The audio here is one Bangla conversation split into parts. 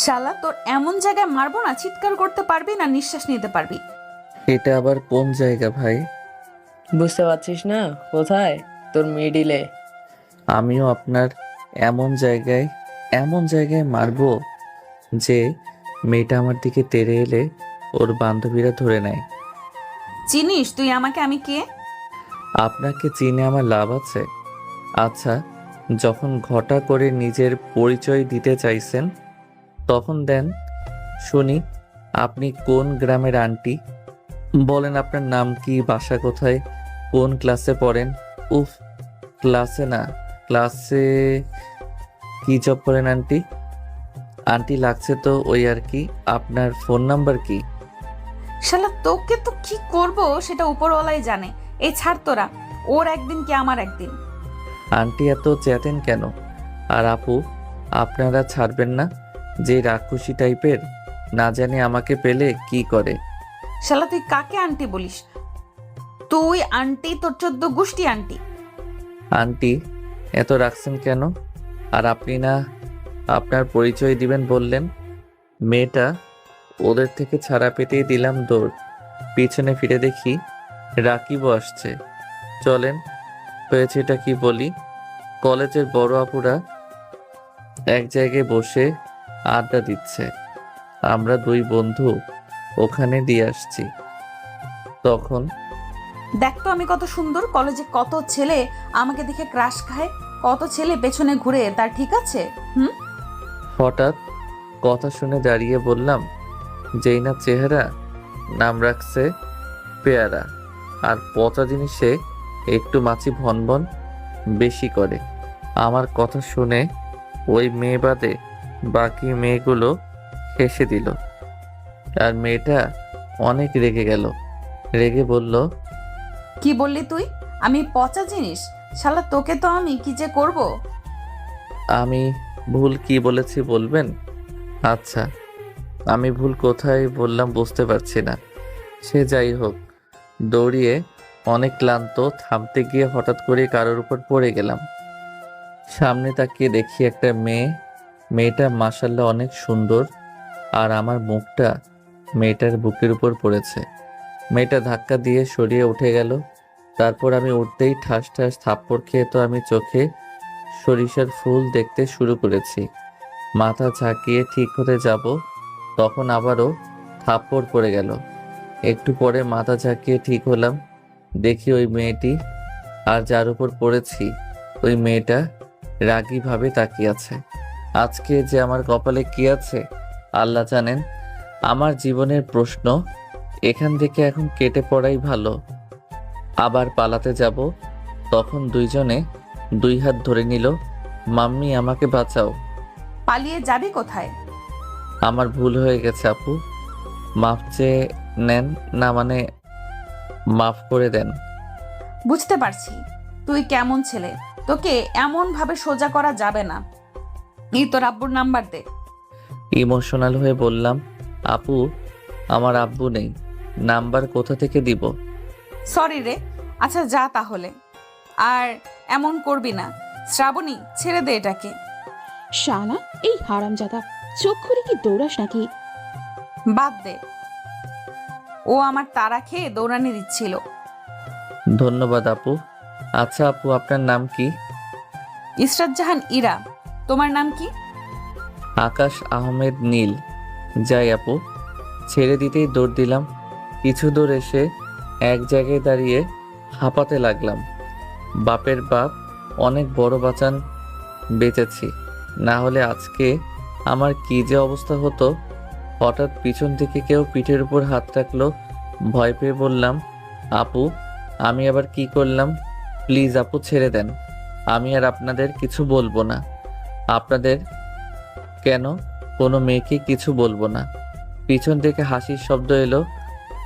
শালা তোর এমন জায়গায় মারবো না, চিৎকার করতে পারবি না, নিঃশ্বাস নিতে পারবি। এটা আবার কোন জায়গা ভাই? বুঝতে পারছিস না কোথায়? তোর মিডিলে। আমিও আপনার এমন জায়গায় এমন জায়গায় মারবো যে মেয়েটা আমার দিকে তেড়ে এলে ওর বান্ধবীরা ধরে নেয়। চিনিস তুই আমাকে? আমি কে? আপনাকে চিনে আমার লাভ আছে? আচ্ছা, যখন ঘটা করে নিজের পরিচয় দিতে চাইছেন তখন দেন শুনি। আপনি কোন গ্রামের আন্টি? বলেন আপনার নাম কি, বাসা কোথায়, কোন ক্লাসে পড়েন? উফ, ক্লাসে না, ক্লাসে কি জব করেন আন্টি? আন্টি লাগছে তো ওই আর কি। আপনার ফোন নাম্বার কি? শালা তোকে তো কি করব সেটা উপরওয়ালাই জানে। এই ছাড় তোরা, ওর একদিন কি আমার একদিন। আন্টি এত চেতেন কেন? আর আপু, আপনারা ছাড়বেন না? যে রাক্ষসী টাইপের, না জানি আমাকে পেলে কি করে। শালা তুই কাকে আন্টি বলিস? তুই আন্টি, তোর 14 গোষ্ঠী আন্টি। আন্টি এত রাখছেন কেন? আর আপনি না আপনার পরিচয় দিবেন বললেন? মেয়েটা ওদের থেকে ছাড়া পেতেই দিলাম দৌড়। পিছনে ফিরে দেখি রাকিবও আসছে। চলেন, হয়েছে এটা কি বলি। কলেজের বড় আপুরা এক জায়গায় বসে আড্ডা দিচ্ছে, আমরা দুই বন্ধু ওখানে দিয়ে আসছি। তখন দেখ তো আমি কত সুন্দর, কলেজে কত ছেলে আমাকে দেখে ক্রাশ খায়, কত ছেলে পেছনে ঘুরে, তার ঠিক আছে? হুম। হঠাৎ কথা শুনে দাঁড়িয়ে বললাম, যেই না চেহারা, নাম রাখছে পেয়ারা, আর পচা জিনিসে একটু মাছি ভনভন বেশি করে। আমার কথা শুনে ওই মেয়ে বাদে বাকি মেয়েগুলো হেসে দিল। আর মেয়েটা অনেক রেগে গেল। রেগে বলল, কি বললি তুই? আমি পচা জিনিস? শালা তোকে তো আমি কি যে করব। আমি ভুল কি বলেছি বলবেন? আচ্ছা, আমি ভুল কোথায় বললাম বুঝতে পারছি না। সে যাই হোক, দৌড়িয়ে অনেক ক্লান্ত, থামতে গিয়ে হঠাৎ করে কারোর উপর পড়ে গেলাম। সামনে তাকিয়ে দেখি একটা মেয়ে। মেয়েটা মাশাআল্লাহ অনেক সুন্দর, আর আমার মুখটা মেয়েটার বুকের উপর পড়েছে। মেয়েটা ধাক্কা দিয়ে সরিয়ে উঠে গেল। তারপর আমি উঠতেই ঠাস ঠাস থাপ্পড় খেয়ে তো আমি চোখে সরিষার ফুল দেখতে শুরু করেছি। মাথা ঝাঁকিয়ে ঠিক হতে যাব, তখন আবারও থাপ্পড় পড়ে গেল। একটু পরে মাথা ঝাঁকিয়ে ঠিক হলাম, দেখি ওই মেয়েটি, আর যার উপর পড়েছি ওই মেয়েটা রাগীভাবে তাকিয়ে আছে। আজকে যে আমার কপালে কি আছে আল্লাহ জানেন। আমার জীবনের প্রশ্ন, এখান থেকে এখন কেটে পড়াই ভালো। আবার পালাতে যাব, তখন দুইজনে দুই হাত ধরে নিল, মাম্মি আমাকে বাঁচাও। পালিয়ে যাবি কোথায়? আমার ভুল হয়ে গেছে আপু, মাফ চেয়ে নেন না, মানে মাফ করে দেন। বুঝতে পারছি তুই কেমন ছেলে, তোকে এমন ভাবে সোজা করা যাবে না। এই তোর আব্বুর নাম্বার দে। ইমোশনাল হয়ে বললাম, আপু আমার আব্বু নেই, নাম্বার কোথা থেকে দিব? সরি রে। আচ্ছা যা তাহলে, আর এমন করবি না। শ্রাবণী, ছেড়ে দে এটাকে। শালা এই হারামজাদা, চোখ খুলে কি দৌড়াস নাকি? বাদ দে, ও আমার তাড়া খেয়ে দৌড়ানি দিচ্ছিল। ধন্যবাদ আপু। আচ্ছা আপু, আপনার নাম কি? ইসরাত জাহান ইরা। তোমার নাম কি? আকাশ আহমেদ নীল। যাই আপু। ছেড়ে দিতেই দৌড় দিলাম। কিছু দূর এসে এক জায়গায় দাঁড়িয়ে হাঁপাতে লাগলাম। বাপের বাপ, অনেক বড় বাঁচান বেঁচেছি, না হলে আজকে আমার কি যে অবস্থা হতো। হঠাৎ পিছন থেকে কেউ পিঠের উপর হাত রাখলো। ভয় পেয়ে বললাম, আপু আমি আবার কি করলাম? প্লিজ আপু ছেড়ে দেন, আমি আর আপনাদের কিছু বলবো না। আপনাদের কেন, কোনো মেয়েকে কিছু বলবো না। পিছন থেকে হাসির শব্দ এলো,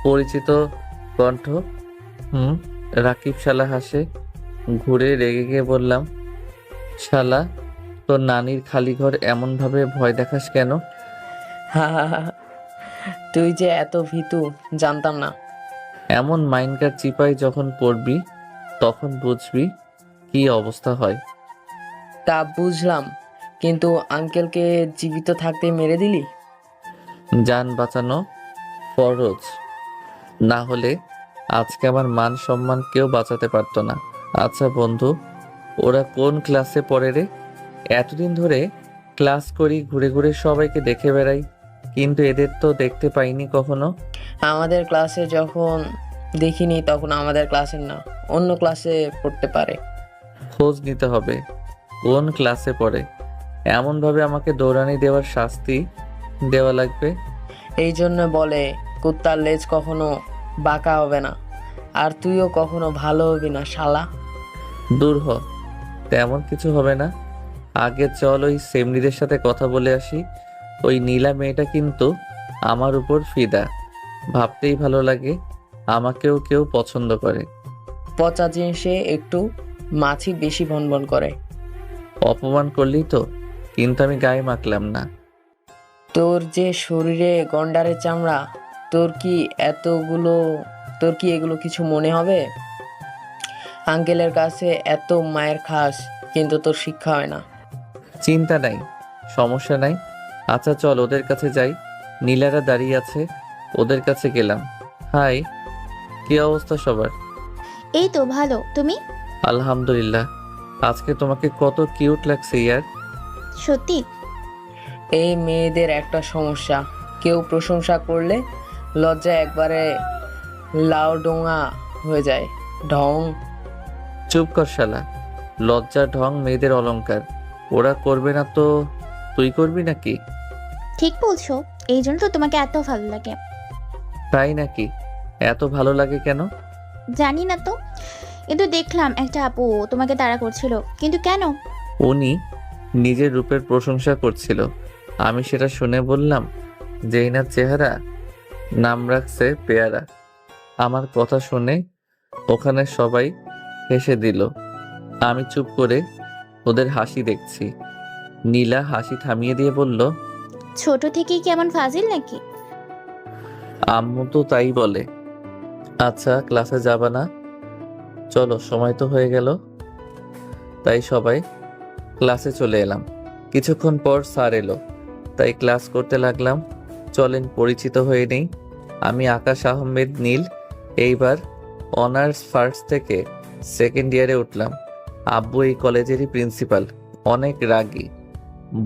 পরিচিত কণ্ঠ। রাকিব শালা হাসে। ঘুরে রেগে গিয়ে বললাম, শালা তোর নানির খালি ঘর এমন ভাবে ভয় দেখাস কেন? হা হা হা। তুই যে এত ভীতু জানতাম না। এমন মাইন্ডকার চিপায় যখন পড়বি তখন বুঝবি কি অবস্থা হয়। তা বুঝলাম, কিন্তু আঙ্কেলকে জীবিত থাকতে মেরে দিলি। জান বাঁচানো ফরজ, না হলে আজকে আমার মান সম্মান কেউ বাঁচাতে পারতো না। আচ্ছা বন্ধু, ওরা কোন ক্লাসে পড়ে রে? এতদিন ধরে ক্লাস করি, ঘুরে ঘুরে সবাইকে দেখে বেড়াই, কিন্তু এদের তো দেখতে পাইনি কখনো। আমাদের ক্লাসে যখন দেখিনি তখন আমাদের ক্লাসের না, অন্য ক্লাসে পড়তে পারে। খোঁজ নিতে হবে কোন ক্লাসে পড়ে। এমনভাবে আমাকে দৌড়ানি দেওয়ার শাস্তি দেওয়া লাগবে। এই জন্য বলে কুত্তার লেজ কখনো বাঁকা হবে না, আর তুইও কখনো ভালো হবি না শালা। দূর হ, তেমন কিছু হবে না। আগে চল ওই সেমনিদের সাথে কথা বলে আসি। ওই নীলা মেয়েটা কিন্তু আমার উপর ফিদা। ভাবতেই ভালো লাগে আমাকেও কেউ পছন্দ করে। পচা জিনিসে একটু মাছি বেশি ভনভন করে। অপমান করলি তো, কিন্তু আমি গায়ে মাখলাম না। তোর যে শরীরে গন্ডারের চামড়া, তোর কি এগুলো কিছু মনে হবে? আঙ্কেলের কাছে এত মায়ের খাস, কিন্তু তোর শিক্ষা হয় না। চিন্তা নাই, সমস্যা নাই। আচ্ছা চল ওদের কাছে যাই। নীলারা দাঁড়িয়ে আছে, ওদের কাছে গেলাম। হাই, কি অবস্থা সবার? এই তো ভালো, তুমি? আলহামদুলিল্লাহ। আজকে তোমাকে কত কিউট লাগছে ইয়ার। সত্যি? এই মেয়েদের একটা সমস্যা, কেউ প্রশংসা করলে লজ্জা একবারে লাউডোঙা হয়ে যায়। ঢং। চুপ কর শালা, লজ্জা ঢং মেয়েদের অলংকার। ওরা করবে না তো তুই করবি নাকি? ঠিক বলছো, এই জন্য তো তোমাকে এত ভালো লাগে। তাই নাকি? এত ভালো লাগে কেন? জানি না তো, কিন্তু দেখলাম একটা আপু তোমাকে তাড়া করছিল, কিন্তু কেন? উনি নিজের রূপের প্রশংসা করছিল, আমি সেটা শুনে বললাম যেই না চেহারা, নাম রাখছে পেয়ারা। আমার কথা শুনে ওখানে সবাই হেসে দিল। আমি চুপ করে ওদের হাসি দেখছি। নীলা হাসি থামিয়ে দিয়ে বলল, ছোট থেকেই কেমন ফাজিল নাকি? আম্মু তো তাই বলে। আচ্ছা ক্লাসে যাবা না? চলো, সময় তো হয়ে গেল। তাই সবাই ক্লাসে চলে এলাম। কিছুক্ষণ পর স্যার এলো, তাই ক্লাস করতে লাগলাম। চলেন পরিচিত হয়ে নেই। আমি আকাশ আহমেদ নীল, এইবার অনার্স ফার্স্ট থেকে সেকেন্ড ইয়ারে উঠলাম। আব্বু এই কলেজেরই প্রিন্সিপাল, অনেক রাগী।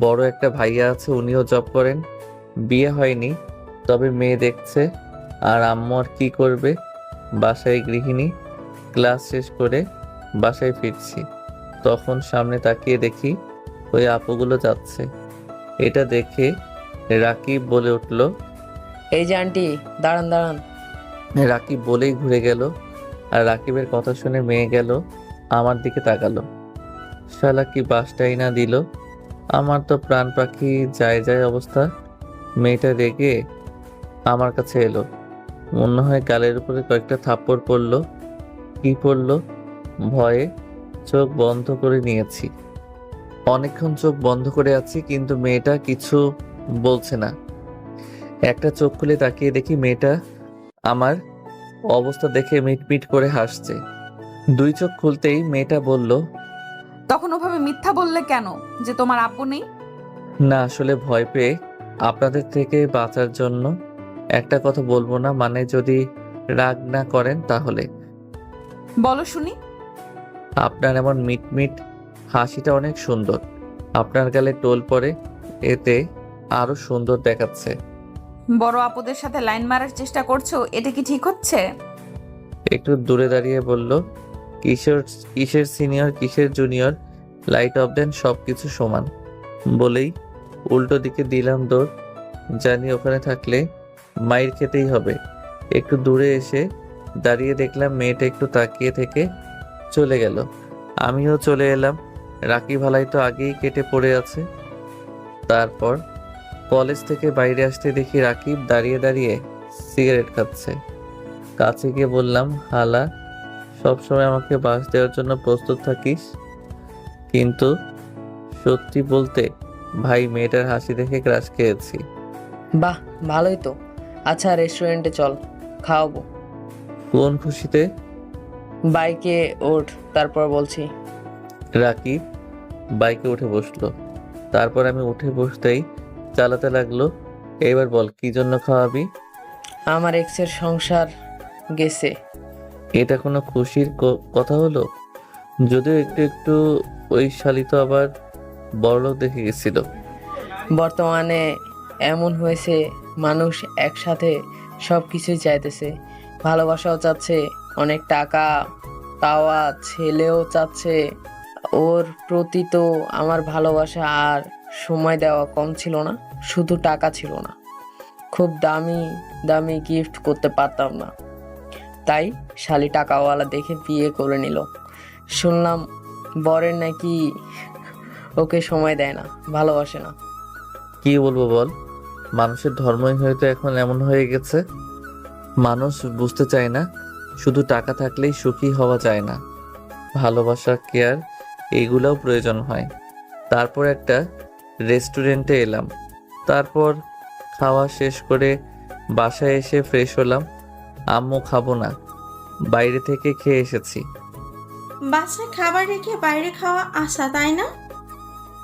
বড় একটা ভাইয়া আছে, উনিও জব করেন। বিয়ে হয়নি, তবে মেয়ে দেখছে। আর আম্মু আর কি করবে, বাসায় গৃহিণী। ক্লাস শেষ করে বাসায় ফিরছি, তখন সামনে তাকিয়ে দেখি ওই আপুগুলো যাচ্ছে। এটা দেখে রাকিব বলে উঠল, এই যে আন্টি, দাঁড়ান দাঁড়ান। রাকিব বলেই ঘুরে গেল, আর রাকিবের কথা শুনে মেয়ে গেল আমার দিকে তাকালো। শালা কি বাসটাই না দিল। আমার তো প্রাণ পাখি যায় যায় অবস্থা। মেয়েটা রেগে আমার কাছে এলো, মনে হয় গালের উপরে কয়েকটা থাপ্পড় পড়লো। কি পড়লো? ভয়ে চোখ বন্ধ করে নিয়েছি। অনেকক্ষণ চোখ বন্ধ করে আছি, কিন্তু মেয়েটা কিছু বলছে না। একটা চোখ খুলে তাকিয়ে দেখি মেয়েটা আমার অবস্থা দেখে মিটমিট করে হাসছে। দুই চোখ খুলতেই মেয়েটা বলল, তখন ওভাবে মিথ্যা বললে কেন যে তোমার আব্বু নেই? না আসলে ভয় পেয়ে আপনাদের থেকে বাঁচার জন্য। একটা কথা বলবো না, মানে যদি রাগ না করেন তাহলে। বলো শুনি। আপনার এমন মিটমিট হাসিটা অনেক সুন্দর। আপনার গালে টোল পরে, এতে আরো সুন্দর দেখাচ্ছে। বড় আপুদের সাথে লাইন মারার চেষ্টা করছো, এটা কি ঠিক হচ্ছে? একটু দূরে দাঁড়িয়ে বলল, কিসের কিসের সিনিয়র কিসের জুনিয়র, লাইট অফ দেন, সব কিছু সমান। বলেই উল্টো দিকে দিলাম দৌড়। জানি ওখানে থাকলে মাইর খেতেই হবে। একটু দূরে এসে দাঁড়িয়ে দেখলাম মেয়েটা একটু তাকিয়ে থেকে চলে গেল। আমিও চলে এলাম। রাকি ভালাই তো আগেই কেটে পড়ে আছে। তারপর কলেজ থেকে বাইরে আসতে দেখি রাকিব দাঁড়িয়ে দাঁড়িয়ে সিগারেট খাচ্ছে। কাছে গিয়ে বললাম, হালা, সবসময় আমাকে বাস দেওয়ার জন্য প্রস্তুত থাকিস, কিন্তু সত্যি বলতে ভাই মেয়েটার হাসি দেখে ক্রাশ খেয়েছি। বাহ, ভালোই তো। আচ্ছা রেস্টুরেন্টে চল, খাওয়াবো। কোন খুশিতে? বাইকে ওঠ, তারপর বলছি। রাকিব বাইকে উঠে বসলো। তারপর আমি উঠে বসতেই চালাতে লাগলো, এবার বল কি জন্য খাওয়াবি? আমার এক্সের সংসার গেছে। এটা কোনো খুশির কথা হলো? যদিও একটু একটু ওই শালি তো আবার বড়লোক দেখে গেছিল। বর্তমানে এমন হয়েছে, মানুষ একসাথে সব কিছুই চাইতেছে, ভালোবাসাও চাচ্ছে, অনেক টাকা পাওয়া ছেলেও চাচ্ছে। ওর প্রতি তো আমার ভালোবাসা আর সময় দেওয়া কম ছিল না, শুধু টাকা ছিল না, খুব দামি দামি গিফট করতে পারতাম না। তাই শালি টাকাওয়ালা দেখে বিয়ে করে নিল। শুনলাম বরের নাকি ওকে সময় দেয় না, ভালোবাসে না। কি বলবো বল, মানুষের ধর্মই হয়তো এখন এমন হয়ে গেছে। মানুষ বুঝতে চায় না শুধু টাকা থাকলেই সুখী হওয়া যায় না, ভালোবাসা, কেয়ার এইগুলোও প্রয়োজন হয়। তারপর একটা রেস্টুরেন্টে এলাম, তারপর খাওয়া শেষ করে বাসায় এসে ফ্রেশ হলাম। আম্মু খাবো না, বাইরে থেকে খেয়ে এসেছি। বাসায় খাবার রেখে বাইরে খাওয়া আসা, তাই না?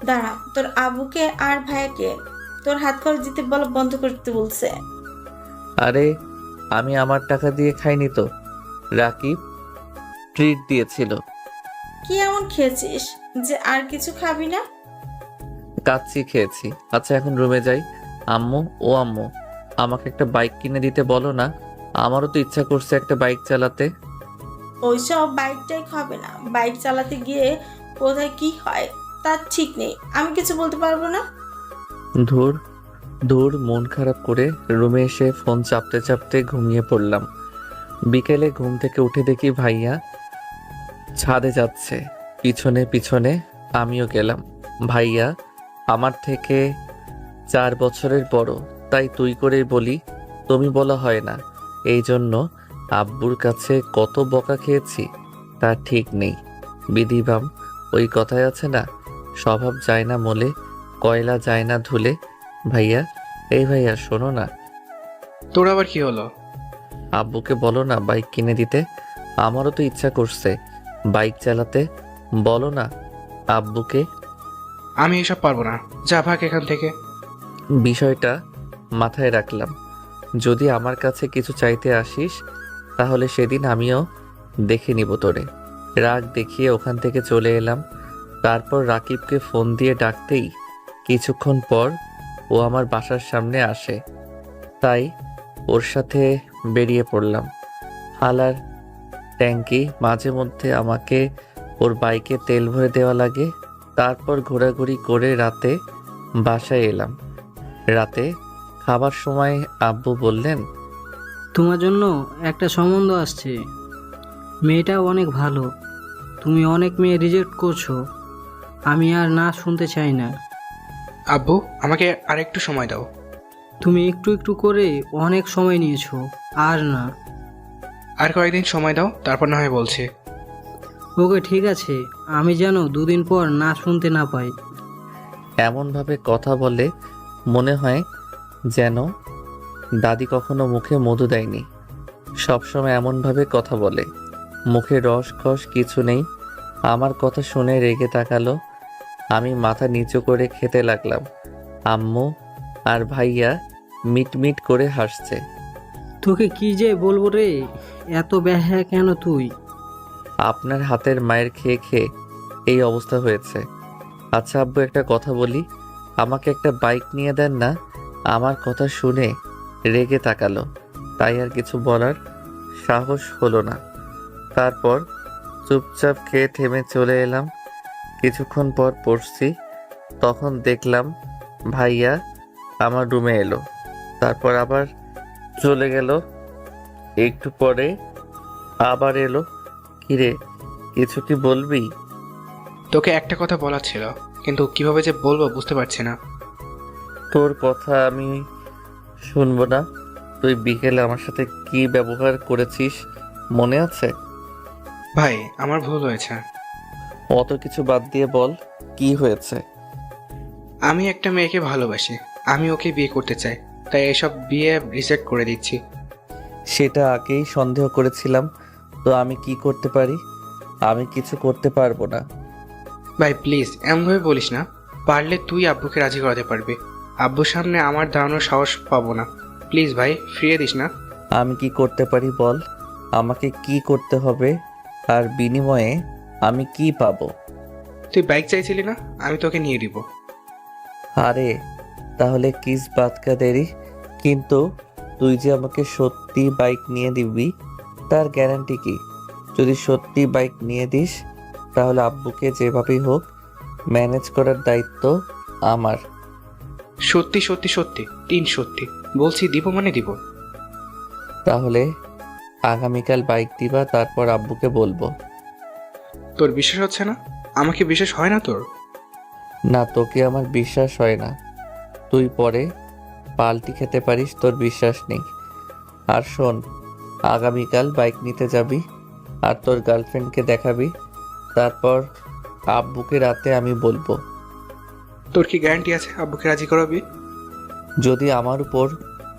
দাঁড়া, তোর আবুকে আর ভাইয়াকে তোর হাত খরচ দিতে বন্ধ করতে বলছে। আরে আমি আমার টাকা দিয়ে খাইনি তো, রাকিব ট্রিট দিয়েছিল। কি এমন খেয়েছিস যে আর কিছু খাবি না? কাচ্চি খেয়েছি। আচ্ছা এখন রুমে যাই। আম্মু, ও আম্মু, আমাকে একটা বাইক কিনে দিতে বলো না, আমারও তো ইচ্ছা করছে একটা বাইক চালাতে। ওইসব বাইকটাই খাবে না, বাইক চালাতে গিয়ে কোথায় কি হয় তার ঠিক নেই, আমি কিছু বলতে পারবো না। ধুর ধুর, মন খারাপ করে রুমে এসে ফোন চাপতে চাপতে ঘুমিয়ে পড়লাম। বিকেলে ঘুম থেকে উঠে দেখি ভাইয়া ছাদে যাচ্ছে, পিছনে পিছনে আমিও গেলাম। ভাইয়া আমার থেকে 4 বছরের বড়, তাই তুই করেই বলি, তুমি বলা হয় না। এই জন্য আব্বুর কাছে কত বকা খেয়েছি তা ঠিক নেই। বিধিবাম ওই কথায় আছে না, স্বভাব যায় না মলে, কয়লা যায় না ধুলে। ভাইয়া, এই ভাইয়া শোনো না, তোর আবার কি হলো? আব্বুকে বলো না বাইক কিনে দিতে, আমারও তো ইচ্ছা করছে বাইক চালাতে। বলো না আব্বুকে। আমি এসব পারবো না, যা ভাগ এখান থেকে। বিষয়টা মাথায় রাখলাম, যদি আমার কাছে কিছু চাইতে আসিস তাহলে সেদিন আমিও দেখে নিব তোরে। রাগ দেখিয়ে ওখান থেকে চলে এলাম। তারপর রাকিবকে ফোন দিয়ে ডাকতেই কিছুক্ষণ পর ও আমার বাসার সামনে আসে, তাই ওর সাথে বেরিয়ে পড়লাম। হালার ট্যাঙ্কি মাঝে মধ্যে আমাকে ওর বাইকে তেল ভরে দেওয়া লাগে। তারপর ঘোরাঘুরি করে রাতে বাসায় এলাম। রাতে খাবার সময় আব্বু বললেন, তোমার জন্য একটা সম্বন্ধ আসছে, মেয়েটাও অনেক ভালো, তুমি অনেক মেয়ে রিজেক্ট করছো, আমি আর না শুনতে চাই না। আব্বু, আমাকে আর একটু সময় দাও। তুমি একটু একটু করে অনেক সময় নিয়েছো, আর না। আর কয়েকদিন সময় দাও, তারপর না হয় বলছি। ওকে ঠিক আছে, আমি যেন 2 দিন পর না শুনতে না পাই। এমনভাবে কথা বলে মনে হয় যেন দাদি কখনো মুখে মধু দেয়নি। সবসময় এমনভাবে কথা বলে, মুখে রস খস কিছু নেই। আমার কথা শুনে রেগে তাকালো। আমি মাথা নিচু করে খেতে লাগলাম। আম্মু আর ভাইয়া মিটমিট করে হাসছে। তোকে কি যে বলবো রে, এত ব্যাহা কেন তুই? আপনার হাতের মায়ের খেয়ে খেয়ে এই অবস্থা হয়েছে। আচ্ছা আব্বু, একটা কথা বলি, আমাকে একটা বাইক নিয়ে দেন না। আমার কথা শুনে রেগে তাকালো, তাই আর কিছু বলার সাহস হলো না। তারপর চুপচাপ খেয়ে থেমে চলে এলাম। কিছুক্ষণ পর পড়ছি, তখন দেখলাম ভাইয়া আমার রুমে এলো, তারপর আবার চলে গেল। একটু পরে আবার এলো। কিরে, কিছু কি বলবি? তোকে একটা কথা বলার ছিল, কিন্তু কিভাবে যে বলবো বুঝতে পারছি না। তোর কথা আমি শুনবো না। তুই বিকেলে আমার সাথে কি ব্যবহার করেছিস মনে আছে? ভাই, আমার ভুল হয়েছে। অত কিছু বাদ দিয়ে বল, কি হয়েছে? আমি একটা মেয়েকে ভালোবাসি, আমি ওকে বিয়ে করতে চাই, তাই এসব বিয়ে রিজেক্ট করে দিচ্ছি। সেটা আগেই সন্দেহ করেছিলাম, তো আমি কি করতে পারি? আমি কিছু করতে পারবো না। ভাই প্লিজ এমনভাবে বলিস না। পারলে তুই আব্বুকে রাজি করাতে পারবি। আব্বুর সামনে আমার দাঁড়ানোর সাহস পাবো না। প্লিজ ভাই, ফিরিয়ে দিস না। আমি কি করতে পারি বল? আমাকে কি করতে হবে আর বিনিময়ে আমি কি পাবো? তুই বাইক চাইছিলি না, আমি তোকে নিয়ে দিব। আরে তাহলে কিস বাত কা দেরি। কিন্তু তুই যে আমাকে সত্যি বাইক নিয়ে দিবি তার গ্যারান্টি কি? যদি সত্যি বাইক নিয়ে দিস তাহলে আব্বুকে যেভাবেই হোক ম্যানেজ করার দায়িত্ব আমার। সত্যি সত্যি সত্যি, 3 সত্যি বলছি, দিব মানে দিব। তাহলে আগামীকাল বাইক দিবা, তারপর আব্বুকে বলবো। তোর বিশ্বাস হচ্ছে না? আমাকে বিশ্বাস হয় না তোর? না, তোকে আমার বিশ্বাস হয় না। তুই পরে পাল্টি খেতে পারিস, তোর বিশ্বাস নেই। আর শোন, আগামীকাল বাইক নিতে যাবি আর তোর গার্লফ্রেন্ডকে দেখাবি, তারপর আব্বুকে রাতে আমি বলবো। তোর কি গ্যারান্টি আছে আব্বুকে রাজি করাবি? যদি আমার উপর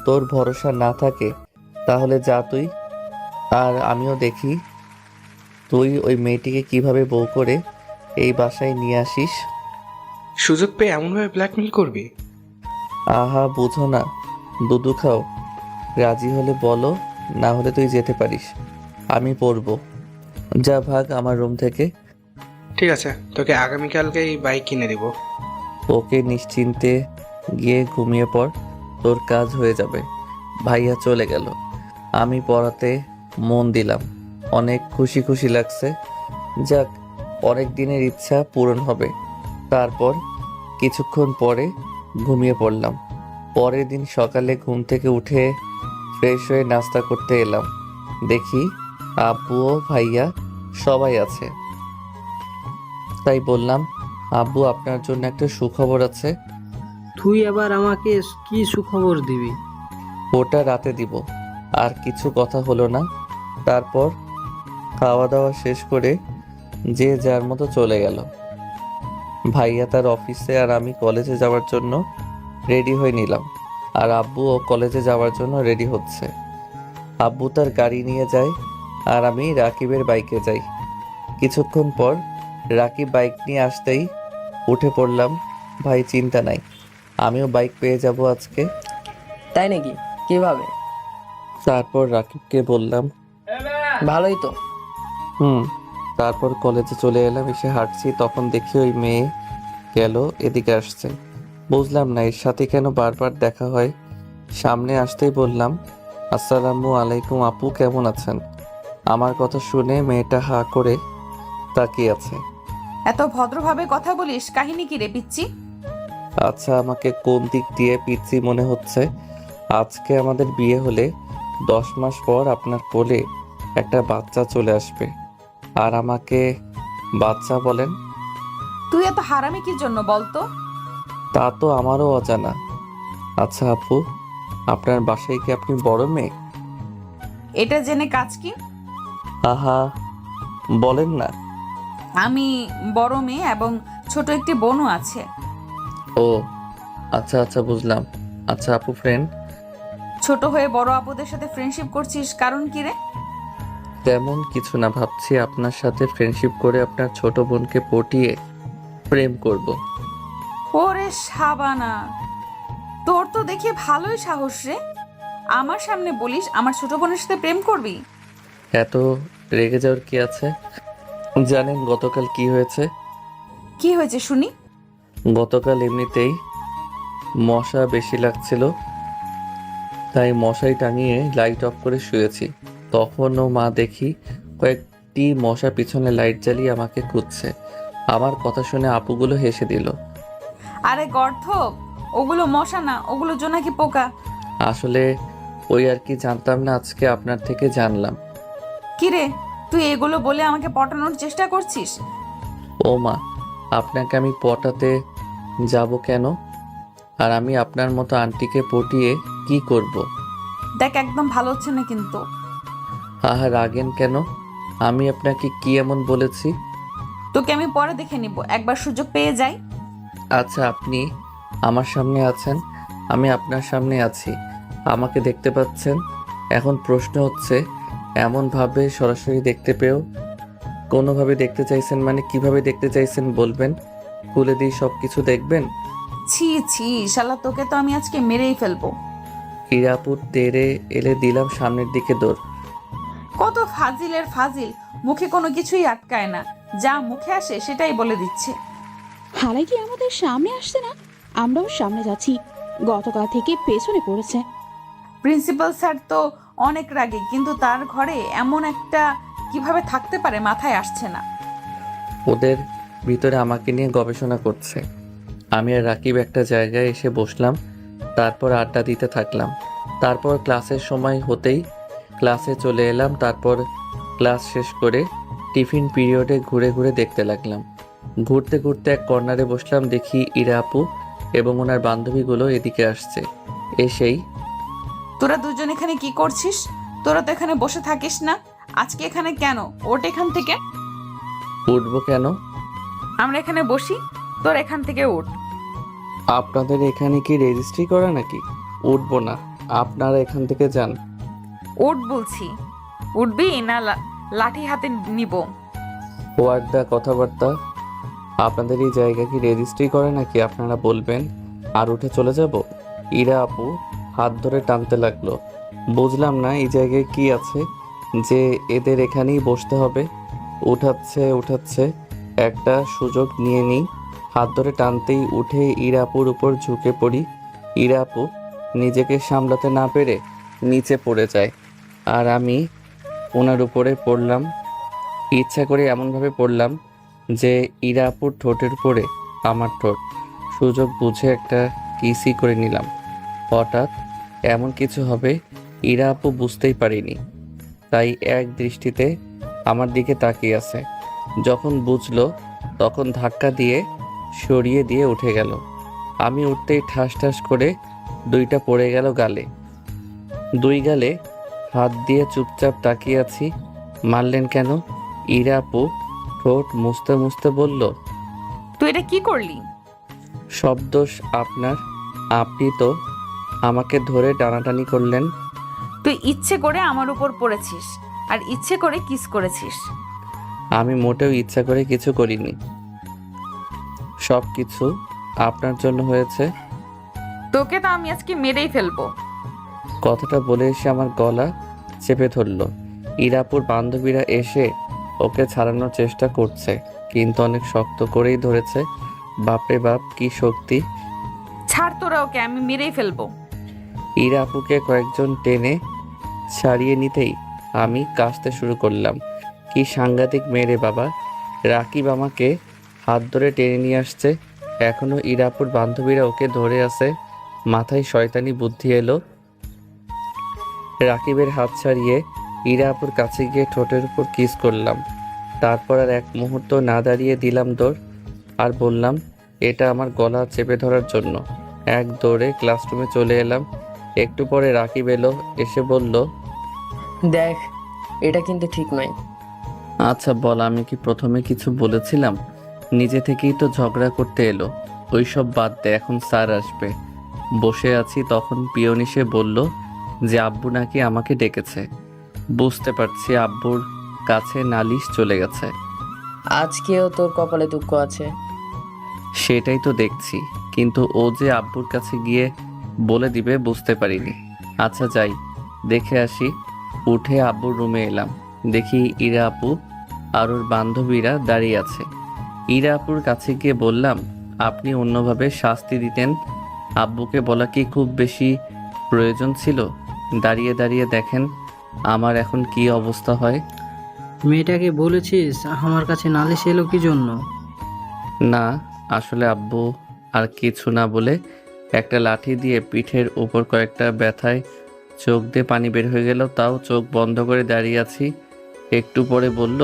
তোর ভরসা না থাকে তাহলে যা তুই, আর আমিও দেখি তুই ওই মেয়েটিকে কিভাবে বউ করে এই বাসায় নিয়ে আসিস। সুযোগ পেয়ে এমনভাবে ব্ল্যাকমেল করবি? আহা, বুঝো না, দুধু খাও। রাজি হলে বলো, না হলে তুই যেতে পারিস, আমি পড়বো। যা ভাগ আমার রুম থেকে। ঠিক আছে, তোকে আগামীকালকেই বাইক কিনে দিব। ওকে, নিশ্চিন্তে গিয়ে ঘুমিয়ে পড়, তোর কাজ হয়ে যাবে। ভাইয়া চলে গেল, আমি পড়াতে মন দিলাম। অনেক খুশি খুশি লাগছে। যাক, অনেক দিনের ইচ্ছা পূরণ হবে। তারপর কিছুক্ষণ পরে ঘুমিয়ে পড়লাম। পরের দিন সকালে ঘুম থেকে উঠে ফ্রেশ হয়ে নাস্তা করতে এলাম। দেখি আব্বু ও ভাইয়া সবাই আছে। তাই বললাম, আব্বু আপনার জন্য একটা সুখবর আছে। তুই এবার আমাকে কি সুখবর দিবি? ওটা রাতে দিব। আর কিছু কথা হলো না। তারপর খাওয়া দাওয়া শেষ করে যে যার মতো চলে গেল। ভাইয়া তার অফিসে আর আমি কলেজে যাওয়ার জন্য রেডি হয়ে নিলাম। আর আব্বুও কলেজে যাওয়ার জন্য রেডি হচ্ছে। আব্বু তার গাড়ি নিয়ে যায় আর আমি রাকিবের বাইকে যাই। কিছুক্ষণ পর রাকিব বাইক নিয়ে আসতেই উঠে পড়লাম। ভাই, চিন্তা নাই, আমিও বাইক পেয়ে যাব আজকে। তাই নাকি? কিভাবে? তারপর রাকিবকে বললাম, ভালোই তো। তারপর কলেজে চলে এলাম। এসে হাঁটছি, তখন দেখি ওই মেয়ে গেল এদিকে আসছে। বুঝলাম না এর সাথে কেন বারবার দেখা হয়। সামনে আসতেই বললাম, আসসালামু আলাইকুম আপু, কেমন আছেন? আমার কথা শুনে মেয়েটা হা করে তাকিয়ে আছে। এত ভদ্রভাবে কথা বলিস, কাহিনী কি রে পিচ্ছি? আচ্ছা, আমাকে কোন দিক দিয়ে পিচ্ছি মনে হচ্ছে? আজকে আমাদের বিয়ে হলে 10 মাস পর আপনার কোলে একটা বাচ্চা চলে আসবে, আর আমাকে বাচ্চা বলেন? তুই এত হারামি কি জন্য বলতো? তা তো আমারও অজানা। আচ্ছা আপু, আপনার বাসায় কি আপনি বড় মেয়ে? এটা জেনে কাজ কি? আহা, বলেন না। আমি বড় মেয়ে এবং ছোট একটি বোনও আছে। ও আচ্ছা আচ্ছা, বুঝলাম। আচ্ছা আপু, ফ্রেন্ড? ছোট হয়ে বড় আপুদের সাথে ফ্রেন্ডশিপ করছিস, কারণ কি রে? তেমন কিছু না, ভাবছি আপনার সাথে ফ্রেন্ডশিপ করে আপনার ছোট বোনকে পটিয়ে প্রেম করব। ওরে সাবানা, তোর তো দেখে ভালোই সাহস রে। আমার সামনে বলিস আমার ছোট বোনের সাথে প্রেম করবি? এত রেগে যাওয়ার কি আছে? জানেন গতকাল কি হয়েছে? কি হয়েছে শুনি। গতকাল এমনিতেই মশা বেশি লাগছিল, তাই মশাই টাঙিয়ে লাইট অফ করে শুয়েছি। তখনও মা দেখি কয়েকটি মশা পিছনে লাইট জ্বালিয়ে আমাকে খুঁজছে। আমার কথা শুনে আপুগুলো হেসে দিল। আরে গর্ধপ, ওগুলো মশা না, ওগুলো জোনাকি পোকা। আসলে ওই আর কি, জানতাম না, আজকে আপনার থেকে জানলাম। কি রে, তুই এগুলো বলে আমাকে পটানোর চেষ্টা করছিস? ও মা, আপনাকে আমি পটাতে যাব কেন? আর আমি আপনার মতো আন্টিকে পটিয়ে কি করব? দেখ, একদম ভালো হচ্ছে না কিন্তু। আহা, রাগেন কেন? আমি আপনাকে কি এমন বলেছি? তোকে আমি পরে দেখে নিব, একবার সুযোগ পেয়ে যাই। আচ্ছা, আপনি আমার সামনে আছেন, আমি আপনার সামনে আছি, আমাকে দেখতে পাচ্ছেন। এখন প্রশ্ন হচ্ছে, এমনভাবে সরাসরি দেখতে পেয়েও কোনোভাবে দেখতে চাইছেন মানে কিভাবে দেখতে চাইছেন বলবেন? খুলে দিই, সব কিছু দেখবেন। ছি ছি, শালা তোকে তো আমি আজকে মেরেই ফেলবো। ইরাপুর তেড়ে এলে দিলাম সামনের দিকে দৌড়। কত ফাজিলের ফাজিল, মুখে কোনো কিছুই আটকায় না, যা মুখে আসে সেটাই বলে দিচ্ছে। হালাই কি আমাদের সামনে আসছে না? আমরাও সামনে যাচ্ছি, গতকাল থেকে পেছনে পড়েছে। প্রিন্সিপাল স্যার তো অনেক রাগী, কিন্তু তার ঘরে এমন একটা কিভাবে থাকতে পারে মাথায় আসছে না। ওদের ভিতরে আমাকে নিয়ে গবেষণা করছে। আমি আর রাকিব একটা জায়গায় এসে বসলাম, তারপর আড্ডা দিতে থাকলাম। তারপর ক্লাসের সময় হতেই ক্লাসে চলে এলাম। তারপর ক্লাস শেষ করে টিফিন পিরিয়ডে ঘুরে ঘুরে দেখতে লাগলাম। ঘুরতে ঘুরতে এক কর্নারে বসলাম, দেখি ইরা আপু এবং ওনার বান্ধবীগুলো এদিকে আসছে। এসেই, তোরা দুজন এখানে কি করছিস? তোরা তো এখানে বসে থাকিস না, আজকে এখানে কেন? ওঠ এখান থেকে। উঠবো কেন? আমরা এখানে বসি, তোর এখান থেকে উঠ। আপনাদের এখানে কি রেজিস্ট্রি করা নাকি? উঠবো না, আপনারা এখান থেকে যান। উঠ বলছি। উঠবি না লাঠি হাতে নিব? ওয়ার্ডা কথাবার্তা। আপনাদের এই জায়গা কি রেজিস্ট্রি করে নাকি? আপনারা বলবেন আর উঠে চলে যাব। ইরা আপু হাত ধরে টানতে লাগলো। বুঝলাম না এই জায়গায় কি আছে যে এদের এখানেই বসতে হবে। উঠাচ্ছে একটা সুযোগ নিয়ে নিই। হাত ধরে টানতেই উঠে ইরা আপুর উপর ঝুঁকে পড়ি। ইরা আপু নিজেকে সামলাতে না পেরে নিচে পড়ে যায়, আর আমি ওনার উপরে পড়লাম। ইচ্ছা করে এমনভাবে পড়লাম যে ইরা আপুর ঠোঁটের উপরে আমার ঠোঁট। সুযোগ বুঝে একটা কিসই করে নিলাম। হঠাৎ এমন কিছু হবে ইরা আপু বুঝতেই পারিনি, তাই এক দৃষ্টিতে আমার দিকে তাকিয়ে আছে। যখন বুঝলো তখন ধাক্কা দিয়ে সরিয়ে দিয়ে উঠে গেল। আমি উঠতেই ঠাস ঠাস করে দুইটা পড়ে গেল গালে। দুই গালে হাত দিয়ে চুপচাপ তাকিয়ে আছি। মারলেন কেন? ইরা আপু ঠোঁট মুছতে মুছতে বলল, তুই এটা কি করলি? সব দোষ আপনার। আপনি তো আমাকে ধরে টানাটানি করলেন। তুই ইচ্ছে করে আমার উপর পড়েছিস আর ইচ্ছে করে কিস করেছিস। আমি মোটেও ইচ্ছা করে কিছু করিনি, সব কিছু আপনার জন্য হয়েছে। তোকে তো আমি আজকে মেরেই ফেলবো। কথাটা বলে এসে আমার গলা চেপে ধরলো। ইরাপুর বান্ধবীরা এসে ওকে ছাড়ানোর চেষ্টা করছে, কিন্তু অনেক শক্ত করেই ধরেছে। বাপরে বাপ, কি শক্তি! ছাড় তোরা ওকে, আমি মেরেই ফেলবো। ইরা আপুকে কয়েকজন টেনে ছাড়িয়ে নিতেই আমি কাশতে শুরু করলাম। কি সাংঘাতিক মেরে বাবা! রাকিব আমাকে হাত ধরে টেনে নিয়ে আসছে, এখনো ইরাপুর বান্ধবীরা ওকে ধরে আছে। মাথায় শয়তানি বুদ্ধি এলো। রাকিবের হাত ছাড়িয়ে ইরা আপুর কাছে গিয়ে ঠোঁটের উপর কিস করলাম। তারপর আর এক মুহূর্ত না দাঁড়িয়ে দিলাম দৌড়, আর বললাম এটা আমার গলা চেপে ধরার জন্য। এক দৌড়ে ক্লাসরুমে চলে এলাম। একটু পরে রাকিব এলো, এসে বলল, দেখ, এটা কিন্তু ঠিক নয়। আচ্ছা বল, আমি কি প্রথমে কিছু বলেছিলাম? নিজে থেকেই তো ঝগড়া করতে এলো। ওই সব বাদ দে, এখন স্যার আসবে। বসে আছি তখন পিয়ন এসে বলল যে আব্বু নাকি আমাকে ডেকেছে। বুঝতে পারছি আব্বুর কাছে নালিশ চলে গেছে। আজকেও তোর কপালে দুঃখ আছে। সেটাই তো দেখছি, কিন্তু ও যে আব্বুর কাছে গিয়ে বলে দিবে বুঝতে পারিনি। আচ্ছা যাই, দেখে আসি। উঠে আব্বুর রুমে এলাম, দেখি ইরা আপু আর ওর বান্ধবীরা দাঁড়িয়ে আছে। ইরা আপুর কাছে গিয়ে বললাম, আপনি অন্যভাবে শাস্তি দিতেন। আব্বুকে বলা কি খুব বেশি প্রয়োজন ছিল? দাঁড়িয়ে দাঁড়িয়ে দেখেন আমার এখন কি অবস্থা হয়। মেয়েটাকে বলেছিস আমার কাছে নালিশ এলো কি জন্য? না, আসলে আব্বু আর কিছু না বলে একটা লাঠি দিয়ে পিঠের উপর কয়েকটা ব্যথায় চোখ দিয়ে পানি বের হয়ে গেল, তাও চোখ বন্ধ করে দাঁড়িয়ে আছি। একটু পরে বলল,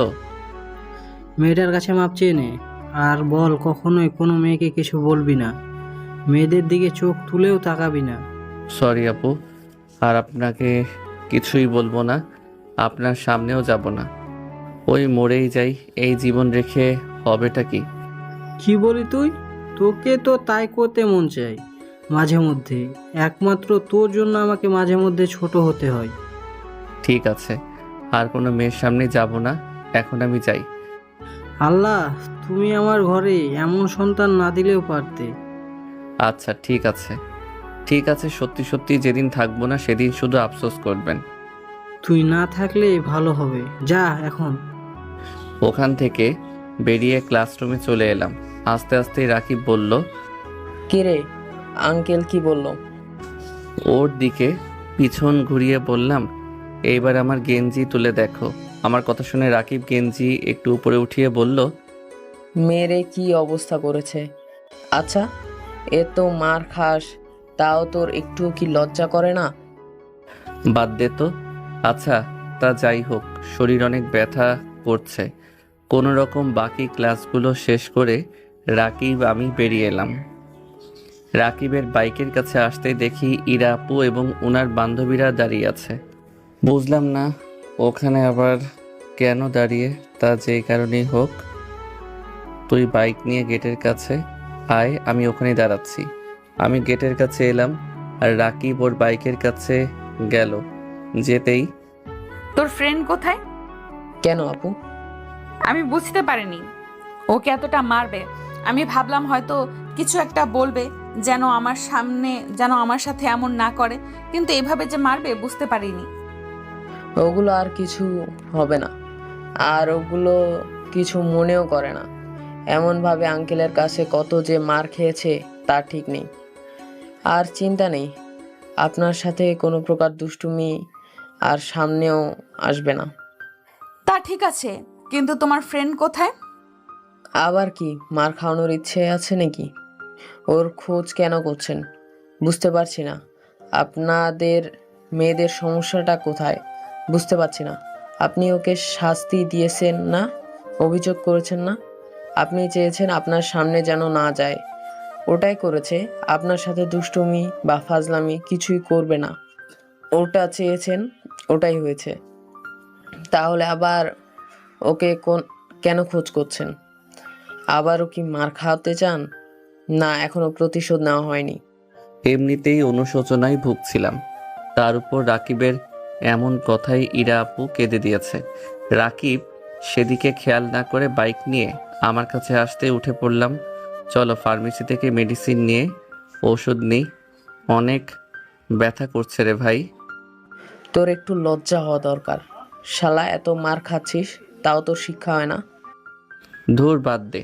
মেয়েটার কাছে মাপ চেয়ে নে, আর বল কখনোই কোনো মেয়েকে কিছু বলবি না, মেয়েদের দিকে চোখ তুলেও তাকাবি না। সরি আপু, আর আপনাকে কিছুই বলবো না, আপনার সামনেও যাব না। ওই মরেই যাই, এই জীবন রেখে হবেটা কি? কি বলি তুই? তোকে তো তাই করতে মন চাই মাঝে মধ্যে, একমাত্র তোর জন্য আমাকে মাঝে মধ্যে ছোট হতে হয়। ঠিক আছে, আর কোনো মেয়ের সামনে যাব না, এখন আমি যাই। আল্লাহ, তুমি আমার ঘরে এমন সন্তান না দিলেও পারতে। আচ্ছা ঠিক আছে, ঠিক আছে, সত্যি সত্যি যেদিন থাকবো না সেদিন শুধু আফসোস করবেন। তুই না থাকলে ভালো হবে, যা এখন। ওখান থেকে বেরিয়ে ক্লাসরুমে চলে এলাম। আস্তে আস্তে রাকিব বলল, কিরে, আঙ্কেল কি বললো? ওর দিকে পিছন ঘুরিয়ে বললাম, এইবার আমার গেঞ্জি তুলে দেখো। আমার কথা শুনে রাকিব গেঞ্জি একটু উপরে উঠিয়ে বলল, মেরে কি অবস্থা করেছে! আচ্ছা, এ তো মার খাস, তাও তোর একটু কি লজ্জা করে না? বাদ দে তো। আচ্ছা তা যাই হোক, শরীর অনেক ব্যথা করছে। কোনো রকম বাকি ক্লাসগুলো শেষ করে রাকিব আমি বেরিয়ে এলাম। রাকিবের বাইকের কাছে আসতেই দেখি ইরা আপু এবং ওনার বান্ধবীরা দাঁড়িয়ে আছে। বুঝলাম না ওখানে আবার কেন দাঁড়িয়ে, তা যেই কারণেই হোক। তুই বাইক নিয়ে গেটের কাছে আয়, আমি ওখানেই দাঁড়াচ্ছি। আমি গেটের কাছে এলাম আর রাকিব ওর বাইকের কাছে গেল। যেতেই, তোর ফ্রেন্ড কোথায়? কেন আপু? আমি বুঝতে পারিনি ওকে এতটা মারবে। আমি ভাবলাম হয়তো কিছু একটা বলবে, যেন আমার সাথে এমন না করে, কিন্তু এভাবে যে মারবে বুঝতে পারিনি। ওগুলো আর কিছু হবে না, আর ওগুলো কিছু মনেও করে না। এমনভাবে আঙ্কেলের কাছে কত যে মার খেয়েছে তার ঠিক নেই। আর চিন্তা নেই, আপনার সাথে কোনো প্রকার দুষ্টুমি আর সামনেও আসবে না। তা ঠিক আছে, কিন্তু তোমার ফ্রেন্ড কোথায়? আবার কি মার খাওয়ানোর ইচ্ছে আছে নাকি? ওর খোঁজ কেন করছেন বুঝতে পারছি না। আপনাদের মেয়েদের সমস্যাটা কোথায় বুঝতে পারছি না। আপনি ওকে শাস্তি দিয়েছেন না, অভিযোগ করেছেন না। আপনি চেয়েছেন আপনার সামনে যেন না যায়, ওটাই করেছে। আপনার সাথে দুষ্টুমি বা ফাজলামি কিছুই করবে না, ওটা চেয়েছেন, ওটাই হয়েছে। তাহলে আবার ওকে কেন খোঁজ করছেন? আবারও কি মার খাওয়াতে চান? না, এখনো প্রতিশোধ নেওয়া হয়নি। এমনিতেই অনুশোচনায় ভুগছিলাম, তার উপর রাকিবের এমন কথাই ইরা আপু কেঁদে দিয়েছে। রাকিব সেদিকে খেয়াল না করে বাইক নিয়ে আমার কাছে আসতে উঠে পড়লাম। চলো ফার্মেসি থেকে মেডিসিন নিয়ে ওষুধ নিই, অনেক ব্যথা করছে রে ভাই। তোর একটু লজ্জা হওয়া দরকার। শালা, এত মার খাচ্ছিস তাও তোর শিক্ষা হয় না। ধুর বাদ দে।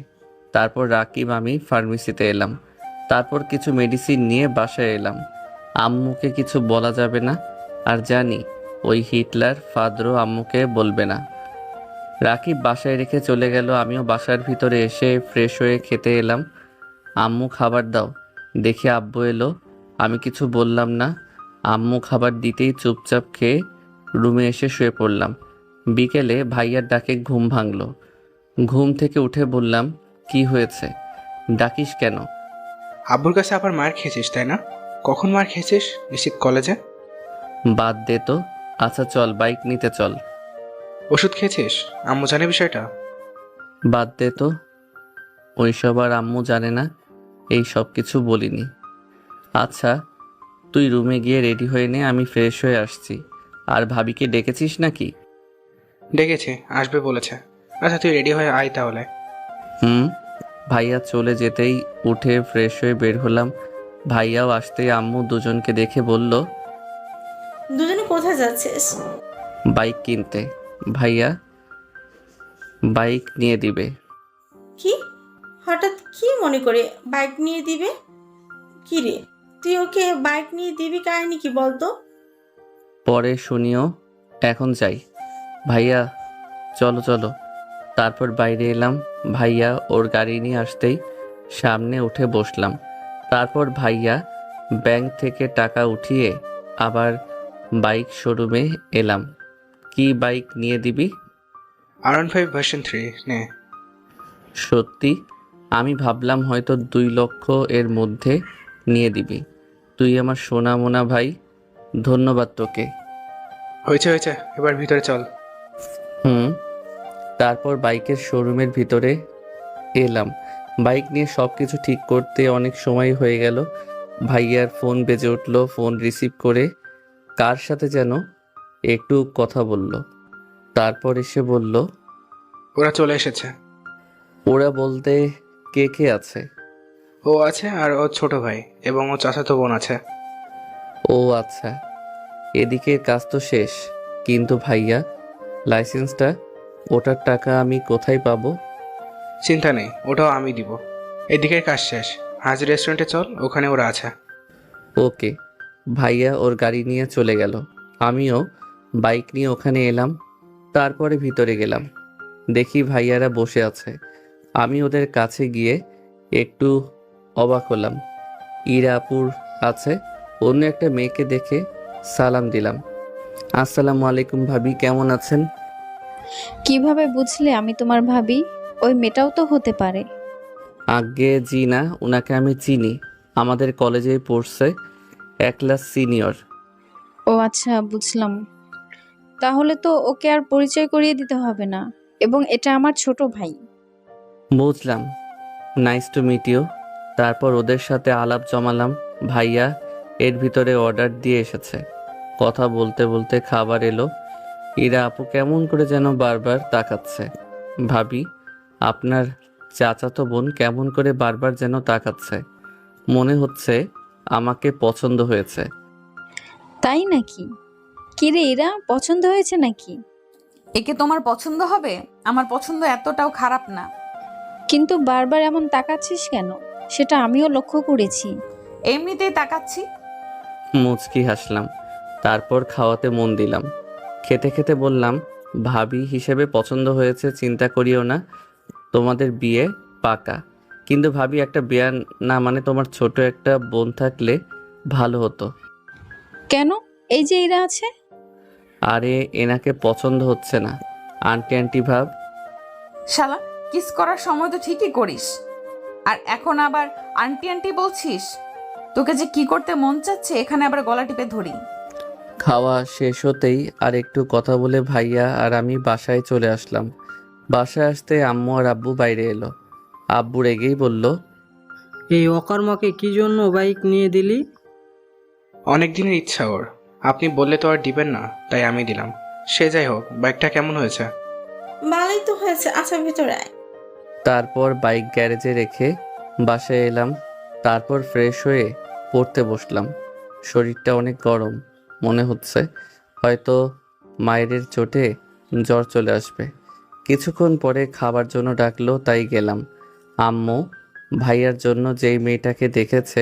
তারপর রাকিব আমি ফার্মেসিতে এলাম, তারপর কিছু মেডিসিন নিয়ে বাসায় এলাম। আম্মুকে কিছু বলা যাবে না, আর জানি ওই হিটলার ফাদরও আম্মুকে বলবে না। রাকিব বাসায় রেখে চলে গেল, আমিও বাসার ভিতরে এসে ফ্রেশ হয়ে খেতে এলাম। আম্মু খাবার দাও, দেখি আব্বু এলো। আমি কিছু বললাম না। আম্মু খাবার দিতেই চুপচাপ খেয়ে রুমে এসে শুয়ে পড়লাম। বিকেলে ভাইয়ার ডাকে ঘুম ভাঙলো। ঘুম থেকে উঠে বললাম, কি হয়েছে, ডাকিস কেন? আব্বুর কাছে আবার মার খেয়েছিস তাই না? কখন মার খেয়েছিস? নিশ্চিত কলেজে। বাদ দে তো। আচ্ছা চল বাইক নিতে চল। ওষুধ খেয়েছিস? আম্মু জানে বিষয়টা? বাদ দে তো, ওইসব আর আম্মু জানে না, এই সব কিছু বলিনি। আচ্ছা তুই রুমে গিয়ে রেডি হয়ে নে, আমি ফ্রেশ হয়ে আসছি। আর ভাবিকে ডেকেছিস নাকি? ডেকেছি, আসবে বলেছে। আচ্ছা তুই রেডি হয়ে আয় তাহলে। ভাইয়া চলে যেতেই উঠে ফ্রেশ হয়ে বের হলাম। ভাইয়াও আসতেই আম্মু দুজনকে দেখে বলল, দুজনে কোথায় যাচ্ছিস? বাইক কিনতে। ভাইয়া বাইক নিয়ে দিবে। কি হঠাৎ কি মনে করে বাইক নিয়ে দিবে? কি রে, তুই ওকে বাইক নিয়ে দিবি, কাহিনী কি বলতো? পরে শুনিও, এখন যাই। ভাইয়া চলো চলো। তারপর বাইরে এলাম। ভাইয়া ওর গাড়ি নিয়ে আসতেই সামনে উঠে বসলাম। তারপর ভাইয়া ব্যাংক থেকে টাকা উঠিয়ে আবার বাইক শোরুমে এলাম। কি বাইক নিয়ে দিবি? R15 ভার্সন 3 নে। সত্যি? আমি ভাবলাম হয়তো 2 লক্ষ এর মধ্যে নিয়ে দিবি। তুই আমার সোনা মোনা ভাই, ধন্যবাদ তোকে। হয়েছে হয়েছে, এবার ভিতরে চল। তারপর বাইকের শোরুমের ভিতরে এলাম। বাইক নিয়ে সব কিছু ঠিক করতে অনেক সময় হয়ে গেল। ভাইয়ার ফোন বেজে উঠলো। ফোন রিসিভ করে কার সাথে যেন একটু কথা বলল, তারপর এসে বলল, ওরা চলে এসেছে। ওরা বলতে কে কে আছে? ও আছে আর ওর ছোট ভাই এবং ও চাচাতো বোন আছে। ও আচ্ছা, এদিকের কাজ তো শেষ, কিন্তু ভাইয়া লাইসেন্সটা, ওটার টাকা আমি কোথায় পাবো? চিন্তা নেই, ওটাও আমি দিব। এদিকের কাজ শেষ, আজ রেস্টুরেন্টে চল, ওখানে ওরা আছে। ওকে। ভাইয়া ওর গাড়ি নিয়ে চলে গেল। আমিও বাইক নিয়ে ওখানে এলাম। তারপরে ভিতরে গেলাম, দেখি ভাইয়ারা বসে আছে। আমি ওদের কাছে গিয়ে একটু অবাক হলাম। ইরা আপুর আছে, অন্য একটা মেয়েকে দেখে সালাম দিলাম। আসসালামু আলাইকুম ভাবি, কেমন আছেন? কিভাবে বুঝলে আমি তোমার ভাবি? ওই মেয়েটাও তো হতে পারে। আগে জি না, ওনাকে আমি চিনি, আমাদের কলেজে পড়ছে, এক ক্লাস সিনিয়র। ও আচ্ছা, বুঝলাম। তাহলে তো ওকে আর পরিচয় করিয়ে দিতে হবে না, এবং এটা আমার ছোট ভাই। বুঝলাম, নাইস টু মিট ইউ। তারপর ওদের সাথে আলাপ জমালাম। ভাইয়া এর ভিতরে অর্ডার দিয়ে এসেছে। কথা বলতে বলতে খাবার এলো। ইরা আপু কেমন করে যেন বারবার তাকাচ্ছে। ভাবি, আপনার চাচাতো বোন কেমন করে বারবার যেন তাকাচ্ছে, মনে হচ্ছে আমাকে পছন্দ হয়েছে। তাই নাকি? কিরে এরা, পছন্দ হয়েছে নাকি? একে তোমার পছন্দ হবে? আমার পছন্দ এতটাও খারাপ না। কিন্তু বারবার এমন তাকাচ্ছিস কেন? সেটা আমিও লক্ষ্য করেছি। এমনিতেই তাকাচ্ছি। মুচকি হাসলাম। তারপর খাওয়াতে মন দিলাম। খেতে খেতে বললাম, ভাবি হিসেবে পছন্দ হয়েছে, চিন্তা করিও না, তোমাদের বিয়ে পাকা। কিন্তু ভাবি, একটা বিয়ে না মানে তোমার ছোট একটা বোন থাকলে ভালো হতো। কেন? এই যে এরা আছে। আরে এনাকে পছন্দ হচ্ছে না, আন্টি আন্টি ভাব। শালা, কিস করার সময় তো ঠিকই করিস, আর এখন আবার আন্টি আন্টি বলছিস? তোকে যে কি করতে মন চাচ্ছে, এখানে আবার গলা টিপে ধরি। খাওয়া শেষ হতেই আর একটু কথা বলে ভাইয়া আর আমি বাসায় চলে আসলাম। বাসায় আসতে আম্মু আর আব্বু বাইরে এলো। আব্বু রেগেই বলল, এই অকর্মাকে কি জন্য বাইক নিয়ে দিলি? অনেক দিনের ইচ্ছা ওর, আপনি বললে তো আর দিবেন না, তাই আমি দিলাম। সে যাই হোক, বাইকটা কেমন হয়েছে? ভালোই তো হয়েছে, আচ্ছা ভিতরে আয়। তারপর বাইক গ্যারেজে রেখে বাসায় এলাম। তারপর ফ্রেশ হয়ে পড়তে বসলাম। শরীরটা অনেক গরম, মনে হচ্ছে হয়তো মায়ের চোটে জ্বর চলে আসবে। কিছুক্ষণ পরে খাবার জন্য ডাকলো, তাই গেলাম। আম্মু, ভাইয়ার জন্য যেই মেয়েটাকে দেখেছে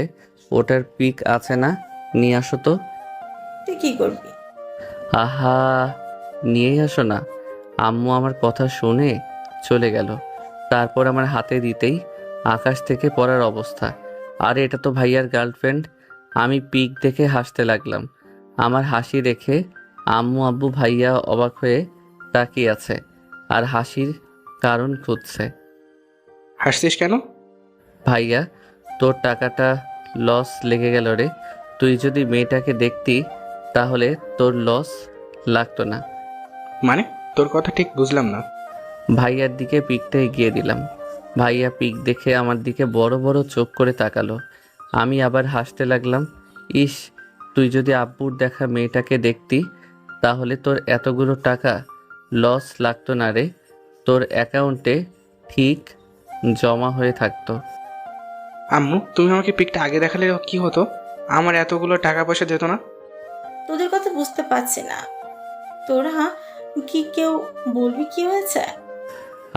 ওটার পিক আছে না, নিয়ে আসো তো। তুই কি করবি? আহা, নিয়েই আসো না। আম্মু আমার কথা শুনে চলে গেল। তারপর আমার হাতে দিতেই আকাশ থেকে পড়ার অবস্থা। আরে এটা তো ভাইয়ার গার্লফ্রেন্ড। আমি পিক দেখে হাসতে লাগলাম। আমার হাসি দেখে আম্মু আব্বু ভাইয়া অবাক হয়ে তাকিয়ে আছে আর হাসির কারণ খুঁজছে। হাসছিস কেন? ভাইয়া, তোর টাকাটা লস লেগে গেল রে। তুই যদি মেয়েটাকে দেখতি তাহলে তোর লস লাগতো না। মানে, তোর কথা ঠিক বুঝলাম না। ভাইয়ার দিকে পিকটা এগিয়ে দিলাম। ভাইয়া পিক দেখে আমার দিকে বড় বড় চোখ করে তাকালো। আমি আবার হাসতে লাগলাম। ইস, তুই যদি আব্বুর দেখা মেয়েটাকে দেখতি তাহলে তোর এতগুলো টাকা লস লাগতো না রে, তোর অ্যাকাউন্টে ঠিক জমা হয়ে থাকতো। আম্মু, তুমি আমাকে পিকটা আগে দেখালে কি হতো? আমার এতগুলো টাকা পয়সা যেত না। তোদের কথা বুঝতে পারছি না। তোরা কি কেউ বলবি কি হয়েছে?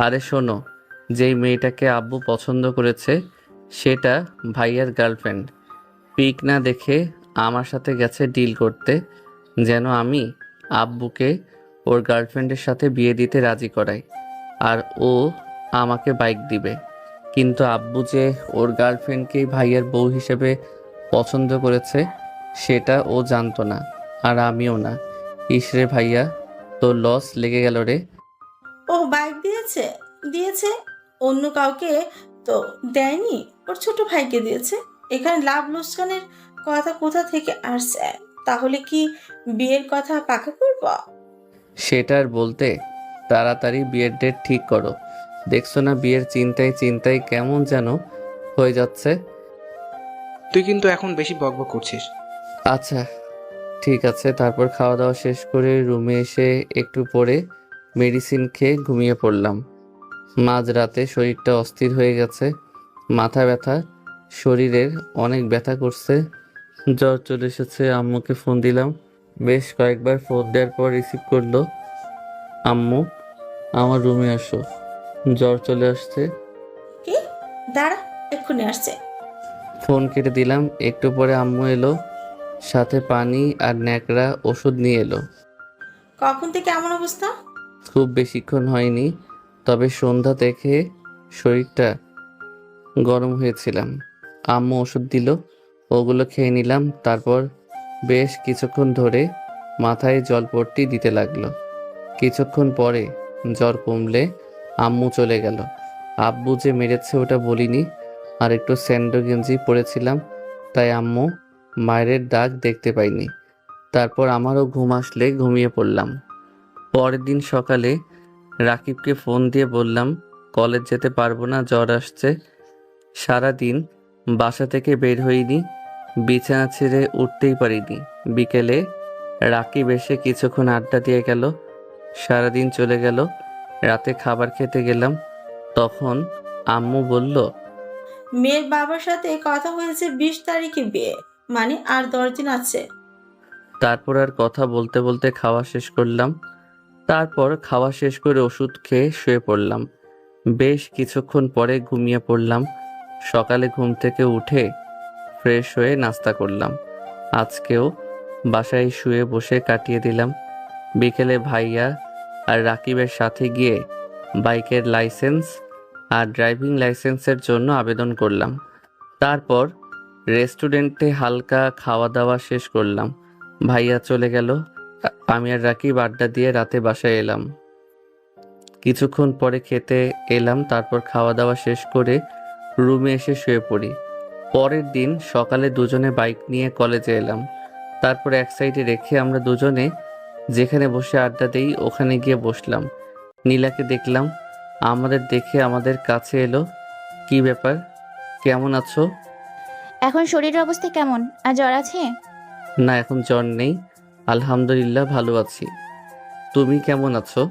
আরে শোনো, যেই মেয়েটাকে আব্বু পছন্দ করেছে সেটা ভাইয়ার গার্লফ্রেন্ড। পিক না দেখে আমার সাথে গেছে ডিল করতে, যেন আমি আব্বুকে ওর গার্লফ্রেন্ডের সাথে বিয়ে দিতে রাজি করাই, আর ও আমাকে বাইক দিবে। কিন্তু আব্বু যে ওর গার্লফ্রেন্ডকেই ভাইয়ার বউ হিসেবে পছন্দ করেছে সেটা ও জানতো না, আর আমিও না। ইসরে ভাইয়া, তোর লস লেগে গেল রে। ও বাইক দিয়েছে? দিয়েছে অন্য কাউকে তো দেয়নি, ওর ছোট ভাইকে দিয়েছে। এখানে লাভ লোকসানের কথা কোথা থেকে আসছে? তাহলে কি বিয়ের কথা পাকা করব? সেটার বলতে তাড়াতাড়ি বিয়ের ডেট ঠিক করো। দেখছো না বিয়ের চিন্তায় চিন্তায় কেমন যেন হয়ে যাচ্ছে। তুই কিন্তু এখন বেশি বকবক করছিস। আচ্ছা ঠিক আছে। তারপর খাওয়া দাওয়া শেষ করে রুমে এসে একটু পরে মেডিসিন খেয়ে ঘুমিয়ে পড়লাম। মাঝরাতে শরীরটা অস্থির হয়ে গেছে, মাথা ব্যথা, শরীরের অনেক ব্যথা করছে, জ্বর চলে এসেছে। আম্মুকে ফোন দিলাম, বেশ কয়েকবার ফোন দেওয়ার পর রিসিভ করলো। আম্মু, আমার রুমে আসো, জ্বর চলে আসছে। কি? দাঁড়া, এক্ষুনি আসছে। ফোন কেটে দিলাম। একটু পরে আম্মু এলো, সাথে পানি আর ন্যাকড়া ওষুধ নিয়ে এলো। কখন থেকে এমন অবস্থা? খুব বেশিক্ষণ হয়নি, তবে সন্ধ্যা থেকে শরীরটা গরম হয়েছিলাম। আম্মু ওষুধ দিল, ওগুলো খেয়ে নিলাম। তারপর বেশ কিছুক্ষণ ধরে মাথায় জলপট্টি দিতে লাগলো। কিছুক্ষণ পরে জ্বর কমলে আম্মু চলে গেল। আব্বু যে মেরেছে ওটা বলিনি, আর একটু স্যান্ডো গেঞ্জি পরেছিলাম, তাই আম্মু মায়ের দাগ দেখতে পাইনি। তারপর আমারও ঘুম আসলে ঘুমিয়ে পড়লাম। পরের দিন সকালে রাকিবকে ফোন দিয়ে বললাম কলেজ যেতে পারবো না, জ্বর আসছে। সারাদিন বাসা থেকে বের হইনি, বিছানা ছেড়ে উঠতেই পারিনি। বিকেলে রাকিব এসে কিছুক্ষণ আড্ডা দিয়ে গেল। সারাদিন চলে গেল। রাতে খাবার খেতে গেলাম, তখন আম্মু বলল, মেয়ের বাবার সাথে কথা হয়েছে 20 তারিখে বিয়ে, মানে আর 10 দিন আছে। তারপর আর কথা বলতে বলতে খাওয়া শেষ করলাম। তারপর খাওয়া শেষ করে ওষুধ খেয়ে শুয়ে পড়লাম। বেশ কিছুক্ষণ পরে ঘুমিয়ে পড়লাম। সকালে ঘুম থেকে উঠে ফ্রেশ হয়ে নাস্তা করলাম। আজকেও বাসায় শুয়ে বসে কাটিয়ে দিলাম। বিকেলে ভাইয়া আর রাকিবের সাথে গিয়ে বাইকের লাইসেন্স আর ড্রাইভিং লাইসেন্সের জন্য আবেদন করলাম। তারপর রেস্টুরেন্টে হালকা খাওয়া দাওয়া শেষ করলাম। ভাইয়া চলে গেল, আমি আর রাকিব আড্ডা দিয়ে রাতে বাসায় এলাম। কিছুক্ষণ পরে খেতে এলাম, তারপর খাওয়া দাওয়া শেষ করে রুমে এসে শুয়ে পড়ি। পরের দিন সকালে দুজনে বাইক নিয়ে কলেজে এলাম। তারপর এক সাইডে রেখে আমরা দুজনে যেখানে বসে আড্ডা দেই ওখানে গিয়ে বসলাম। নীলাকে দেখলাম, আমাদের দেখে আমাদের কাছে এলো। কি ব্যাপার, কেমন আছো? এখন শরীরের অবস্থা কেমন? আর জ্বর আছে? না, এখন জ্বর নেই, আলহামদুলিল্লাহ ভালো আছি। তুমি কেমন আছো?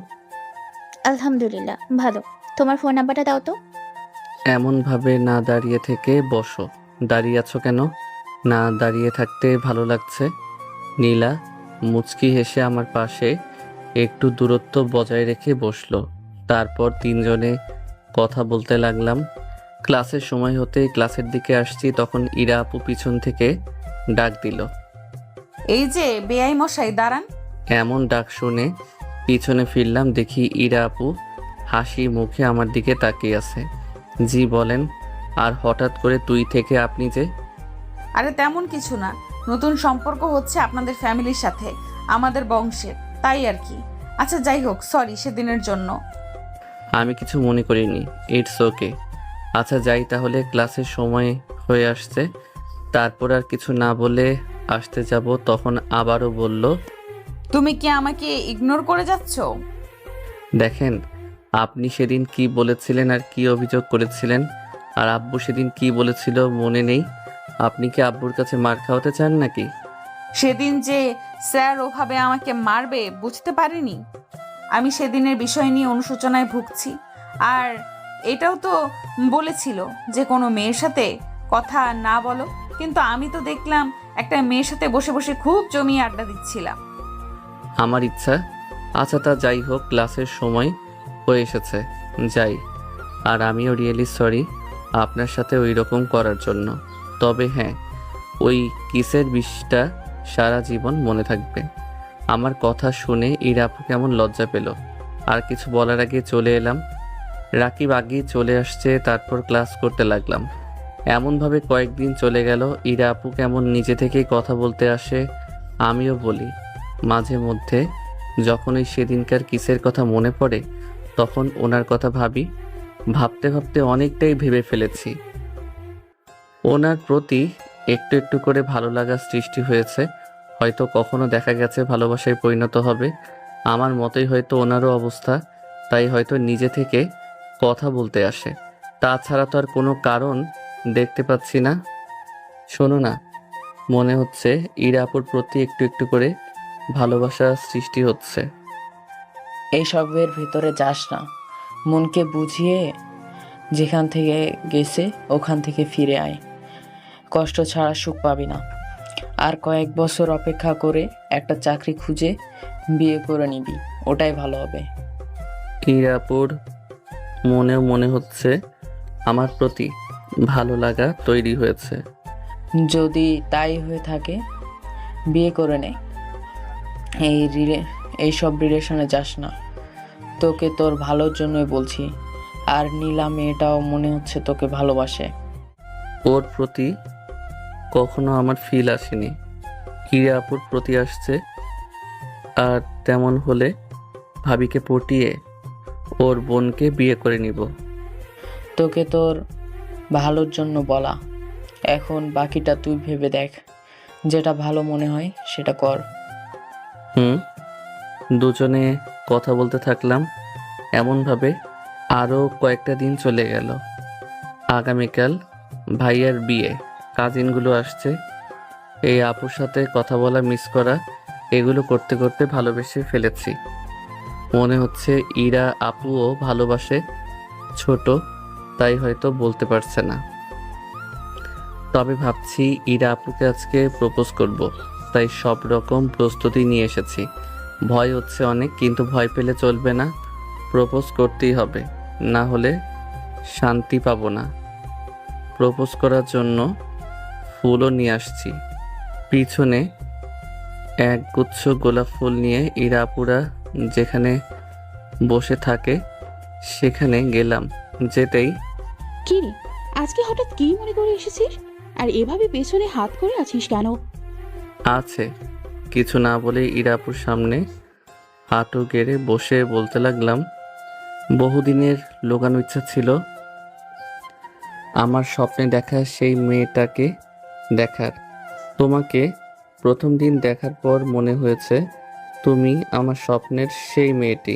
আলহামদুলিল্লাহ ভালো। তোমার ফোন নাম্বারটা দাও তো। এমনভাবে না দাঁড়িয়ে থেকে বসো। দাঁড়িয়ে আছো কেন? না দাঁড়িয়ে থাকতে ভালো লাগছে। নীলা মুচকি হেসে আমার পাশে একটু দূরত্ব বজায় রেখে বসলো। তারপর তিনজনে কথা বলতে লাগলাম। ক্লাসের সময় হতে ক্লাসের দিকে আসছি, তখন ইরা আপু পিছন থেকে ডাক দিল। এই যে বেআই মশাই, দাঁড়ান। এমন ডাক শুনে পিছনে ফিরলাম, দেখি ইরা আপু হাসি মুখে আমার দিকে তাকিয়ে আছে। জি বলেন। আর হঠাৎ করে তুই থেকে আপনি যে? আরে তেমন কিছু না, নতুন সম্পর্ক হচ্ছে আপনাদের ফ্যামিলির সাথে, আমাদের বংশের, তাই আর কি। আচ্ছা যাই হোক, সরি সেদিনের জন্য। আমি কিছু মনে করিনি, ইটস ওকে। আচ্ছা যাই তাহলে, ক্লাসের সময় হয়ে আসছে। তারপর আর কিছু না বলে আসতে যাব, তখন আবারও বলল, তুমি কি আমাকে ইগনোর করে যাচ্ছ? দেখেন আপনি সেদিন কি বলেছিলেন আর কি অভিযোগ করেছিলেন, আর আব্বু সেদিন কি বলেছিল মনে নেই? আপনি কি আব্বুর কাছে মার খাওয়াতে চান নাকি? সেদিন যে স্যার ওভাবে আমাকে মারবে বুঝতে পারিনি। আমি সেদিনের বিষয় নিয়ে অনুশোচনায় ভুগছি। আর এটাও তো বলেছিল যে কোনো মেয়ের সাথে কথা না বলো, কিন্তু আমি তো দেখলাম একটা মেয়ের সাথে বসে বসে খুব জমিয়ে আড্ডা দিচ্ছিলাম। আমার ইচ্ছা। আচ্ছা তা যাই হোক, ক্লাসের সময় হয়ে এসেছে, যাই। আর আমিও রিয়েলি সরি আপনার সাথে ওই রকম করার জন্য। তবে হ্যাঁ, ওই কিসের বিষটা সারা জীবন মনে থাকবে। আমার কথা শুনে ইরা আপু কেমন লজ্জা পেল। আর কিছু বলার আগে চলে এলাম। রাকিব আগেই চলে আসছে, তারপর ক্লাস করতে লাগলাম। এমনভাবে কয়েকদিন চলে গেল। ইরা আপু কেমন নিজে থেকেই কথা বলতে আসে, আমিও বলি। মাঝে মধ্যে যখন ওই সেদিনকার কিসের কথা মনে পড়ে, তখন ওনার কথা ভাবি। ভাবতে ভাবতে অনেকটাই ভেবে ফেলেছি। ওনার প্রতি একটু একটু করে ভালো লাগা সৃষ্টি হয়েছে। হয়তো কখনো দেখা গেছে ভালোবাসায় পরিণত হবে। আমার মতোই হয়তো ওনারও অবস্থা, তাই হয়তো নিজে থেকে কথা বলতে আসে। তাছাড়া তো আর কোনো কারণ দেখতে পাচ্ছি না। শোনো না, মনে হচ্ছে ইরা আপুর প্রতি একটু একটু করে ভালোবাসা সৃষ্টি হচ্ছে। এইসবের ভিতরে যাস না, মনকে বুঝিয়ে যেখান থেকে গেছে ওখান থেকে ফিরে আয়। কষ্ট ছাড়া সুখ পাবি না। আর কয়েক বছর অপেক্ষা করে একটা চাকরি খুঁজে বিয়ে করে নিবি, ওটাই ভালো হবে। ইরাপুর মনেও মনে হচ্ছে আমার প্রতি ভালো লাগা তৈরি হয়েছে। যদি তাই হয়ে থাকে বিয়ে করে নে। এইসব রিলেশনে যাস না, তোকে তোর ভালোর জন্যই বলছি। আর নীলা মেয়েটাও মনে হচ্ছে তোকে ভালোবাসে। ওর প্রতি কখনো আমার ফিল আসেনি, ইরাপুর প্রতি আসছে। আর তেমন হলে ভাবিকে পটিয়ে ওর বোনকে বিয়ে করে নিব। তোকে তোর ভালোর জন্য বলা, এখন বাকিটা তুই ভেবে দেখ, যেটা ভালো মনে হয় সেটা কর। দুজনে কথা বলতে থাকলাম এমনভাবে। আরও কয়েকটা দিন চলে গেল। আগামীকাল ভাইয়ার বিয়ে, কাজিনগুলো আসছে। এই আপুর সাথে কথা বলা, মিস করা, এগুলো করতে করতে ভালোবেসে ফেলেছি। মনে হচ্ছে ইরা আপুও ভালোবাসে, ছোট তাই হয়তো বলতে পারছে না। তবে ভাবছি ইরা আপুকে আজকে প্রপোজ করব, তাই সব রকম প্রস্তুতি নিয়ে এসেছি। ভয় হচ্ছে অনেক, কিন্তু ভয় পেলে চলবে না, প্রপোজ করতেই হবে, না হলে শান্তি পাবো না। প্রপোজ করার জন্য ফুলও নিয়ে আসছি। পিছনে একগুচ্ছ গোলাপ ফুল নিয়ে ইরা আপুরা যেখানে বসে থাকে সেখানে গেলাম। যেতেই, কি রে, আজকে হঠাৎ কি মনে করে এসেছিস? আর এভাবে পেছনে হাত করে আছিস কেন? আছে কিছু না বলে ইরাপুর সামনে হাঁটু গেড়ে বসে বলতে লাগলাম, বহুদিনের লোকানো ইচ্ছা ছিল আমার স্বপ্নে দেখা সেই মেয়েটাকে দেখার। তোমাকে প্রথম দিন দেখার পর মনে হয়েছে তুমি আমার স্বপ্নের সেই মেয়েটি।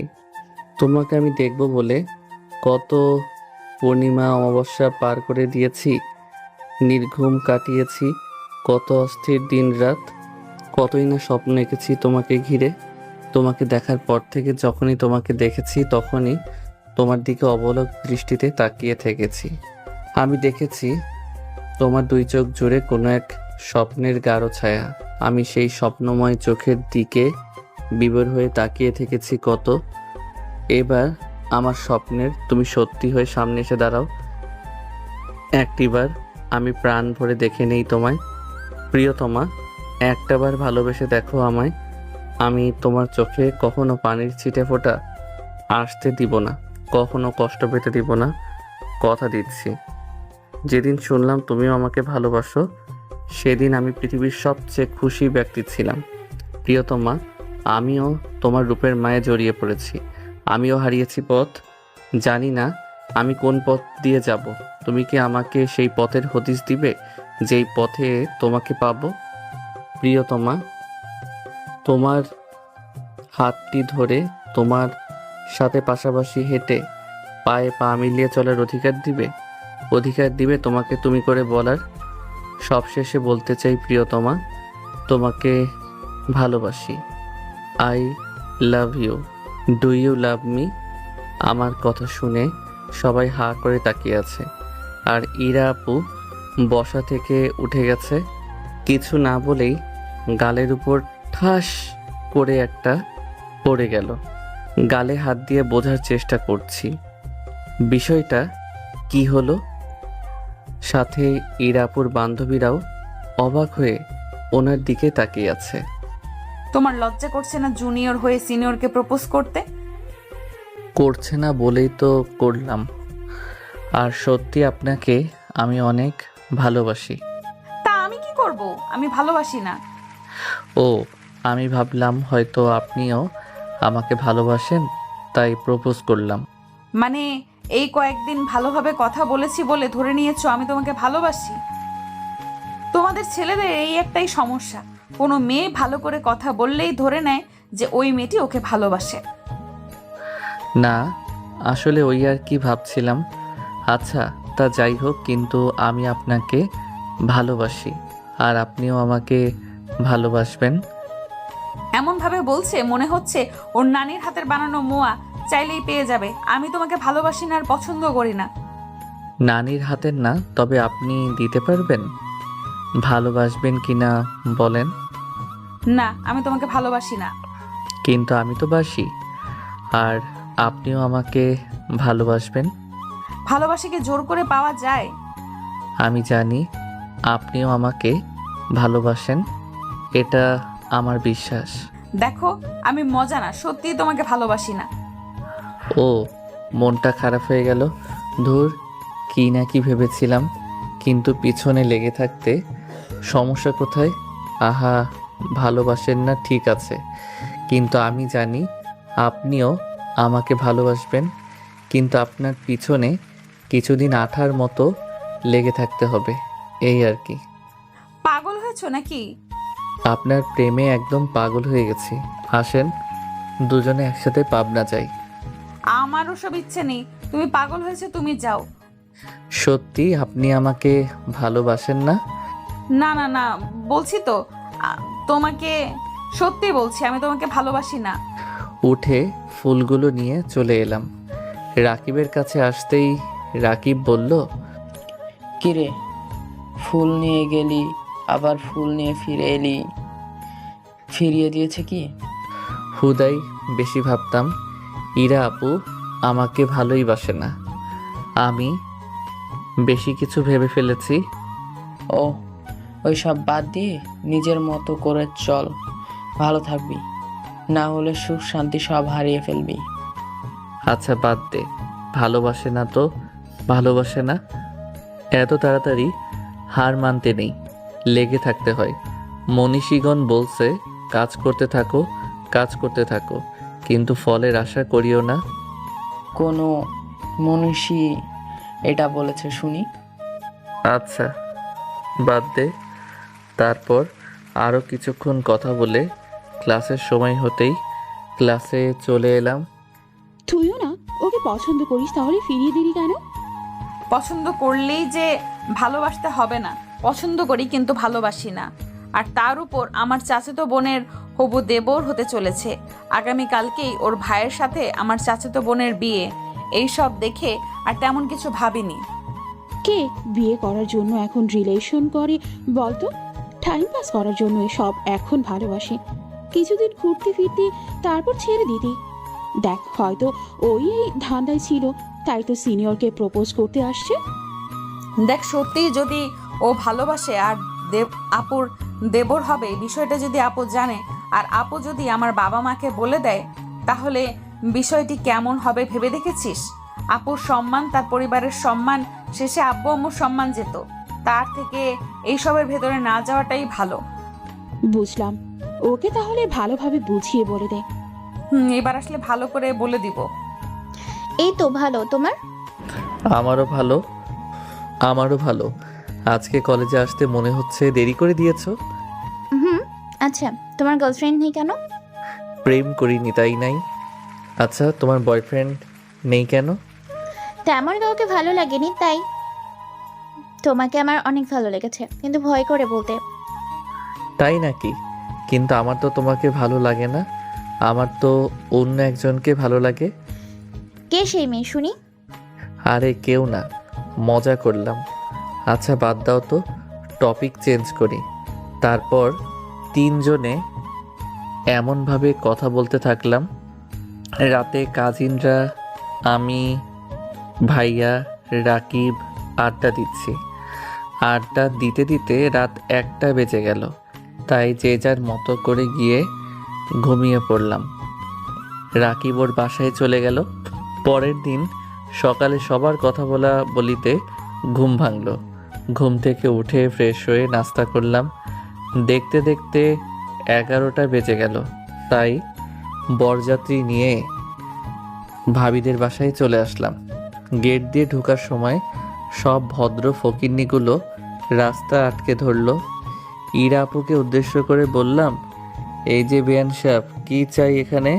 তোমাকে আমি দেখব বলে কত পূর্ণিমা অমাবস্যা পার করে দিয়েছি, নির্ঘুম কাটিয়েছি, কত অস্থির দিন রাত, কতই না স্বপ্ন এঁকেছি তোমাকে ঘিরে। তোমাকে দেখার পর থেকে যখনই তোমাকে দেখেছি তখনই তোমার দিকে অবলক দৃষ্টিতে তাকিয়ে থেকেছি। আমি দেখেছি তোমার দুই চোখ জুড়ে কোনো এক স্বপ্নের গাঢ় ছায়া। আমি সেই স্বপ্নময় চোখের দিকে বিভোর হয়ে তাকিয়ে থেকেছি কত। এবার আমার স্বপ্নের তুমি সত্যি হয়ে সামনে এসে দাঁড়াও। একটিবার আমি প্রাণ ভরে দেখে নেই তোমায়। প্রিয়তমা, একটাবার ভালোবেসে দেখো আমায়। আমি তোমার চোখে কখনো পানির ছিটে ফোঁটা আসতে দিব না, কখনো কষ্ট পেতে দিব না, কথা দিচ্ছি। যেদিন শুনলাম তুমিও আমাকে ভালোবাসো সেদিন আমি পৃথিবীর সবচেয়ে খুশি ব্যক্তি ছিলাম। প্রিয়তমা, আমিও তোমার রূপের মায়ে জড়িয়ে পড়েছি। আমিও হারিয়েছি পথ, জানি না আমি কোন পথ দিয়ে যাব। তুমি কি আমাকে সেই পথের হদিশ দিবে যেই পথে তোমাকে পাবো? প্রিয়তমা, তোমার হাতটি ধরে তোমার সাথে পাশাপাশি হেঁটে পায়ে পা মিলিয়ে চলার অধিকার দিবে তোমাকে তুমি করে বলার। সবশেষে বলতে চাই প্রিয়তমা, তোমাকে ভালোবাসি। I love you. Do you love me? আমার কথা শুনে সবাই হা করে তাকিয়ে আছে। আর ইরা আপু বসা থেকে উঠে গেছে। কিছু না বলেই গালের উপর ঠাস করে একটা পড়ে গেল। গালে হাত দিয়ে বোঝার চেষ্টা করছি বিষয়টা কি হলো। সাথে ইরাপুর বান্ধবীরাও অবাক হয়ে ওনার দিকে তাকিয়ে আছে। তোমার লজ্জা করছে না জুনিয়র হয়ে সিনিয়রকে প্রপোজ করতে? করছে না বলেই তো করলাম। আর সত্যি আপনাকে আমি অনেক ভালোবাসি। তা আমি কি করব? আমি ভালোবাসি না। ও, আমি ভাবলাম হয়তো আপনিও আমাকে ভালোবাসেন, তাই প্রপোজ করলাম। মানে এই কয়েকদিন ভালোভাবে কথা বলেছি বলে ধরে নিয়েছো আমি তোমাকে ভালোবাসি? তোমাদের ছেলেদের এই একটাই সমস্যা, কোনো মেয়ে ভালো করে কথা বললেই ধরে নেয় যে ওই মেয়েটি ওকে ভালোবাসে। না, আসলে ওই আর কি ভাবছিলাম। আচ্ছা, তা যাই হোক, কিন্তু আমি আপনাকে ভালোবাসি আর আপনিও আমাকে ভালোবাসবেন। এমন ভাবে বলছে মনে হচ্ছে ওর নানির হাতের বানানো মোয়া চাইলেই পেয়ে যাবে। আমি তোমাকে ভালোবাসি না আর পছন্দ করি না। নানির হাতের না, তবে আপনি দিতে পারবেন? ভালোবাসবেন কি না বলেন? না, আমি তোমাকে ভালোবাসি না। কিন্তু আমি তো বাসি। আর আপনিও আমাকে ভালোবাসবেন। ভালোবাসা কি জোর করে পাওয়া যায়? আমি জানি আপনিও আমাকে ভালোবাসেন, এটা আমার বিশ্বাস। দেখো, আমি মজা না, সত্যিই তোমাকে ভালোবাসি না। ও, মনটা খারাপ হয়ে গেল। ধুর, কি না কি ভেবেছিলাম। কিন্তু পিছনে লেগে থাকতে সমস্যা কোথায়? আহা, ভালোবাসেন না ঠিক আছে, কিন্তু আমি জানি আপনিও আমাকে ভালোবাসবেন। কিন্তু আপনার পিছনে কিছুদিন আঠার মতো লেগে থাকতে হবে, এই আর কি। পাগল হয়েছো নাকি? আপনার প্রেমে একদম পাগল হয়ে গেছি। আসেন, দুজনে একসাথে পাবনা যাই। আমার ওসব ইচ্ছে নেই। তুমি পাগল হয়েছে, তুমি যাও। সত্যি আপনি আমাকে ভালোবাসেন না? না না না, বলছি তো তোমাকে সত্যি বলছি, আমি তোমাকে ভালোবাসি না। উঠে ফুলগুলো নিয়ে চলে এলাম। রাকিবের কাছে আসতেই রাকিব বলল, কিরে, ফুল নিয়ে গেলি, আবার ফুল নিয়ে ফিরে এলি, ফিরিয়ে দিয়েছে কি? হুদাই বেশি ভাবতাম ইরা আপু আমাকে ভালোই বাসে না। আমি বেশি কিছু ভেবে ফেলেছি। ও, ওই সব বাদ দিয়ে নিজের মতো করে চল, ভালো থাকবি, না হলে সুখ শান্তি সব হারিয়ে ফেলবি। আচ্ছা বাদ দে, ভালোবাসে না তো ভালোবাসে না, এত তাড়াতাড়ি হার মানতে নেই, লেগে থাকতে হয়। মনীষীগণ বলছে কাজ করতে থাকো, কাজ করতে থাকো, কিন্তু ফলের আশা করিও না। কোনো মনীষী এটা বলেছে শুনি? আচ্ছা বাদ দে। তারপর আরও কিছুক্ষণ কথা বলে ক্লাসের সময় হতেই ক্লাসে চলে এলাম। তুইও না ওকে পছন্দ করিস, তাহলে ফিরিয়ে দিলি কেন? পছন্দ করলেই যে ভালোবাসতে হবে না। পছন্দ করি কিন্তু ভালোবাসি না। আর তার উপর আমার চাচাতো বোনের হবু দেবর হতে চলেছে। আগামীকালকেই ওর ভাইয়ের সাথে আমার চাচাতো বোনের বিয়ে। এই সব দেখে আর তেমন কিছু ভাবিনি। কে বিয়ে করার জন্য এখন রিলেশন করে বলতো? টাইম পাস করার জন্য সব এখন ভালোবাসে, কিছুদিন ঘুরতে ফিরতে তারপর ছেড়ে দিতি। দেখ, হয়তো ওই এই ধান্দায় ছিল, তাই তো সিনিয়রকে প্রপোজ করতে আসছে। দেখ, সত্যি যদি ও ভালোবাসে আর আপুর দেবর হবে, বিষয়টা যদি আপু জানে আর আপু যদি আমার বাবা মাকে বলে দেয়, তাহলে বিষয়টি কেমন হবে ভেবে দেখেছিস? আপুর সম্মান, তার পরিবারের সম্মান, শেষে আব্বু আম্মুর সম্মান যেত। তার থেকে এইসবের ভেতরে না যাওয়াটাই ভালো। বুঝলাম, ওকে তাহলে ভালোভাবে বুঝিয়ে বলে দে। এবার আসলে ভালো করে বলে দিব। এই তো ভালো, তোমার? আমারও ভালো, আমারও ভালো। আজকে কলেজে আসতে মনে হচ্ছে দেরি করে দিয়েছো। হুম। আচ্ছা, তোমার গার্লফ্রেন্ড নেই কেন? প্রেম করিনি তাই নাই। আচ্ছা, তোমার বয়ফ্রেন্ড নেই কেন? তেমন কাউকে ভালো লাগেনি তাই। তোমাকে আমার অনেক ভালো লেগেছে, কিন্তু ভয় করে বলতে। তাই নাকি? কিন্তু আমার তো তোমাকে ভালো লাগে না, আমার তো অন্য একজনকে ভালো লাগে। কে সেই মেয়ে শুনি? আরে কেউ না, মজা করলাম। আচ্ছা বাদ দাও তো, টপিক চেঞ্জ করি। তারপর তিনজনে এমনভাবে কথা বলতে থাকলাম। রাতে কাজিনরা, আমি, ভাইয়া, রাকিব আড্ডা দিচ্ছি। আড্ডা দিতে দিতে রাত 1টা বেজে গেল। তাই যে যার মতো করে গিয়ে ঘুমিয়ে পড়লাম। রাকিব ওর বাসায় চলে গেল। পরের দিন সকালে সবার কথা বলিতে ঘুম ভাঙলো। ঘুম থেকে উঠে ফ্রেশ হয়ে নাস্তা করলাম। দেখতে দেখতে 11টা বেজে গেল। তাই বরযাত্রী নিয়ে ভাবিদের বাসায় চলে আসলাম। গেট দিয়ে ঢোকার সময় সব ভদ্র ফকিন্নিগুলো রাস্তা আটকে ধরলো। ইরা আপুকে উদ্দেশ্য করে বললাম, এই যে বেয়ান সাহেব, কি চাই এখানে?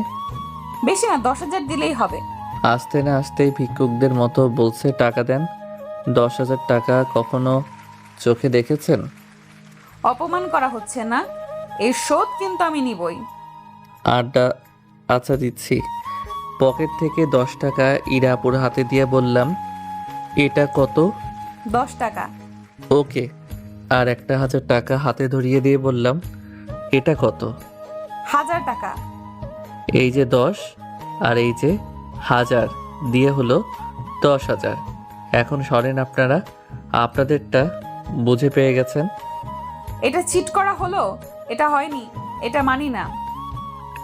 বেশি না, 10,000 দিলেই হবে। আসতে না আসতেই ভিক্ষুকদের মতো বলছে টাকা দেন। 10,000 টাকা কখনো চোখে দেখেছেন? অপমান করা হচ্ছে না, এই শোধ কিন্তু আমি নিবই। আড্ডা, আচ্ছা দিচ্ছি। পকেট থেকে 10 টাকা ইরাপুর হাতে দিয়ে বললাম, এটা কত? 10 টাকা। ওকে। আর একটা 1000 টাকা হাতে ধরিয়ে দিয়ে বললাম, এটা কত? 1000 টাকা। এই যে 10 আর এই যে 1000 দিয়ে হলো 10,000। এখন সরেন আপনারা, আপনাদেরটা বুঝে পেয়ে গেছেন। এটা চিট করা হলো? এটা হয়নি, এটা মানি না।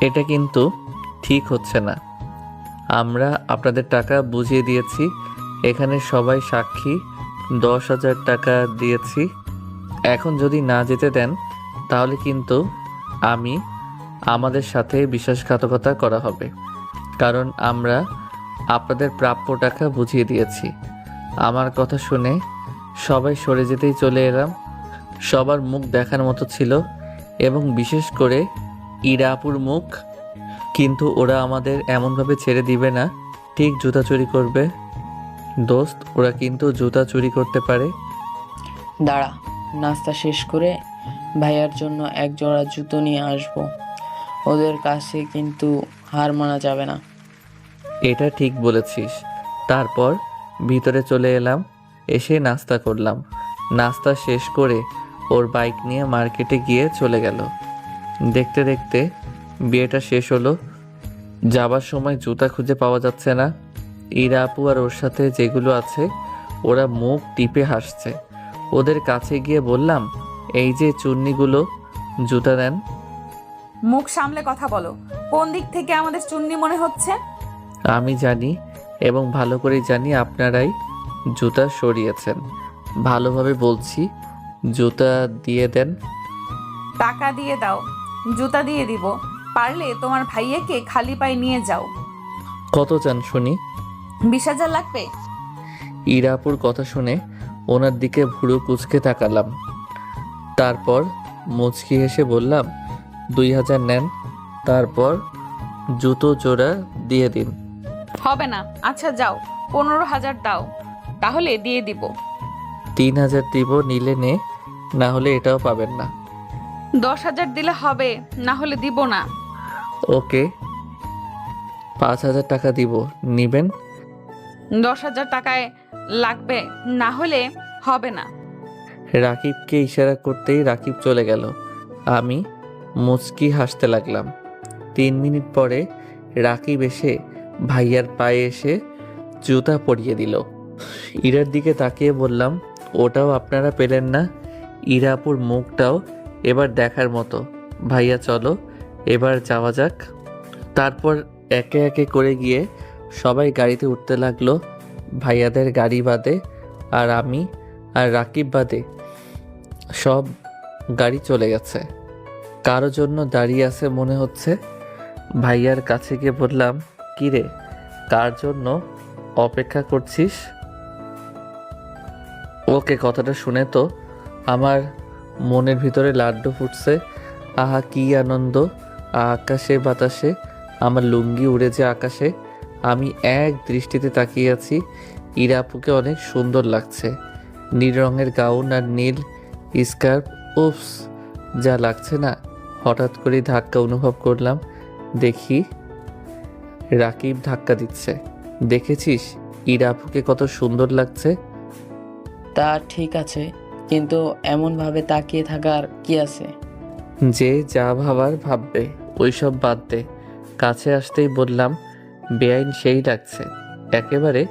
এটা কিন্তু ঠিক হচ্ছে না। আমরা আপনাদের টাকা বুঝিয়ে দিয়েছি, এখানে সবাই সাক্ষী। 10,000 টাকা দিয়েছি। এখন যদি না যেতে দেন তাহলে কিন্তু আমাদের সাথে বিশ্বাসঘাতকতা করা হবে, কারণ আমরা আপনাদের প্রাপ্য টাকা বুঝিয়ে দিয়েছি। আমার কথা শুনে সবাই সরে যেতেই চলে এলাম। সবার মুখ দেখার মতো ছিল, এবং বিশেষ করে ইরাপুর মুখ। কিন্তু ওরা আমাদের এমনভাবে ছেড়ে দিবে না, ঠিক জুতা চুরি করবে। দোস্ত, ওরা কিন্তু জুতা চুরি করতে পারে। দাঁড়া, নাস্তা শেষ করে ভাইয়ার জন্য এক জোড়া জুতো নিয়ে আসবো। ওদের কাছে কিন্তু হার মানা যাবে না। এটা ঠিক বলেছিস। তারপর ভিতরে চলে এলাম, এসে নাস্তা করলাম। নাস্তা শেষ করে ওর বাইক নিয়ে মার্কেটে গিয়ে চলে গেল। দেখতে দেখতে বিয়েটা শেষ হলো। যাবার সময় জুতা খুঁজে পাওয়া যাচ্ছে না। ইরা আপু আর ওর সাথে যেগুলো আছে ওরা মুখ টিপে হাসছে। ওদের কাছে গিয়ে বললাম, এই যে চুন্নিগুলো, জুতা দেন। মুখ সামলে কথা বলো। কোন দিক থেকে আমাদের চুন্নি মনে হচ্ছে? আমি জানি, এবং ভালো করেই জানি আপনারাই জুতা সরিয়েছেন। ভালোভাবে বলছি, জুতা দিয়ে দেন। টাকা দিয়ে দাও, জুতা দিয়ে দিব। পারলে তোমার ভাইয়াকে খালি পায়ে নিয়ে যাও। কত চান শুনি? 20,000 লাগবে। ইরাপুর কথা শুনে ওনার দিকে ভুরু কুঁচকে তাকালাম। তারপর মুচকি হেসে বললাম, 2,000 নেন, তারপর জুতো জোড়া দিয়ে দিন। হবে না। আচ্ছা যাও, 15,000 দাও, তাহলে দিয়ে দিব। 3,000 দিব, নিলে নে, না হলে এটাও পাবেন না। 10,000 দিলে হবে, না হলে দিব না। ওকে, 5,000 টাকা দিব, নিবেন? 10,000 টাকায় লাগবে, না হলে হবে না। রাকিবকে ইশারা করতেই রাকিব চলে গেল। আমি মুচকি হাসতে লাগলাম। 3 মিনিট পরে রাকিব এসে ভাইয়ার পায়ে এসে জুতা পরিয়ে দিল। ইরার দিকে তাকিয়ে বললাম, ওটাও আপনারা পেলেন না? ইরাপুর মুখটাও এবার দেখার মতো। ভাইয়া চলো এবার যাওয়া যাক। তারপর একে একে করে গিয়ে সবাই গাড়িতে উঠতে লাগলো। ভাইয়াদের গাড়ি বাদে, আর আমি আর রাকিব বাদে সব গাড়ি চলে গেছে। কারো জন্য দাঁড়িয়ে আছে মনে হচ্ছে। ভাইয়ার কাছে গিয়ে বললাম, কিরে, কার জন্য অপেক্ষা করছিস? ওকে, কথাটা শুনে তো আমার মনের ভিতরে লাড্ডু ফুটছে। আহা কি আনন্দ! আকাশে বাতাসে আমার লুঙ্গি উড়েছে আকাশে। আমি এক দৃষ্টিতে তাকিয়ে আছি। ইরাপুকে অনেক সুন্দর লাগছে। নীল রঙের গাউন আর নীল স্কার্ফ, উফস যা লাগছে না। হঠাৎ করে ধাক্কা অনুভব করলাম। দেখি রাকিব ধাক্কা দিচ্ছে। দেখেছিস ইরাপুকে কত সুন্দর লাগছে? তা ঠিক আছে, কিন্তু এমনভাবে তাকিয়ে থাকার কি আছে? যে যা ভাবার ভাববে, ওইসব বাদ দে। কাছে আসতেই বললাম, বেআইন সেই লাগছে, একেবারে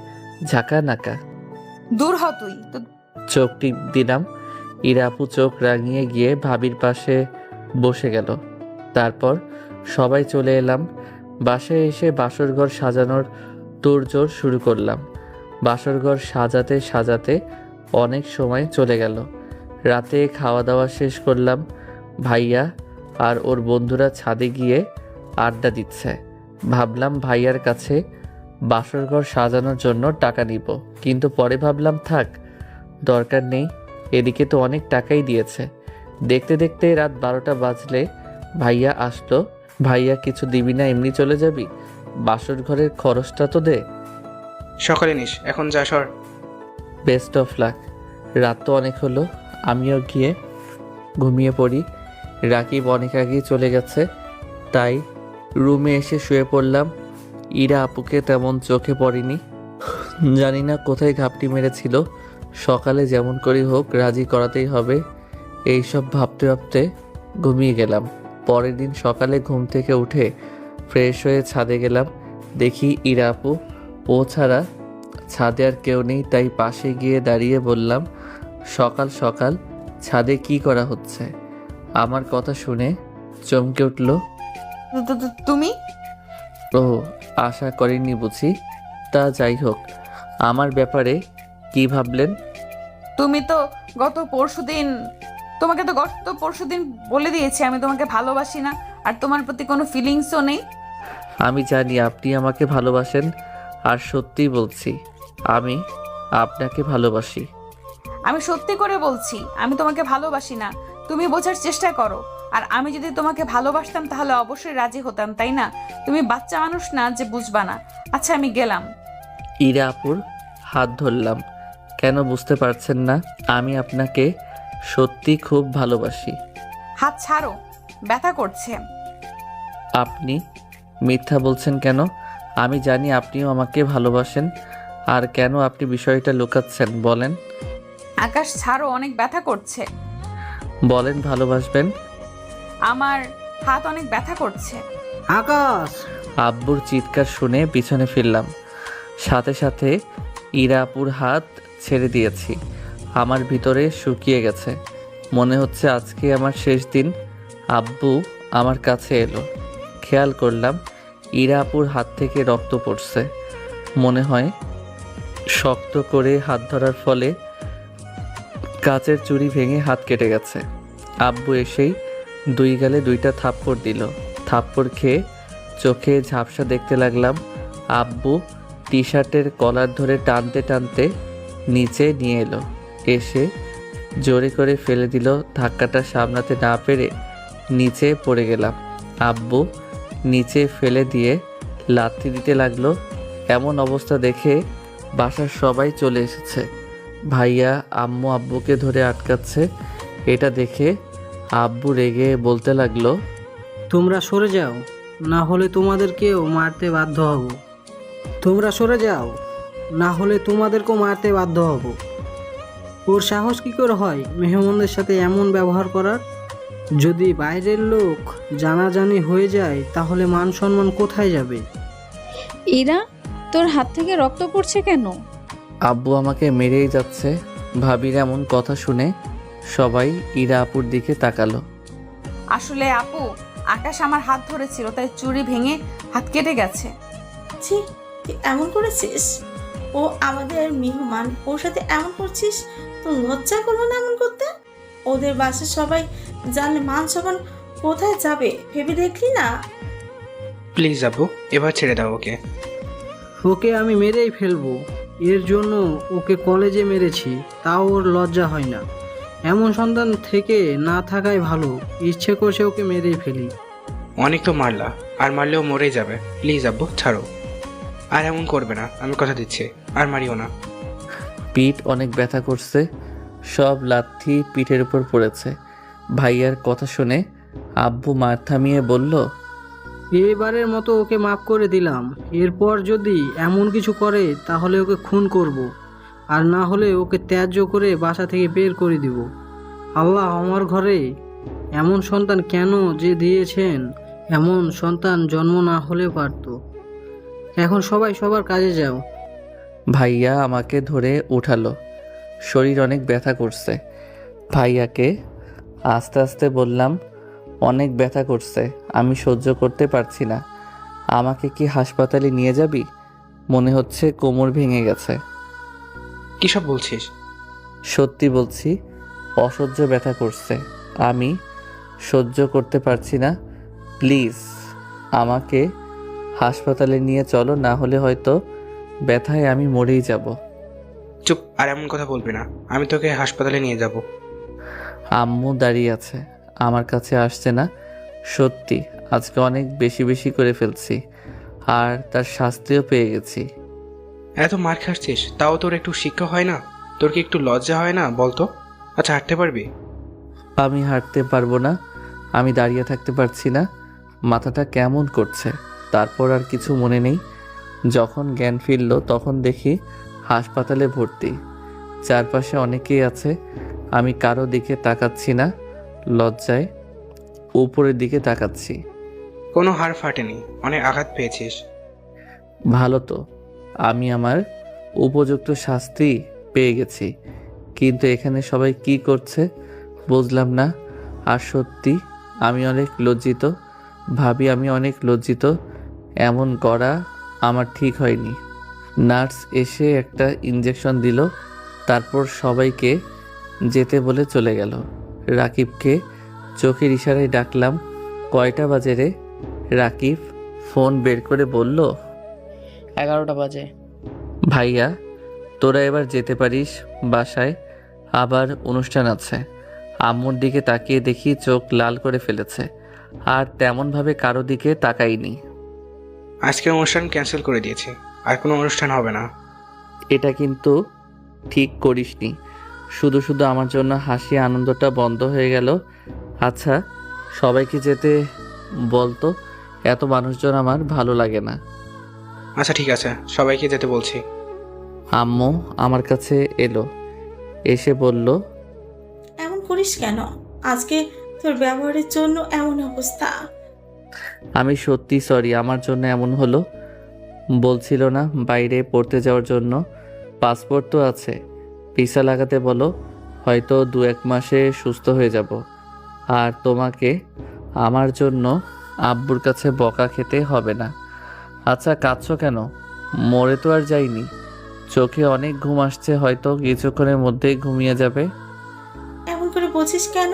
ঝাঁকা নাকা। দূর হ তুই তো। চোখ টিপ দিলাম। ইরাপু চোখ রাঙিয়ে গিয়ে ভাবির পাশে বসে গেল। তারপর সবাই চলে এলাম। বাসায় এসে বাসরঘর সাজানোর তোড়জোড় শুরু করলাম। বাসরঘর সাজাতে সাজাতে অনেক সময় চলে গেল। রাতে খাওয়া দাওয়া শেষ করলাম। ভাইয়া আর ওর বন্ধুরা ছাদে গিয়ে আড্ডা দিচ্ছে। ভাবলাম ভাইয়ার কাছে বাসরঘর সাজানোর জন্য টাকা নিব, কিন্তু পরে ভাবলাম থাক, দরকার নেই। এদিকে তো অনেক টাকাই দিয়েছে। দেখতে দেখতে রাত 12টা বাজলে ভাইয়া আসলো। ভাইয়া কিছু দিবি না, এমনি চলে যাবি? বাসর ঘরের খরচটা তো দে। সকালে নিস, এখন যা সর। Best of luck. রাত তো অনেক হলো, আমিও গিয়ে ঘুমিয়ে পড়ি। রাকিব অনেক আগেই চলে গেছে, তাই রুমে এসে শুয়ে পড়লাম। ইরা আপুকে তেমন চোখে পড়েনি। জানি না কোথায় ঘাপটি মেরেছিল। সকালে যেমন করেই হোক রাজি করাতেই হবে, এইসব ভাবতে ভাবতে ঘুমিয়ে গেলাম। পরের দিন সকালে ঘুম থেকে উঠে ফ্রেশ হয়ে ছাদে গেলাম। দেখি ইরা আপু, ও ছাড়া ছাদে আর কেউ নেই। তাই পাশে গিয়ে দাঁড়িয়ে বললাম, সকাল সকাল ছাদে কি করা হচ্ছে? আমার কথা শুনে চমকে উঠল। তুমি? ও, আশা করিনি বুঝি। তা যাই হোক, আমার ব্যাপারে কি ভাবলেন? তুমি তো তোমাকে তো গত পরশুদিন বলে দিয়েছি আমি তোমাকে ভালোবাসি না, আর তোমার প্রতি কোনো ফিলিংসও নেই। আমি জানি আপনি আমাকে ভালোবাসেন, আর সত্যিই বলছি আমি আপনাকে ভালোবাসি। আমি সত্যি করে বলছি আমি তোমাকে ভালোবাসি না। তুমি বোঝার চেষ্টা করো। আর আমি যদি তোমাকে ভালোবাসতাম তাহলে অবশ্যই রাজি হতাম, তাই না? তুমি বাচ্চা মানুষ না যে বুঝবা না। আচ্ছা, আমি গেলাম। ইরা আপুর হাত ধরলাম। কেন বুঝতে পারছেন না? আমি আপনাকে সত্যি খুব ভালোবাসি। হাত ছাড়ো, ব্যথা করছে। আপনি মিথ্যা বলছেন কেন? আমি জানি আপনিও আমাকে ভালোবাসেন। আর কেন আপনি বিষয়টা লুকাচ্ছেন বলেন? আকাশ ছাড়ো, অনেক ব্যথা করছে। বলেন ভালোবাসবেন। আমার হাত অনেক ব্যথা করছে। আকাশ! আব্বুর চিৎকার শুনে পিছনে ফিরলাম। সাথে সাথে ইরা আপুর হাত ছেড়ে দিয়েছি। আমার ভিতরে শুকিয়ে গেছে। মনে হচ্ছে আজকে আমার শেষ দিন। আব্বু আমার কাছে এলো। খেয়াল করলাম ইরা আপুর হাত থেকে রক্ত পড়ছে। মনে হয় শক্ত করে হাত ধরার ফলে কাচের চুড়ি ভেঙে হাত কেটে গেছে। আব্বু এসেই দুই গালে দুইটা থাপ্পড় দিল। থাপ্পড় খেয়ে চোখে ঝাপসা দেখতে লাগলাম। আব্বু টি শার্টের কলার ধরে টানতে টানতে নিচে নিয়ে এলো। এসে জোরে করে ফেলে দিল। ধাক্কাটা সামলাতে না পেরে নিচে পড়ে গেলাম। আব্বু নিচে ফেলে দিয়ে লাথি দিতে লাগলো। এমন অবস্থা দেখে বাসার সবাই চলে এসেছে। ভাইয়া আম্মু আব্বুকে ধরে আটকাচ্ছে। এটা দেখে আব্বু রেগে বলতে লাগলো, তোমরা সরে যাও, না হলে তোমাদেরকেও মারতে বাধ্য হব। তোমরা সরে যাও, না হলে তোমাদেরকেও মারতে বাধ্য হব। ওর সাহস কী করে হয় মেহমানদের সাথে এমন ব্যবহার করার? যদি বাইরের লোক জানাজানি হয়ে যায় তাহলে মান সম্মান কোথায় যাবে? ইরা, তোর হাত থেকে রক্ত পড়ছে কেন? আব্বু আমাকে মেরেই যাচ্ছে। ভাবির এমন কথা শুনে সবাই ইরা আপুর দিকে তাকালো। আসলে আপু, আকাশ আমার হাত ধরেছিল, তাই চুড়ি ভেঙে হাত কেটে গেছে। ছি, তুই এমন করেছিস? ও আমাদের মেহমান, ওর সাথে এমন করছিস? তো লজ্জা করলো না এমন করতে? ওদের বাসার সবাই জানলে মান সম্মান কোথায় যাবে ভেবে দেখলি না? প্লিজ আব্বু, এবার ছেড়ে দাও ওকে। ওকে আমি মেরেই ফেলবো। এর জন্য ওকে কলেজে মেরেছি, তাও ওর লজ্জা হয় না। এমন সন্তান থেকে না থাকাই ভালো। ইচ্ছে করছে ওকে মেরেই ফেলি। অনেক তো মারলা, আর মারলেও মরেই যাবে। প্লিজ আব্বু, ছাড়ো। আর এমন করবে না, আমি কথা দিচ্ছি। আর মারিও না। পিঠ অনেক ব্যথা করছে। সব লাথি পিঠের উপর পড়েছে। ভাইয়ার কথা শুনে আব্বু মার থামিয়ে বলল, এবারের মতো ওকে মাফ করে দিলাম। এরপর যদি এমন কিছু করে তাহলে ওকে খুন করব, আর না হলে ওকে ত্যায্য করে বাসা থেকে বের করে দিব। আল্লাহ আমার ঘরে এমন সন্তান কেন যে দিয়েছেন? এমন সন্তান জন্ম না হলে পারত। এখন সবাই সবার কাজে যাও। ভাইয়া আমাকে ধরে উঠালো। শরীর অনেক ব্যথা করছে। ভাইয়াকে আস্তে আস্তে বললাম, অনেক ব্যথা করছে, আমি সহ্য করতে পারছি না। আমাকে কি হাসপাতালে নিয়ে যাবি? মনে হচ্ছে কোমর ভেঙে গেছে। কী সব বলছিস? সত্যি বলছি, অসহ্য ব্যথা করছে, আমি সহ্য করতে পারছি না। প্লিজ আমাকে হাসপাতালে নিয়ে চলো, না হলে হয়তো ব্যথায় আমি মরেই যাব। চুপ, আর এমন কথা বলবি না। আমি তোকে হাসপাতালে নিয়ে যাব। আম্মু দাঁড়িয়ে আছে, আমার কাছে আসছে না। সত্যি আজকে অনেক বেশি বেশি করে ফেলছি, আর তার শাস্তিও পেয়ে গেছি। এত মার খাচ্ছিস, তাও তোর একটু শিক্ষা হয় না? তোর কি একটু লজ্জা হয় না বলতো? আচ্ছা, হাঁটতে পারবি? আমি হাঁটতে পারবো না, আমি দাঁড়িয়ে থাকতে পারছি না। মাথাটা কেমন করছে। তারপর আর কিছু মনে নেই। যখন জ্ঞান ফিরল তখন দেখি হাসপাতালে ভর্তি। চারপাশে অনেকেই আছে, আমি কারো দিকে তাকাচ্ছি না, লজ্জায় উপরের দিকে তাকাচ্ছি। কোনো হাড় ফাটেনি, অনেক আঘাত পেয়েছিস। ভালো তো, আমি আমার উপযুক্ত শাস্তি পেয়ে গেছি, কিন্তু এখানে সবাই কি করছে বুঝলাম না। আর সত্যি আমি অনেক লজ্জিত, ভাবি আমি অনেক লজ্জিত। এমন করা আমার ঠিক হয়নি। নার্স এসে একটা ইঞ্জেকশন দিল, তারপর সবাইকে যেতে বলে চলে গেল। রাকিবকে চোখের ইশারায় ডাকলাম, কয়টা বাজে রে? রাকিব ফোন বের করে বলল, 11টা বাজে। ভাইয়া তোরা এবার যেতে পারিস বাসায়, আবার অনুষ্ঠান আছে। আম্মুর দিকে তাকিয়ে দেখি চোখ লাল করে ফেলেছে, আর তেমনভাবে কারো দিকে তাকাইনি। আজকের অনুষ্ঠান ক্যান্সেল করে দিয়েছি, আর কোনো অনুষ্ঠান হবে না। এটা কিন্তু ঠিক করিসনি, শুধু শুধু আমার জন্য হাসি আনন্দটা বন্ধ হয়ে গেল। আচ্ছা সবাইকে যেতে বলতো, এত মানুষজন আমার ভালো লাগে না। আচ্ছা ঠিক আছে, সবাইকে যেতে বলছি। আম্মু আমার কাছে এলো, এসে বলল, এমন করিস কেন? আজকে তোর ব্যবহারের জন্য এমন অবস্থা। আমি সত্যি সরি, আমার জন্য এমন হলো। বলছিল না বাইরে পড়তে যাওয়ার জন্য? পাসপোর্ট তো আছে, ভিসা লাগাতে বলো, হয়তো 2-1 মাসে সুস্থ হয়ে যাব। আর তোমাকে আমার জন্য আব্বুর কাছে বকা খেতে হবে না। আচ্ছা কাঁদছো কেন? মরে তো আর যাইনি, চোখে অনেক ঘুম আসছে, হয়তো কিছুক্ষণের মধ্যেই ঘুমিয়ে যাবে। এমন করে বলছিস কেন?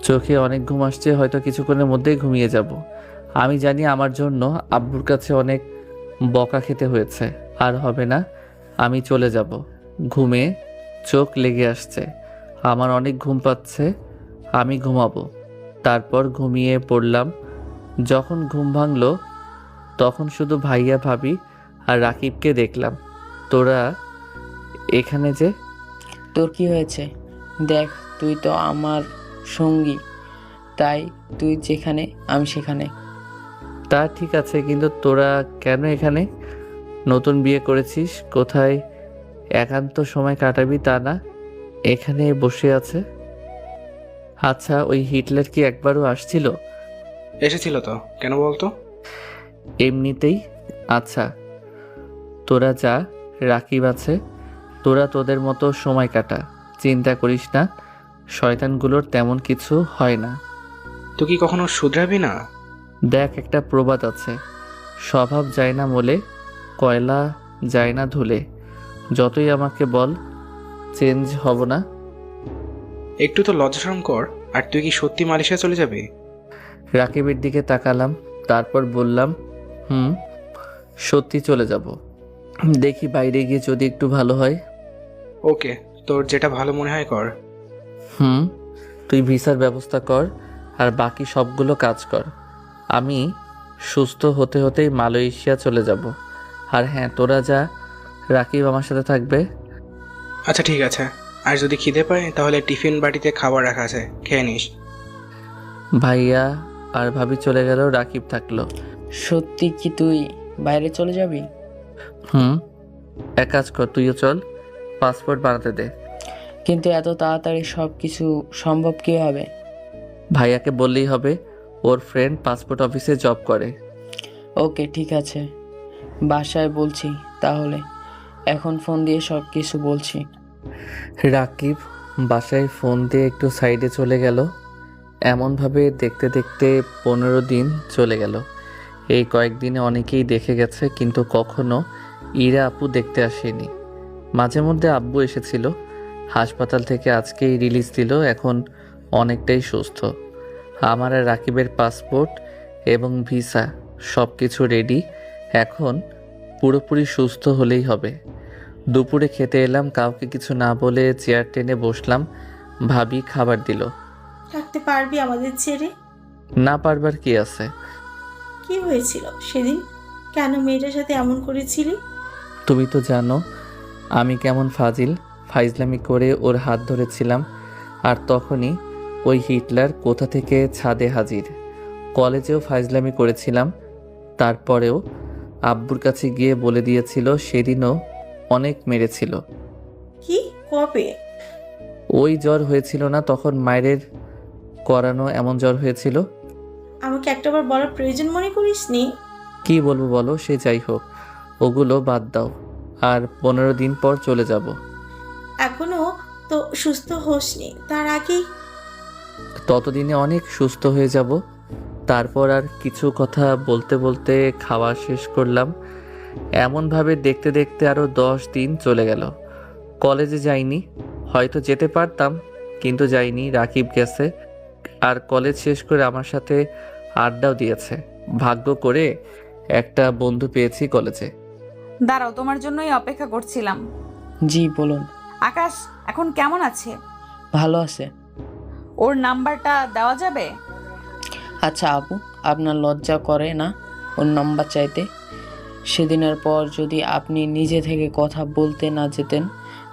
চোখে অনেক ঘুম আসছে, হয়তো কিছুক্ষণের মধ্যেই ঘুমিয়ে যাব। আমি জানি আমার জন্য আব্বুর কাছে অনেক বকা খেতে হয়েছে, আর হবে না, আমি চলে যাব। ঘুমে চোখ লেগে আসছে, আমার অনেক ঘুম পাচ্ছে, আমি ঘুমাবো। তারপর ঘুমিয়ে পড়লাম। যখন ঘুম ভাঙলো তখন শুধু ভাইয়া ভাবি আর রাকিবকে দেখলাম। তোরা এখানে যে? তোর কি হয়েছে? দেখ, তুই তো আমার সঙ্গী, তাই তুই যেখানে আমি সেখানে। তা ঠিক আছে, কিন্তু তোরা কেন এখানে? নতুন বিয়ে করেছিস, কোথায় একান্ত সময় কাটাবি তা না, এখানে বসে আছে। আচ্ছা ওই হিটলার কি একবারও আসছিল? এসেছিল তো, কেন বলতো? এমনিতেই। আচ্ছা তোরা যা, রাকিব আছে, তোরা তোদের মতো সময় কাটা, চিন্তা করিস না, শয়তানগুলোর তেমন কিছু হয় না। তুই কি কখনো শুধরাবি না? দেখ একটা প্রবাদ আছে, স্বভাব যায় না মলে, কয়লা যায় না ধুলে। যতই আমাকে বল, চেঞ্জ হব না। একটু তো লজ্জা শরম কর। আর তুই কি সত্যি মালয়েশিয়া চলে যাবি? রাকিবের দিকে তাকালাম, তারপর বললাম, সত্যি চলে যাব। দেখি বাইরে গিয়ে যদি একটু ভালো হয়। ওকে, তোর যেটা ভালো মনে হয় কর। তুই ভিসার ব্যবস্থা কর, আর বাকি সবগুলো কাজ কর। আমি সুস্থ হতে হতেই মালয়েশিয়া চলে যাব। আর হ্যাঁ তোরা যা, রাকিব আমার সাথে থাকবে। আচ্ছা ঠিক আছে, আর যদি খিদে পায় তাহলে টিফিন বাটিতে খাবার রাখা আছে, খেয়ে নিস। ভাইয়া আর ভাবি চলে গেল, রাকিব থাকলো। সত্যি কি তুই বাইরে চলে যাবি? এক কাজ কর, তুইও চল, পাসপোর্ট বানাতে দে। কিন্তু এত তাড়াতাড়ি সব কিছু সম্ভব কীভাবে? ভাইয়াকে বললেই হবে, ওর ফ্রেন্ড পাসপোর্ট অফিসে জব করে। ওকে ঠিক আছে, বাসায় বলছি তাহলে, এখন ফোন দিয়ে সব কিছু বলছি। রাকিব বাসায় ফোন দিয়ে একটু সাইডে চলে গেল। এমনভাবে দেখতে দেখতে 15 দিন চলে গেল। এই কয়েকদিনে অনেকেই দেখে গেছে, কিন্তু কখনো ইরা আপু দেখতে আসেনি। মাঝে মধ্যে আব্বু এসেছিল, হাসপাতাল থেকে আজকেই রিলিজ দিল, এখন অনেকটাই সুস্থ। আমার আর রাকিবের পাসপোর্ট এবং ভিসা সব কিছু রেডি, এখন পুরোপুরি সুস্থ হলেই হবে। দুপুরে খেতে এলাম, কাউকে কিছু না বলে চেয়ার টেনে বসলাম। ভাবি খাবার দিল। থাকতে পারবি আমাদের ছেড়ে? না পারবার কি আছে? কি হয়েছিল সেদিন? কেন মেয়েটার সাথে এমন করেছিলি? তুমি তো জানো আমি কেমন ফাইজলামি করে ওর হাত ধরেছিলাম। আর তখনই ওই হিটলার কোথা থেকে ছাদে হাজির। কলেজেও ফাইজলামি করেছিলাম, তারপরেও আব্বুর কাছে গিয়ে বলে দিয়েছিল সেদিনও অনেক মেরেছিল। কি কবে? ওই জ্বর হয়েছিল না তখন, মায়ের করানো এমন জ্বর হয়েছিল। আমাকে একটাবার বলার প্রয়োজন মনে করিসনি? কি বলবো বলো, সে যাই হোক, ওগুলো বাদ দাও। আর 15 দিন পর চলে যাব। এখনো তো সুস্থ হোসনি, তার আগেই? ততদিনে অনেক সুস্থ হয়ে যাব। তারপর আর কিছু কথা বলতে বলতে খাওয়া শেষ করলাম। এমনভাবে দেখতে দেখতে আরও 10 দিন চলে গেল। কলেজে যাইনি, হয়তো যেতে পারতাম কিন্তু যাইনি। রাকিব গেছে আর কলেজ শেষ করে আমার সাথে আড্ডাও দিয়েছে। ভাগ্য করে একটা বন্ধু পেয়েছি কলেজে। দাঁড়াও, তোমার জন্যই অপেক্ষা করছিলাম। জি বলুন। আকাশ এখন কেমন আছে? ভালো আছে। ওর নাম্বারটা দেওয়া যাবে? আচ্ছা আপু, আপনার লজ্জা করে না ওর নাম্বার চাইতে? সেদিনের পর যদি আপনি নিজে থেকে কথা বলতে না যেতেন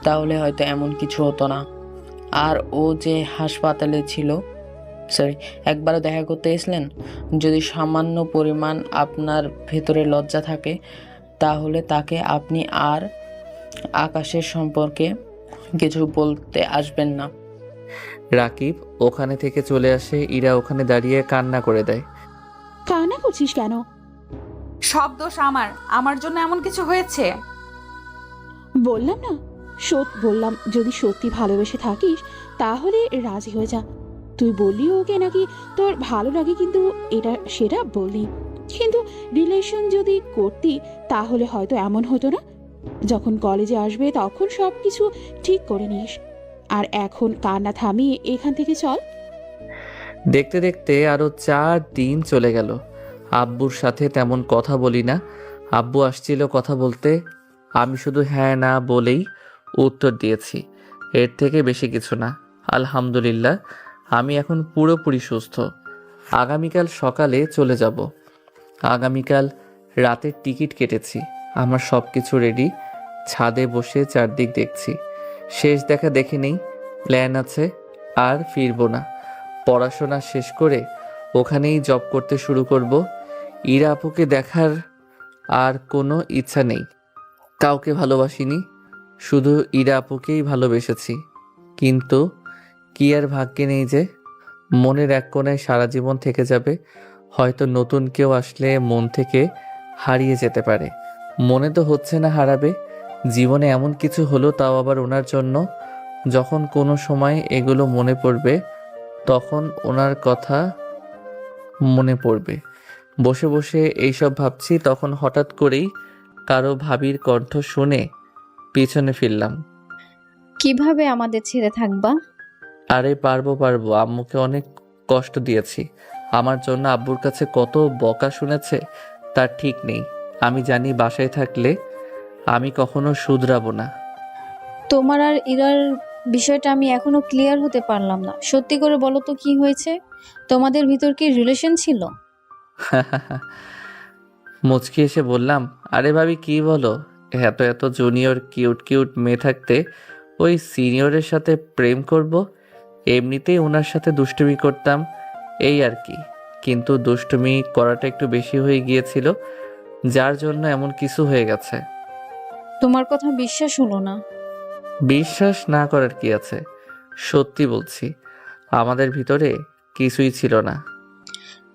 তাহলে হয়তো এমন কিছু হতো না। আর ও যে হাসপাতালে ছিল, সরি, একবারও দেখা করতে এসলেন। যদি সামান্য পরিমাণ আপনার ভেতরে লজ্জা থাকে তাহলে তাকে আপনি আর আকাশের সম্পর্কে কিছু বলতে আসবেন না। রাকিব ওখানে থেকে চলে আসে, ইরা ওখানে দাঁড়িয়ে কান্না করে দেয়। কান্না করছিস কেন? সব দোষ আমার জন্য এমন কিছু হয়েছে। বললাম না, বললাম যদি সত্যি ভালোবেসে থাকিস তাহলে রাজি হয়ে যা। তুই বললি ওকে নাকি তোর ভালো লাগে, কিন্তু এটা সেটা বললি। কিন্তু রিলেশন যদি করতি তাহলে হয়তো এমন হতো না। যখন কলেজে আসবে তখন সব কিছু ঠিক করে নিস। আর এখন কান্না থামিয়ে এখান থেকে চল। দেখতে দেখতে আরও 4 দিন চলে গেল। আব্বুর সাথে তেমন কথা বলি না। আব্বু আসছিল কথা বলতে, আমি শুধু হ্যাঁ না বলেই উত্তর দিয়েছি। এর থেকে বেশি কিছু না। আলহামদুলিল্লাহ, আমি এখন পুরোপুরি সুস্থ। আগামীকাল সকালে চলে যাব। আগামীকাল রাতের টিকিট কেটেছি। আমার সব কিছু রেডি। ছাদে বসে চারদিক দেখছি। শেষ দেখা দেখে নেই, প্ল্যান আছে। আর ফিরবো না। পড়াশোনা শেষ করে ওখানেই জব করতে শুরু করব। ইরা আপুকে দেখার আর কোনো ইচ্ছা নেই। কাউকে ভালোবাসিনি, শুধু ইরা আপুকেই ভালোবেসেছি। কিন্তু কি আর ভাগ্যে নেই যে মনের এক কোণায় সারা জীবন থেকে যাবে। হয়তো নতুন কেউ আসলে মন থেকে হারিয়ে যেতে পারে। মনে তো হচ্ছে না হারাবে। জীবনে এমন কিছু হলো, তাও আবার ওনার জন্য। যখন কোনো সময় এগুলো মনে পড়বে তখন ওনার কথা মনে পড়বে। বসে বসে এইসব ভাবছি, তখন হঠাৎ করেই কারো ভাবির কণ্ঠ শুনে পিছনে ফিরলাম। কিভাবে আমাদের ছেড়ে থাকবা? আরে পারবো, আম্মুকে অনেক কষ্ট দিয়েছি। আমার জন্য আব্বুর কাছে কত বকা শুনেছে তার ঠিক নেই। আমি জানি বাসায় থাকলে আমি কখনো শুধরাবো না। তোমার আর ইরার বিষয়টা আমি এখনো ক্লিয়ার হতে পারলাম না। সত্যি করে বলো তো কি হয়েছে? তোমাদের ভিতর কি রিলেশন ছিল? মুচকি এসে বললাম, আরে ভাবি কি বলো, এত এত জুনিয়র কিউট কিউট মেয়ে থাকতে ওই সিনিয়রের সাথে প্রেম করব? এমনিতেই ওনার সাথে দুষ্টুমি করতাম, এই আর কি। কিন্তু দুষ্টুমি করাটা একটু বেশি হয়ে গিয়েছিল, যার জন্য এমন কিছু হয়ে গেছে। তোমার কথা বিশ্বাস হলো না। বিশ্বাস না করার কি আছে, সত্যি বলছি। আমাদের ভিতরে কিছুই ছিল না।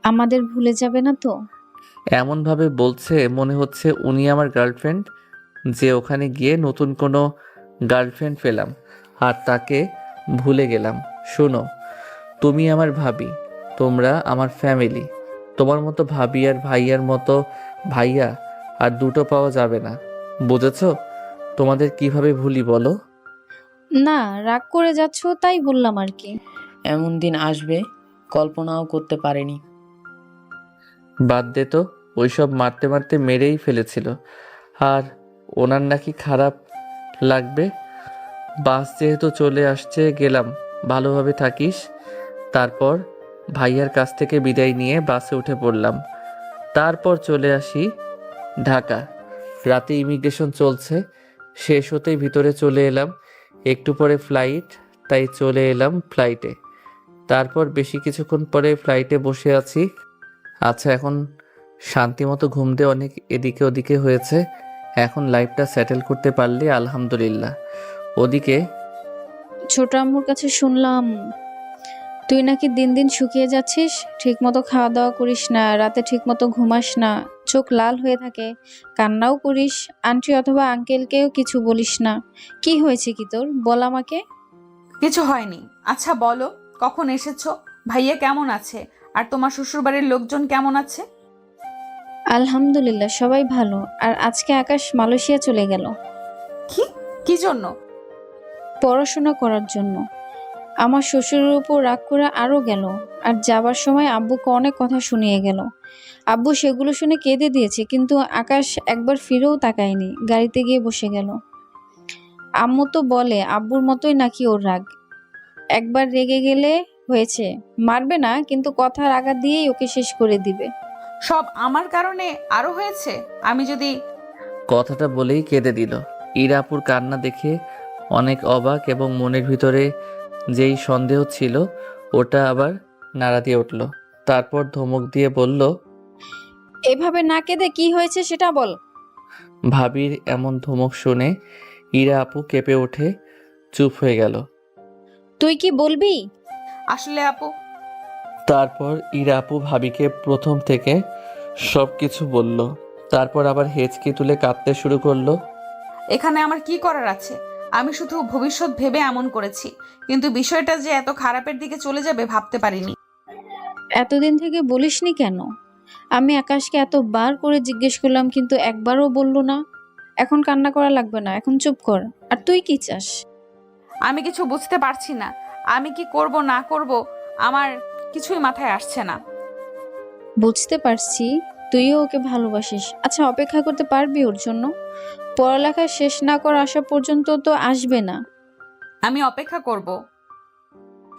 আমাদের ভুলে যাবে না তো? এমনভাবে বলছে মনে হচ্ছে উনি আমার গার্লফ্রেন্ড, যে ওখানে গিয়ে নতুন কোনো গার্লফ্রেন্ড পেলাম আর তাকে ভুলে গেলাম। শোনো, তুমি আমার ভাবি, তোমরা আমার ফ্যামিলি। তোমার মতো ভাবি আর ভাইয়ার মতো ভাইয়া আর দুটো পাওয়া যাবে না, বুঝেছো? তোমাদের কিভাবে ভুলি বলো? না, রাগ করে যাচ্ছ তাই বললাম আর কি। এমন দিন আসবে কল্পনাও করতে পারিনি। বাদ দে তো, ওইসব মারতে মারতে মেরেই ফেলেছিল। আর ওনার নাকি খারাপ লাগবে। বাস যেহেতু চলে আসছে, গেলাম, ভালোভাবে থাকিস। তারপর ভাইয়ার কাছ থেকে বিদায় নিয়ে বাসে উঠে পড়লাম। তারপর চলে আসি ঢাকা। রাতে ইমিগ্রেশন চলছে, শেষ হতেই ভিতরে চলে এলাম। একটু পরে ফ্লাইট, তাই চলে এলাম ফ্লাইটে। তারপর বেশি কিছুক্ষণ পরে ফ্লাইটে বসে আছি। আচ্ছা, এখন শান্তিমতো ঘুম দিয়ে অনেক এদিকে ওদিকে হয়েছে। এখন লাইফটা সেটেল করতে পারলে আলহামদুলিল্লাহ। ওদিকে ছোট আম্মুর কাছে শুনলাম তুই নাকি দিন দিন শুকিয়ে যাচ্ছিস, ঠিকমতো খাওয়া দাওয়া করিস না, রাতে ঠিকমতো ঘুমাস না, চোখ লাল হয়ে থাকে, কান্নাও করিস, আন্টি অথবা আঙ্কেলকেও কিছু বলিস না। কি হয়েছে কি তোর, বল আমাকে। কিছু হয়নি। আচ্ছা বলো, কখন এসেছো? ভাইয়া কেমন আছে? আর তোমার শ্বশুরবাড়ির লোকজন কেমন আছে? আলহামদুলিল্লাহ সবাই ভালো। আর আজকে আকাশ মালয়েশিয়া চলে গেল কি কি জন্য? পড়াশোনা করার জন্য। আমার শ্বশুরের উপর রাগ করে আরও গেল। আর যাবার সময় আব্বুকে অনেক কথা শুনিয়ে গেল। আব্বু সেগুলো শুনে কেঁদে দিয়েছে, কিন্তু আকাশ একবার ফিরেও তাকায়নি, গাড়িতে গিয়ে বসে গেল। আম্মু তো বলে আব্বুর মতোই নাকি ওর রাগ। একবার রেগে গেলে হয়েছে, মারবে না কিন্তু কথার আঘাত দিয়েই ওকে শেষ করে দিবে। সব আমার কারণে আরো হয়েছে? আমি যদি কথাটা বলেই কেঁদে দিল। ইরাপুর কান্না দেখে অনেক অবাক এবং মনের ভিতরে যেই সন্দেহ ছিল ওটা আবার নাড়া দিয়ে উঠল। তারপর ধমক দিয়ে বলল, এভাবে না কেঁদে কি হয়েছে সেটা বল। ভাবির এমন ধমক শুনে ইরা আপু কেঁপে উঠে চুপ হয়ে গেল। তুই কি বলবি? আসলে আপু, তারপর ইরা আপু ভাবিকে প্রথম থেকে সব কিছু বলল। তারপর আবার হেঁচকি তুলে কাঁদতে শুরু করলো। এখানে আমার কি করার আছে? আমি শুধু ভবিষ্যৎ ভেবে এমন করেছি, কিন্তু বিষয়টা যে এত খারাপের দিকে চলে যাবে ভাবতে পারিনি। এতদিন থেকে বলিসনি কেন? আমি আকাশকে এতবার করে জিজ্ঞেস করলাম, কিন্তু একবারও বললো না। এখন কান্না করা লাগবে না, এখন চুপ কর। আর তুই কি চাস? আমি কিছু বুঝতে পারছি না। আমি কি করব না করব আমার কিছুই মাথায় আসছে না। বুঝতে পারছি তুইও ওকে ভালোবাসিস। আচ্ছা, অপেক্ষা করতে পারবি ওর জন্য? পড়ালেখা শেষ না করা আসা পর্যন্ত তো আসবে না। আমি অপেক্ষা করব।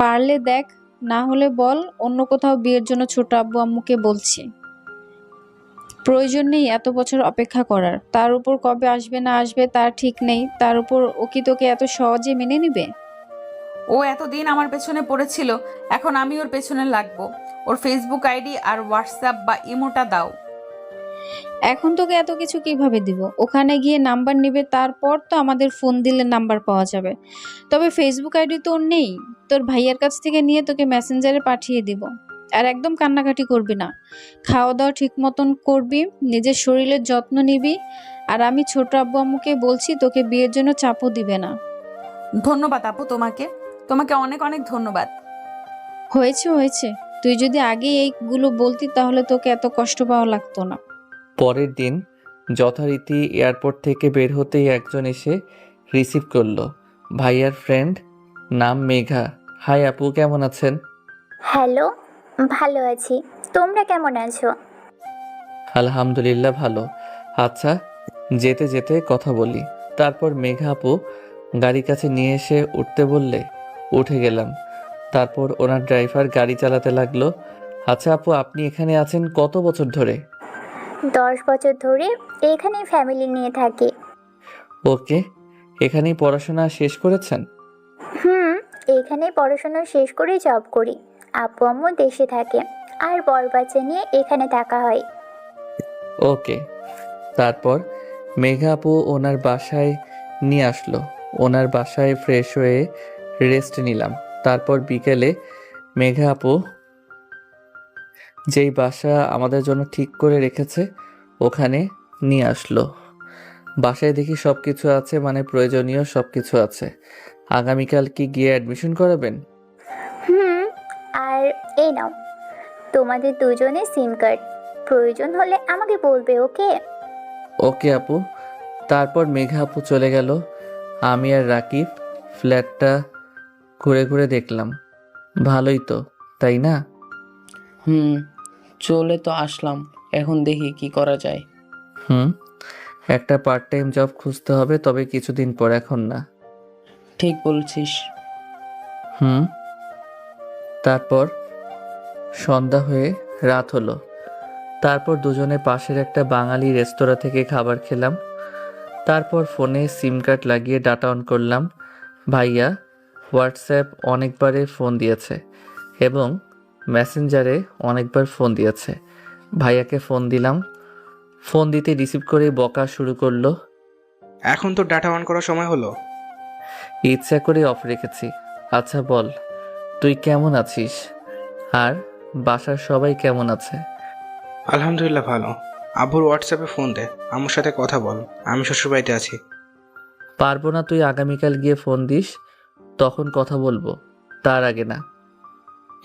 পারলে দেখ, না হলে বল অন্য কোথাও বিয়ের জন্য ছোট আব্বু আম্মুকে বলছি। প্রয়োজন নেই এত বছর অপেক্ষা করার। তার উপর কবে আসবে না আসবে তার ঠিক নেই। তার উপর ও কি তোকে এত সহজে মেনে নিবে? ও এতদিন আমার পেছনে পড়েছিল, এখন আমি ওর পেছনে লাগবো। ওর ফেসবুক আইডি আর হোয়াটসঅ্যাপ বা ইমোটা দাও। এখন তোকে এত কিছু কিভাবে দিব? ওখানে গিয়ে নাম্বার নিবে, তারপর তো আমাদের ফোন দিলে নাম্বার পাওয়া যাবে। তবে ফেসবুক আইডি তোর নেই, তোর ভাইয়ের কাছ থেকে নিয়ে তোকে মেসেঞ্জারে পাঠিয়ে দিব। আর একদম কান্নাকাটি করবি না, খাওয়া দাওয়া ঠিক মতন করবি, নিজের শরীরের যত্ন নিবি। আর আমি ছোট আব্বু আম্মুকে বলছি তোকে বিয়ের জন্য চাপও দিবে না। ধন্যবাদ আপু, তোমাকে তোমাকে অনেক অনেক ধন্যবাদ। হয়েছে হয়েছে, তুই যদি আগে এইগুলো বলতি তাহলে তোকে এত কষ্ট পাওয়া লাগতো না। পরের দিন যথারীতি এয়ারপোর্ট থেকে বের হতেই একজন এসে রিসিভ করলো। ভাইয়ার ফ্রেন্ড, নাম মেঘা। হাই আপু, কেমন আছেন? হ্যালো, ভালো আছি। তোমরা কেমন আছো? আলহামদুলিল্লাহ ভালো। আচ্ছা, যেতে যেতে কথা বলি। তারপর মেঘা আপু গাড়ি কাছে নিয়ে এসে উঠতে বললে উঠে গেলাম। তারপর ওনার ড্রাইভার গাড়ি চালাতে লাগলো। আচ্ছা আপু, আপনি এখানে আছেন কত বছর ধরে? 10 বছর ধরে এখানেই ফ্যামিলি নিয়ে থাকি। ওকে, এখানেই পড়াশোনা শেষ করেছেন? হুম, এখানেই পড়াশোনা শেষ করে জব করি। আপু আম্মু দেশে থাকে, আর বড় বাচ্চা নিয়ে এখানে থাকা হয়। ওকে। তারপর মেঘা আপু ওনার বাসায় নিয়ে আসলো। ওনার বাসায় ফ্রেশ হয়ে রেস্ট নিলাম। তারপর বিকেলে মেঘা আপু যেই বাসা আমাদের জন্য ঠিক করে রেখেছে ওখানে নিয়ে আসলো। বাসায় দেখি সব কিছু আছে, মানে প্রয়োজনীয় সব কিছু আছে। আগামীকাল কি গিয়ে অ্যাডমিশন করাবেন? হুম, আর এই নাও তোমাদের দুজনের সিম কার্ড। প্রয়োজন হলে আমাকে বলবে, ওকে? ওকে আপু। তারপর মেঘা আপু চলে গেল। আমি আর রাকিব ফ্ল্যাটটা ঘুরে ঘুরে দেখলাম। ভালোই তো, তাই না? হুম, চলে তো আসলাম, এখন দেখি কি করা যায়। একটা পার্ট টাইম জব খুঁজতে হবে, তবে কিছুদিন পর, এখন না। ঠিক বলছিস। তারপর সন্ধ্যা হয়ে রাত হলো। তারপর দুজনে পাশের একটা বাঙালি রেস্তোরাঁ থেকে খাবার খেলাম। তারপর ফোনে সিম কার্ড লাগিয়ে ডাটা অন করলাম। ভাইয়া হোয়াটসঅ্যাপ অনেকবারে ফোন দিয়েছে এবং মেসেঞ্জারে অনেকবার ফোন দিয়েছে। ভাইয়াকে ফোন দিলাম। ফোন দিতে রিসিভ করে বকা শুরু করলো। এখন তো ডাটা অন করার সময় হলো। ইচ্ছা করে অফ রেখেছি। আচ্ছা বল, তুই কেমন আছিস? আর বাসার সবাই কেমন আছে? আলহামদুলিল্লাহ ভালো। আব্বুর হোয়াটসঅ্যাপে ফোন দে, আমার সাথে কথা বল। আমি শ্বশুরবাড়িতে আছি। পারবো না, তুই আগামীকাল গিয়ে ফোন দিস, তখন কথা বলবো, তার আগে না।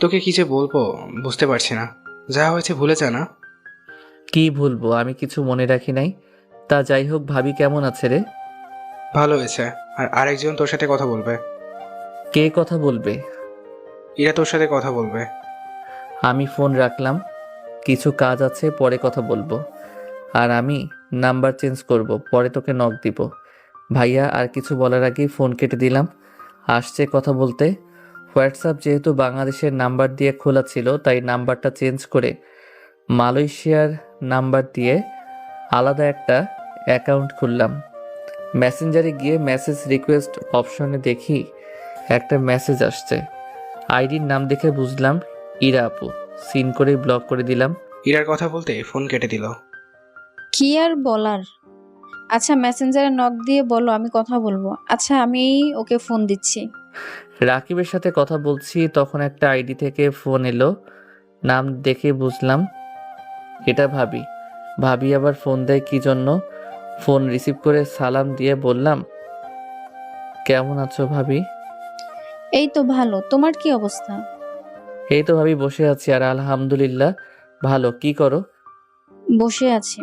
তোকে কি যে বলবো বুঝতে পারছি না। যা হয়েছে ভুলে যা না। কি ভুলবো, আমি কিছু মনে রাখি নাই। তা যাই হোক, ভাবি কেমন আছে রে? ভালো হয়েছে। আর আরেকজন তোর সাথে কথা বলবে। কে কথা বলবে? এরা তোর সাথে কথা বলবে। আমি ফোন রাখলাম, কিছু কাজ আছে, পরে কথা বলবো। আর আমি নাম্বার চেঞ্জ করব, পরে তোকে নক দিব। ভাইয়া আর কিছু বলার আগেই ফোন কেটে দিলাম। আসছে কথা বলতে। হোয়াটসঅ্যাপ যেহেতু বাংলাদেশের নাম্বার দিয়ে খোলা ছিল, তাই নাম্বারটা চেঞ্জ করে মালয়েশিয়ার নাম্বার দিয়ে আলাদা একটা অ্যাকাউন্ট খুললাম। মেসেঞ্জারে গিয়ে মেসেজ রিকোয়েস্ট অপশনে দেখি একটা মেসেজ আসছে। আইডির নাম দেখে বুঝলাম ইরা আপু। সিন করে ব্লক করে দিলাম। ইরার কথা বলতে ফোন কেটে দিল। কি আর বলার। আচ্ছা মেসেঞ্জারে নক দিয়ে বলো আমি কথা বলবো। আচ্ছা আমি ওকে ফোন দিচ্ছি। রাকিবের সাথে কথা বলছি, তখন একটা আইডি থেকে ফোন এলো। নাম দেখে বুঝলাম এটা ভাবি। ভাবি আবার ফোন দেয় কি জন্য? ফোন রিসিভ করে সালাম দিয়ে বললাম, কেমন আছো ভাবি? এই তো ভালো, তোমার কি অবস্থা? এই তো ভাবি বসে আছি, আর আলহামদুলিল্লাহ ভালো। কি করো? বসে আছি।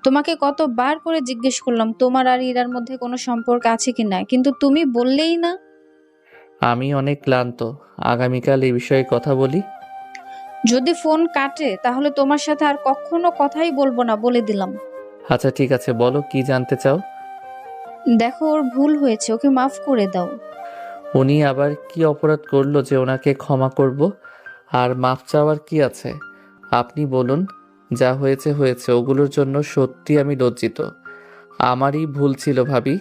তোমাকে কতবার করে জিজ্ঞেস করলাম তোমার আর ইরার মধ্যে কোনো সম্পর্ক আছে কিনা, কিন্তু তুমি বললেই না। আমি অনেক ক্লান্ত, আগামীকাল এই বিষয়ে কথা বলি। যদি ফোন কাটে তাহলে তোমার সাথে আর কখনো কথাই বলবো না, বলে দিলাম। আচ্ছা ঠিক আছে, বলো কি জানতে চাও? দেখো ওর ভুল হয়েছে, ওকে মাফ করে দাও। উনি আবার কি অপরাধ করলো যে ওনাকে ক্ষমা করব? আর মাফ চাওয়ার কি আছে? আপনি বলুন। যা হয়েছে হয়েছে, ওগুলোর জন্য সত্যি আমি লজ্জিত। আমারই ভুল ছিল ভাবি।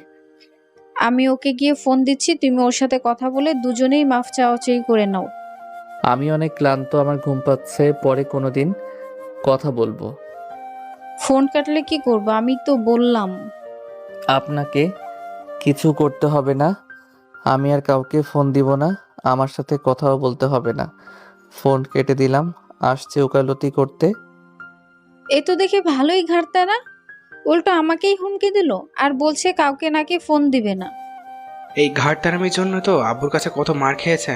আমি ওকে গিয়ে ফোন দিচ্ছি, তুমি ওর সাথে কথা বলে দুজনেই মাফ চাওয়াচাই করে নাও। আমি অনেক ক্লান্ত, আমার ঘুম পাচ্ছে, পরে কোনোদিন কথা বলবো। ফোন কাটলে কি করবো? আমি তো বললাম। আপনাকে কিছু করতে হবে না, আমি আর কাউকে ফোন দিব না, আমার সাথে কথাও বলতে হবে না। ফোন কেটে দিলাম। আসছে ওকালতি করতে। এ তো দেখে ভালোই ঘাড়তারা, উল্টো আমাকেই হুমকি দিল আর বলছে কাউকে নাকি ফোন দিবে না। এই ঘাটতারামির জন্য তো আব্বুর কাছে কত মার খেয়েছে।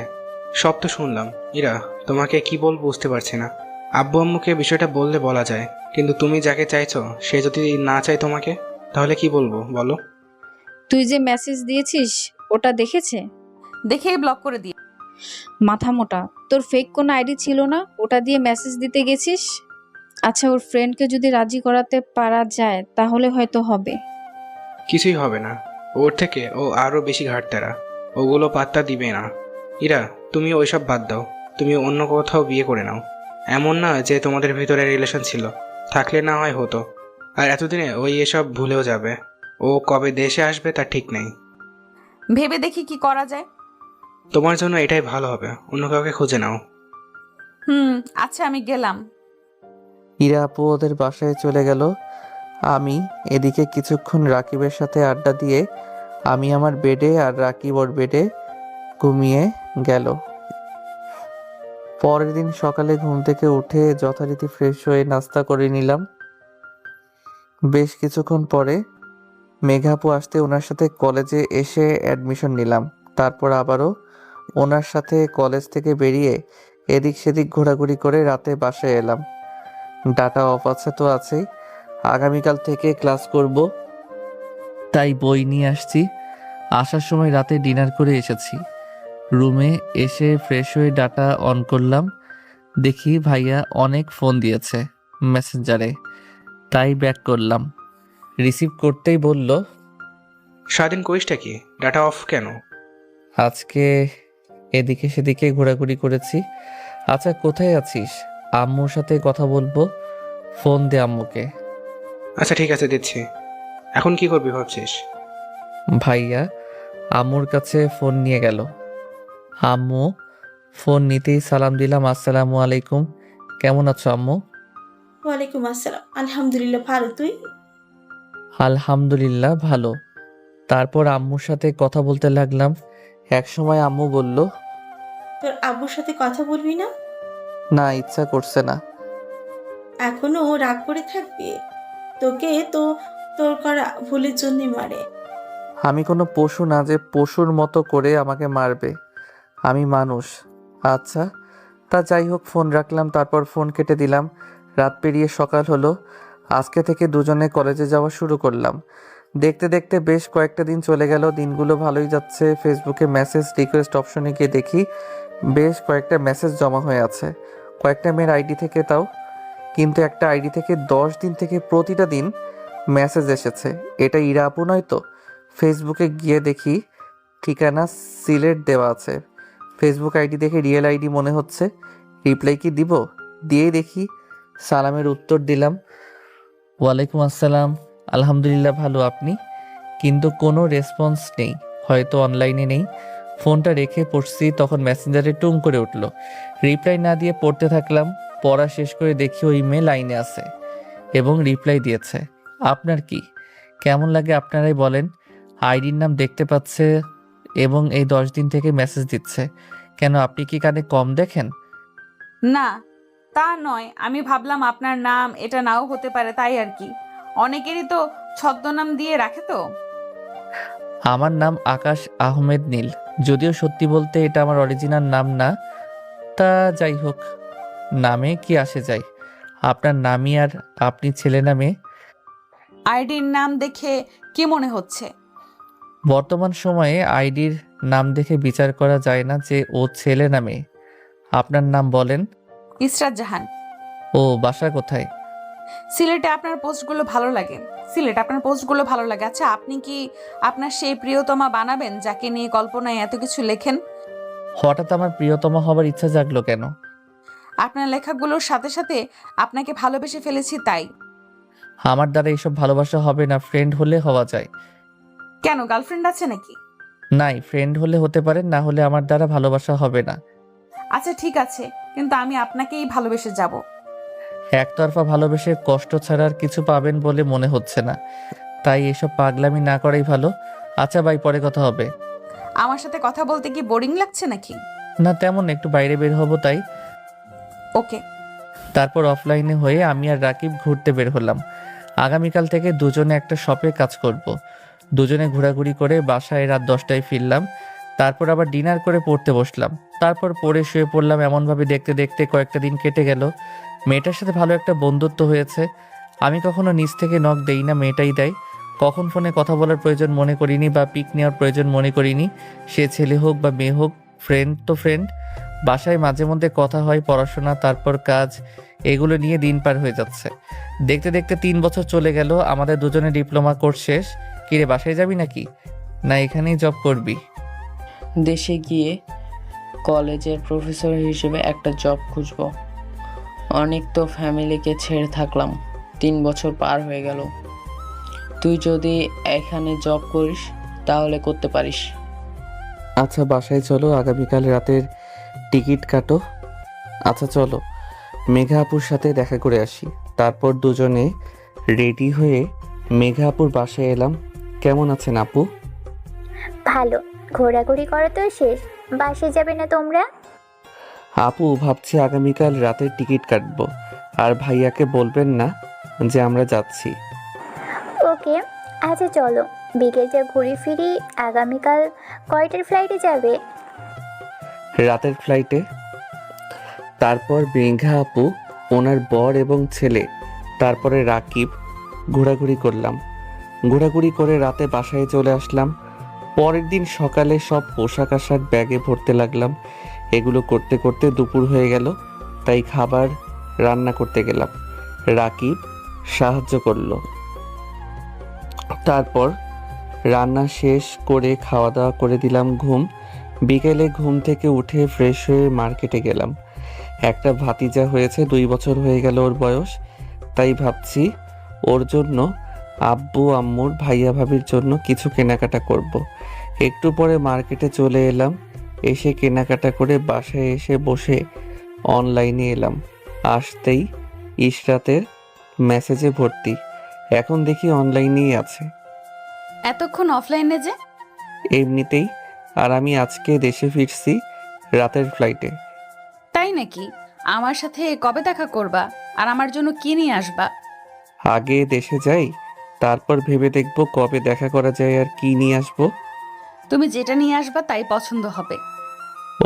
সব তো শুনলাম। ইরা, তোমাকে কি বলবো বুঝতে পারছি না। আব্বু আম্মুকে বিষয়টা বললে বলা যায়, কিন্তু তুমি যাকে চাইছো সে যদি না চায় তোমাকে, তাহলে কি বলবো বলো? তুই যে মেসেজ দিয়েছিস ওটা দেখেছে? দেখেই ব্লক করে দিয়ে। মাথা মোটা, তোর ফেক কোনো আইডি ছিল না, ওটা দিয়ে মেসেজ দিতে গেছিস। আচ্ছা ওর ফ্রেন্ডকে যদি রাজি করাতে পারা যায় তাহলে হয়তো হবে। কিছুই হবে না, ওর থেকে ও আরও বেশি ঘাটতারা। ওগুলো পাত্তা দিবে না। ইরা, তুমি ওইসব বাদ দাও। তুমি অন্য কোথাও বিয়ে করে নাও। এমন না যে তোমাদের ভিতরে রিলেশন ছিল, থাকলে না হয় হতো। আর এতদিনে ওই এসব ভুলেও যাবে। ও কবে দেশে আসবে তার ঠিক নেই। ভেবে দেখি কি করা যায়। তোমার জন্য এটাই ভালো হবে, অন্য কাউকে খুঁজে নাও। আচ্ছা আমি গেলাম। ইরা আপু ওদের বাসায় চলে গেল। আমি এদিকে কিছুক্ষণ রাকিবের সাথে আড্ডা দিয়ে আমি আমার বেডে আর রাকিব ওর বেডে ঘুমিয়ে গেল। পরের দিন সকালে ঘুম থেকে উঠে যথারীতি ফ্রেশ হয়ে নাস্তা করে নিলাম। বেশ কিছুক্ষণ পরে মেঘাপু আসতে ওনার সাথে কলেজে এসে অ্যাডমিশন নিলাম। তারপর আবারও ওনার সাথে কলেজ থেকে বেরিয়ে এদিক সেদিক ঘোরাঘুরি করে রাতে বাসায় এলাম। ডাটা অফ আছে তো আছেই, আগামীকাল থেকে ক্লাস করব, তাই বই নিয়ে আসছি। আসার সময় রাতে ডিনার করে এসেছি। রুমে এসে ফ্রেশ হয়ে ডাটা অন করলাম। দেখি ভাইয়া অনেক ফোন দিয়েছে মেসেঞ্জারে, তাই ব্যাক করলাম। রিসিভ করতেই বলল, সারাদিন করিসটা কি? ডাটা অফ কেন? আজকে এদিকে সেদিকে ঘোরাঘুরি করেছি। আচ্ছা কোথায় আছিস? আম্মুর সাথে কথা বলবো, ফোন দে আম্মুকে। আচ্ছা ঠিক আছে, দিচ্ছি। এখন কি করবি ভাবছিস? ভাইয়া আম্মুর কাছে ফোন নিয়ে গেল। আম্মু ফোন নিতেই সালাম দিলাম, আসসালামু আলাইকুম। কেমন আছো আম্মু? ওয়ালাইকুম আসসালাম। আলহামদুলিল্লাহ, ভালো। তুই? আলহামদুলিল্লাহ ভালো। তারপর আম্মুর সাথে কথা বলতে লাগলাম। একসময় আম্মু বলল, তোর আব্বুর সাথে কথা বলবি না? না, ইচ্ছা করছে না। এখনো রাগ করে থাকবি? তোকে তো তোর করা ভুলের জন্যই মারে। আমি কোনো পশু না যে পশুর মতো করে আমাকে মারবে। আমি মানুষ। আচ্ছা, তা যাই হোক, ফোন রাখলাম, তারপর ফোন কেটে দিলাম। রাত পেরিয়ে সকাল হলো। আজকে থেকে দুজনে কলেজে যাওয়া শুরু করলাম। দেখতে দেখতে বেশ কয়েকটা দিন চলে গেল। দিনগুলো ভালোই যাচ্ছে। ফেসবুকে মেসেজ রিকোয়েস্ট অপশনে গিয়ে দেখি বেশ কয়েকটা মেসেজ জমা হয়ে আছে, কয়েকটা মেয়ের আইডি থেকে তাও। কিন্তু একটা আইডি থেকে 10 দিন থেকে প্রতিটা দিন মেসেজ এসেছে। এটা ইরা আপু নয় তো? ফেসবুকে গিয়ে দেখি ঠিকানা সিলেট দেওয়া আছে। ফেসবুক আইডি দেখে রিয়েল আইডি মনে হচ্ছে। রিপ্লাই কি দিব? দিয়েই দেখি সালামের উত্তর দিলাম, ওয়ালাইকুম আসসালাম, আলহামদুলিল্লাহ ভালো, আপনি? কিন্তু কোনো রেসপন্স নেই, হয়তো অনলাইনে নেই। ফোনটা রেখে পড়ছি, তখন মেসেঞ্জারে টুং করে উঠল। রিপ্লাই না দিয়ে পড়তে থাকলাম। পড়া শেষ করে দেখি ওই মেয়ে লাইনে আছে এবং রিপ্লাই দিয়েছে। আপনার কি কেমন লাগে আপনারাই বলেন। আইডির নাম দেখতে পাচ্ছে এবং এই 10 দিন থেকে মেসেজ দিচ্ছে। কেন, আপনি কি কানে কম দেখেন? না, তা নয়, আমি ভাবলাম আপনার নাম এটা নাও হতে পারে, তাই আর কি। অনেকেরই তো ছদ্মনাম দিয়ে রাখে তো। আমার নাম আকাশ আহমেদ নীল। যদিও সত্যি বলতে এটা আমার অরিজিনাল নাম না। তা যাই হোক, নামে কি আসে যায়। আপনার নামই আর আপনি ছেলে নামে। আইডির নাম দেখে কি মনে হচ্ছে? বর্তমান সময়ে আইডির নাম দেখে বিচার করা যায় না যে ও ছেলে নামে। আপনার নাম বলেন। ইসরাত জাহান। ও, বাসা কোথায়? সিলেটে। আপনার পোস্টগুলো ভালো লাগে। সিলেট, আপনার পোস্টগুলো ভালো লাগে। আচ্ছা, আপনি কি আপনার সেই প্রিয়তমা বানাবেন যাকে নিয়ে কল্পনায় এত কিছু লেখেন? হঠাৎ আমার প্রিয়তমা হবার ইচ্ছা জাগলো কেন? আপনার লেখাগুলোর সাথে সাথে আপনাকে ভালোবেসে ফেলেছি, তাই। আমার দ্বারা এইসব ভালোবাসা হবে না, ফ্রেন্ড হলে হওয়া যায়। কেন, গার্লফ্রেন্ড আছে নাকি? নাই, ফ্রেন্ড হলে হতে পারে, না হলে আমার দ্বারা ভালোবাসা হবে না। আচ্ছা ঠিক আছে, কিন্তু আমি আপনাকেই ভালোবেসে যাব। একতরফা ভালোবেসে কষ্ট ছাড়া আর কিছু পাবেন বলে মনে হচ্ছে না, তাই এসব পাগলামি না করাই ভালো। আচ্ছা ভাই, পরে কথা হবে। আমার সাথে কথা বলতে কি বোরিং লাগছে নাকি? না তেমন, একটু বাইরে বের হবো তাই। ওকে। তারপর অফলাইনে হয়ে আমি আর রাকিব ঘুরতে বের হলাম। আগামীকাল থেকে দুজনে একটা শপে কাজ করব। দুজনে ঘোরাঘুরি করে বাসায় রাত 10টায় ফিরলাম। তারপর আবার ডিনার করে পড়তে বসলাম। তারপর পড়ে শুয়ে পড়লাম। এমনভাবে দেখতে দেখতে কয়েকটা দিন কেটে গেল। মেয়েটার সাথে ভালো একটা বন্ধুত্ব হয়েছে। আমি কখনো নিজ থেকে নক দেই না, মেয়েটাই দেয়। কখন ফোনে কথা বলার প্রয়োজন মনে করিনি বা পিক নেওয়ার প্রয়োজন মনে করিনি। সে ছেলে হোক বা মেয়ে হোক, ফ্রেন্ড তো ফ্রেন্ড। বাসায় মাঝে মধ্যে কথা হয়, পড়াশোনা, তারপর কাজ, এগুলো নিয়ে দিন পার হয়ে যাচ্ছে। দেখতে দেখতে 3 বছর চলে গেল। আমাদের দুজনে ডিপ্লোমা কোর্স শেষ। কিরে, বাসায় যাবি নাকি, না এখানেই জব করবি? দেশে গিয়ে কলেজের প্রফেসর হিসেবে একটা জব খুঁজব। অনেক তো ফ্যামিলিকে ছেড়ে থাকলাম, 3 বছর পার হয়ে গেল। তুই যদি এখানে জব করিস তাহলে করতে পারিস। আচ্ছা বাসায় চলো, আগামীকাল রাতের টিকিট কাটো। আচ্ছা চলো, মেঘা আপুর সাথে দেখা করে আসি। তারপর দুজনে রেডি হয়ে মেঘা আপুর বাসায় এলাম। কেমন আছেন আপু? ভালো। ঘোরাঘুরি করা তো শেষ, বাসে যাবে না তোমরা? আপু, ভাবছি আগামীকাল রাতের টিকিট কাটবো। আর ভাইয়াকে বলবেন না যে আমরা যাচ্ছি। ওকে, আচ্ছা চলো বিকেল যা ঘুরে ফিরি। আগামীকাল কয়টার ফ্লাইটে যাবে? রাতের ফ্লাইটে। তারপর মেঘা আপু, ওনার বর এবং ছেলে, তারপরে রাকিব, ঘোরাঘুরি করলাম। ঘোরাঘুরি করে রাতে বাসায় চলে আসলাম। পরের দিন সকালে সব পোশাক আশাক ব্যাগে ভরতে লাগলাম। এগুলো করতে করতে দুপুর হয়ে গেল, তাই খাবার রান্না করতে গেলাম। রাকিব সাহায্য করলো। তারপর রান্না শেষ করে খাওয়া দাওয়া করে দিলাম ঘুম। বিকেলে ঘুম থেকে উঠে ফ্রেশ হয়ে মার্কেটে গেলাম। একটা ভাতিজা হয়েছে, 2 বছর হয়ে গেল ওর বয়স। তাই ভাবছি ওর জন্য, আব্বু আম্মুর, ভাইয়া ভাবির জন্য কিছু কেনাকাটা করব। একটু পরে মার্কেটে চলে এলাম। এসে কেনাকাটা করে বাসায় এসে বসে অনলাইনে এলাম। আসতেই ইশরাতের মেসেজে ভর্তি। এখন দেখি অনলাইনেই আছে। এতক্ষণ অফলাইনে যে? এমনিতেই। আর আমি আজকে দেশে ফিরছি রাতের ফ্লাইটে। তাই নাকি? আমার সাথে কবে দেখা করবা? আর আমার জন্য কি নিয়ে আসবা? আগে দেশে যাই, তারপর ভেবে দেখব কবে দেখা করা যায় আর কি নিয়ে আসবো। তুমি যেটা নিয়ে আসবা তাই পছন্দ হবে।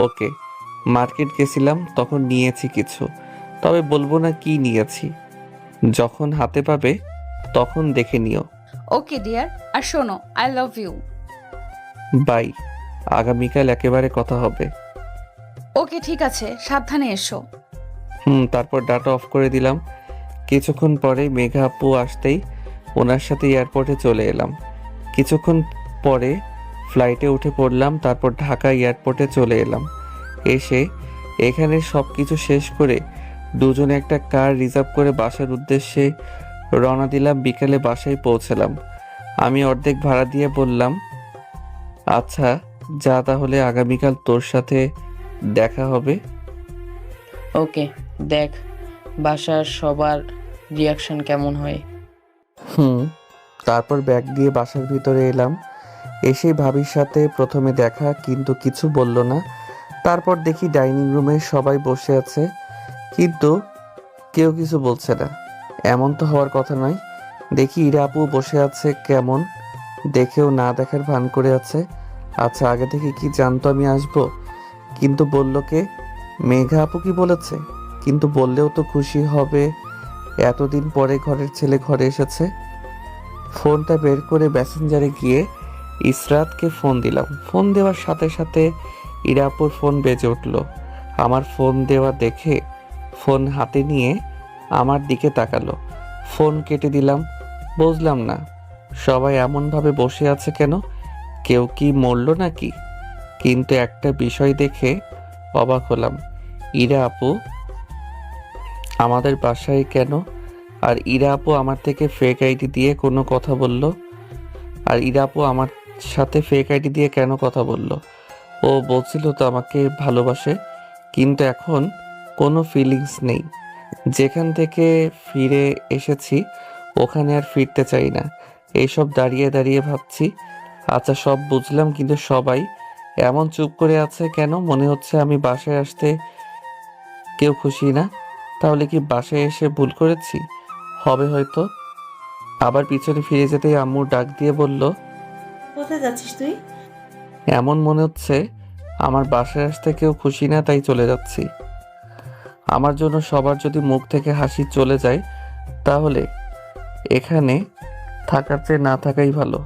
ওকে। মার্কেট গেছিলাম, তখন নিয়েছি কিছু, তবে বলবো না কি নিয়েছি। যখন হাতে পাবে তখন দেখে নিও। Okay dear. আর শোনো, আই লাভ ইউ। বাই। আগামীকাল একেবারে কথা হবে। ওকে ঠিক আছে, সাবধানে এসো। তারপর ডাটা অফ করে দিলাম। কিছুক্ষণ পরে মেঘা আপু আসতেই ওনার সাথে এয়ারপোর্টে চলে এলাম। কিছুক্ষণ পরে ফ্লাইটে উঠে পড়লাম, তারপর ঢাকা এয়ারপোর্টে চলে এলাম। এসে এখানে সব কিছু শেষ করে দুজনে একটা কার রিজার্ভ করে বাসার উদ্দেশ্যে রওনা দিলাম। বিকেলে বাসায় পৌঁছলাম। আমি অর্ধেক ভাড়া দিয়ে বললাম, আচ্ছা যা, তাহলে আগামীকাল তোর সাথে দেখা হবে। ওকে, দেখ বাসার সবার রিয়াকশন কেমন হয়। তারপর ব্যাগ দিয়ে বাসার ভিতরে এলাম। এসেই ভাবির সাথে প্রথমে দেখা, কিন্তু কিছু বলল না। তারপর দেখি ডাইনিং রুমে সবাই বসে আছে, কিন্তু কেউ কিছু বলছে না। এমন তো হওয়ার কথা নয়। দেখি ইরা আপু বসে আছে, কেমন দেখেও না দেখার ভান করে আছে। আচ্ছা, আগে থেকে কি জানতো আমি আসবো? কিন্তু বলল কে? মেঘা আপু কি বলেছে? কিন্তু বললেও তো খুশি হবে, এতদিন পরে ঘরের ছেলে ঘরে এসেছে। ফোনটা বের করে মেসেঞ্জারে গিয়ে ইসরাতকে ফোন দিলাম। ফোন দেওয়ার সাথে সাথে ইরাপুর ফোন বেজে উঠল। আমার ফোন দেওয়া দেখে ফোন হাতে নিয়ে আমার দিকে তাকালো। ফোন কেটে দিলাম। বুঝলাম না সবাই এমনভাবে বসে আছে কেন? কেউ কি মরল নাকি? কিন্তু একটা বিষয় দেখে অবাক হলাম। ইরা আপু আমাদের বাসায় কেন? আর ইরা আপু আমার থেকে ফেক আইডি দিয়ে কোনো কথা বলল? আর ইরা আপু আমার সাথে ফেক আইডি দিয়ে কেন কথা বলল? ও বলছিল তো আমাকে ভালোবাসে, কিন্তু এখন কোনো ফিলিংস নেই। যেখান থেকে ফিরে এসেছি ওখানে আর ফিরতে চাই না। এইসব দাঁড়িয়ে দাঁড়িয়ে ভাবছি। আচ্ছা সব বুঝলাম, কিন্তু সবাই এমন চুপ করে আছে কেন? মনে হচ্ছে আমি বাসায় আসতে কেউ খুশি না। তাহলে কি বাসায় এসে ভুল করেছি? হবে হয়তো। আবার পিছনে ফিরে যেতেই আম্মু ডাক দিয়ে বলল, কোথায় যাচ্ছিস তুই? এমন মনে হচ্ছে আমার বাসায় আসতে কেউ খুশি না, তাই চলে যাচ্ছি। আমার জন্য সবার যদি মুখ থেকে হাসি চলে যায়, তাহলে এখানে থাকার চেয়ে না থাকাই ভালো।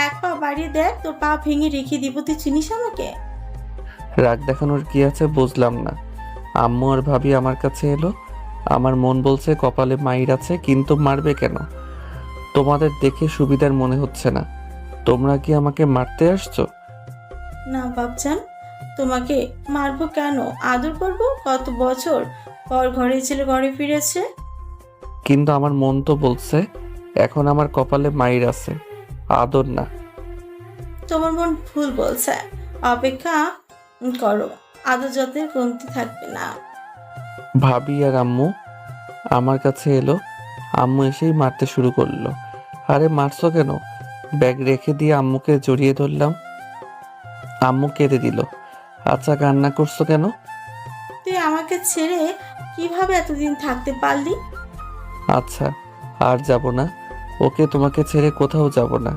এক পা বাড়িয়ে দেখ, তোর পা ভেঙে রেখে দিব। তুই চিনিস আমাকে? রাগ দেখানোর কি আছে বুঝলাম না। আম্মু আর ভাবি আমার কাছে এলো। আমার মন বলছে কপালে মাইর আছে, কিন্তু মারবে কেন? তোমাদের দেখে সুবিধার মনে হচ্ছে না। তোমরা কি আমাকে মারতে আসছো? না বাপজান, তোমাকে মারবো কেন? আদর করবো। কত বছর পর ঘরে ছেলে ঘরে ফিরেছে। কিন্তু আমার মন তো বলছে এখন আমার কপালে মাইর আছে, আদর না। তোমার মন ভুল বলছে। অপেক্ষা করো, আদর যত্নের কমতি থাকবে না। ভাবি আর আম্মু আমার কাছে এলো। আম্মু এসেই মারতে শুরু করলো। আরে মারছো কেন? ব্যাগ রেখে দিয়ে আম্মুকে জড়িয়ে ধরলাম। আম্মু কেঁদে দিল। আচ্ছা কান্না করছো কেন? তুই আমাকে ছেড়ে কিভাবে এতদিন থাকতে পারলি? আচ্ছা আর যাব না। ওকে, তোমাকে ছেড়ে কোথাও যাব না।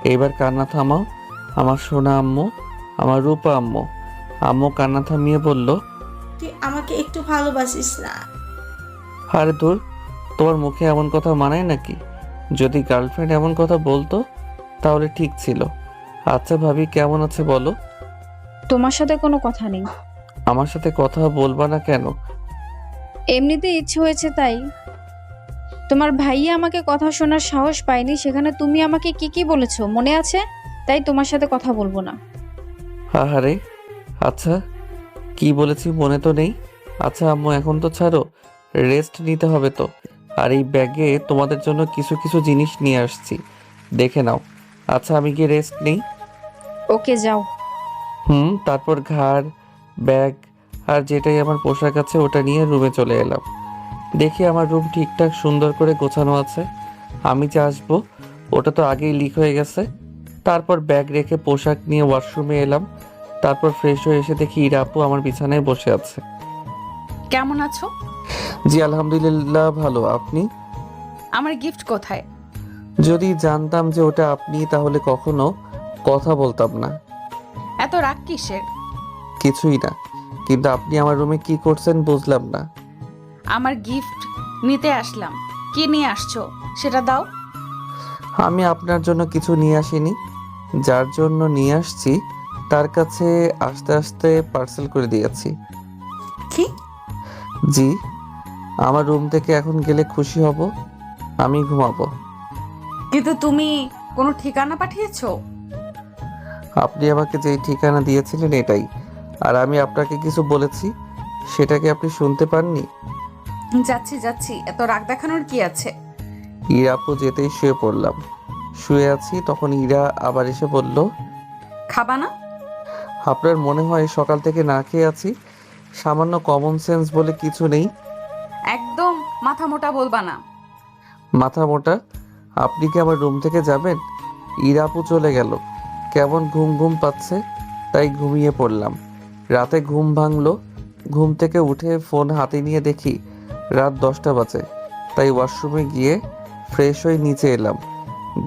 এইবার কান্না থামাও আমার সোনা আম্মু, আমার রূপা আম্মু। আম্মু কান্না থামিয়ে বলল, তুই আমাকে একটু ভালোবাসিস না? আরে দূর, তোমার মুখে এমন কথা মানায় নাকি? যদি গার্লফ্রেন্ড এমন কথা বলতো তাহলে ঠিক ছিল। আচ্ছা ভাবি কেমন আছে বলো? তোমার সাথে কোনো কথা নেই। আমার সাথে কথা বলবা না কেন? এমনিতে ইচ্ছে হয়েছে তাই। তোমার ভাইয়া আমাকে কথা শোনার সাহস পায়নি, সেখানে তুমি আমাকে কি কি বলেছো মনে আছে? তাই তোমার সাথে কথা বলবো না। আহারে, আচ্ছা কি বলেছি মনে তো নেই। আচ্ছা আম্মু এখন তো ছাড়ো, রেস্ট নিতে হবে তো। আর এই ব্যাগে তোমাদের জন্য কিছু কিছু জিনিস নিয়ে আসছি, দেখে নাও। আচ্ছা আমি গিয়ে রেস্ট নেই। ওকে যাও। তারপর ঘাড়, ব্যাগ আর যেটাই আমার পোশাক আছে ওটা নিয়ে রুমে চলে এলাম। দেখি আমার রুম ঠিকঠাক সুন্দর করে গোছানো আছে। আমি যে আসবো ওটা তো আগেই লিক হয়ে গেছে। তারপর ব্যাগ রেখে পোশাক নিয়ে ওয়াশরুমে এলাম। তারপর ফ্রেশ হয়ে এসে দেখি ইরা আপু আমার বিছানায় বসে আছে। কেমন আছো? জি আলহামদুলিল্লাহ ভালো, আপনি? আমার গিফট কোথায়? যদি জানতাম যে ওটা আপনি তাহলে কখনো কথা বলতাম না। এত রাগ কিসের? কিছুই না, কিন্তু আপনি আমার রুমে কি করছেন বুঝলাম না। আমার গিফট নিতে আসলাম। কি নিয়ে আসছো সেটা দাও। আমি আপনার জন্য কিছু নিয়ে আসিনি, যার জন্য নিয়ে আসছি তার কাছে আস্তে আস্তে পার্সেল করে দিয়েছি। কি? জি, আমার রুম থেকে এখন গেলে খুশি হব, আমি ঘুমাবো। কিন্তু তুমি কোনো ঠিকানা পাঠিয়েছো? আপনি আমাকে যেই ঠিকানা দিয়েছিলেন এটাই। আর আমি আপনাকে কিছু বলেছি, সেটা কি আপনি শুনতে পাননি? যাচ্ছি যাচ্ছি, এত রাগ দেখানোর কি আছে? ইরা আপু যেতেই শুয়ে পড়লাম। শুয়ে আছি তখন ইরা আবার এসে বলল, খাবা না? আপনার মনে হয় সকাল থেকে না খেয়ে আছি? সামান্য কমন সেন্স বলে কিছু নেই? একদম মাথা মোটা বলবা না। মাথা মোটা? আপনি কি আমার রুম থেকে যাবেন? ইরা আপু চলে গেল। কেমন ঘুম ঘুম পাচ্ছে, তাই ঘুমিয়ে পড়লাম। রাতে ঘুম ভাঙলো। ঘুম থেকে উঠে ফোন হাতে নিয়ে দেখি রাত 10টা বাজে। তাই ওয়াশরুমে গিয়ে ফ্রেশ হয়ে নিচে এলাম।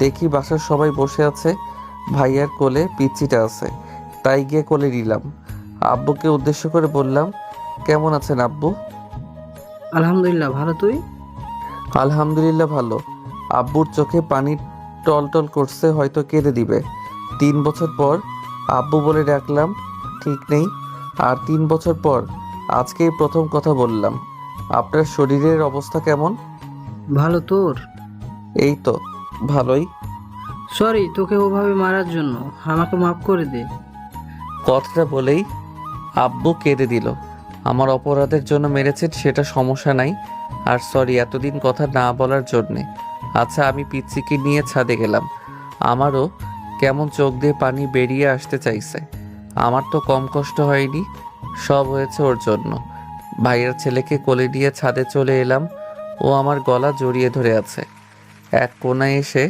দেখি বাসার সবাই বসে আছে, ভাইয়ার কোলে পিচ্চিটা আছে, তাই গিয়ে কোলে নিলাম। আব্বুকে উদ্দেশ্য করে বললাম, কেমন আছেন আব্বু? আলহামদুলিল্লাহ ভালো, তুই? আলহামদুলিল্লাহ ভালো। আব্বুর চোখে পানি টলটল করছে, হয়তো কেঁদে দিবে। 3 বছর পর আব্বু বলে ডাকলাম, ঠিক নেই। আর 3 বছর পর আজকেই প্রথম কথা বললাম। আপনার শরীরের অবস্থা কেমন? ভালো, তোর? এই তো ভালোই। সরি তোকে ওভাবে মারার জন্য, আমাকে মাফ করে দে। কথাটা বলেই আব্বু কেঁদে দিল। আমার অপরাধের জন্য মেরেছেন সেটা সমস্যা নাই, আর সরি এতদিন কথা না বলার জন্যে। আচ্ছা, আমি পিচ্চিকে নিয়ে ছাদে গেলাম। আমারও কেমন চোখ দিয়ে পানি বেরিয়ে আসতে চাইছে। আমার তো কম কষ্ট হয়নি, সব হয়েছে ওর জন্য। ভাইয়ের ছেলেকে কোলে নিয়ে ছাদে চলে এলাম। ও আমার গলা জড়িয়ে ধরে আছে। এক কোনায় এসে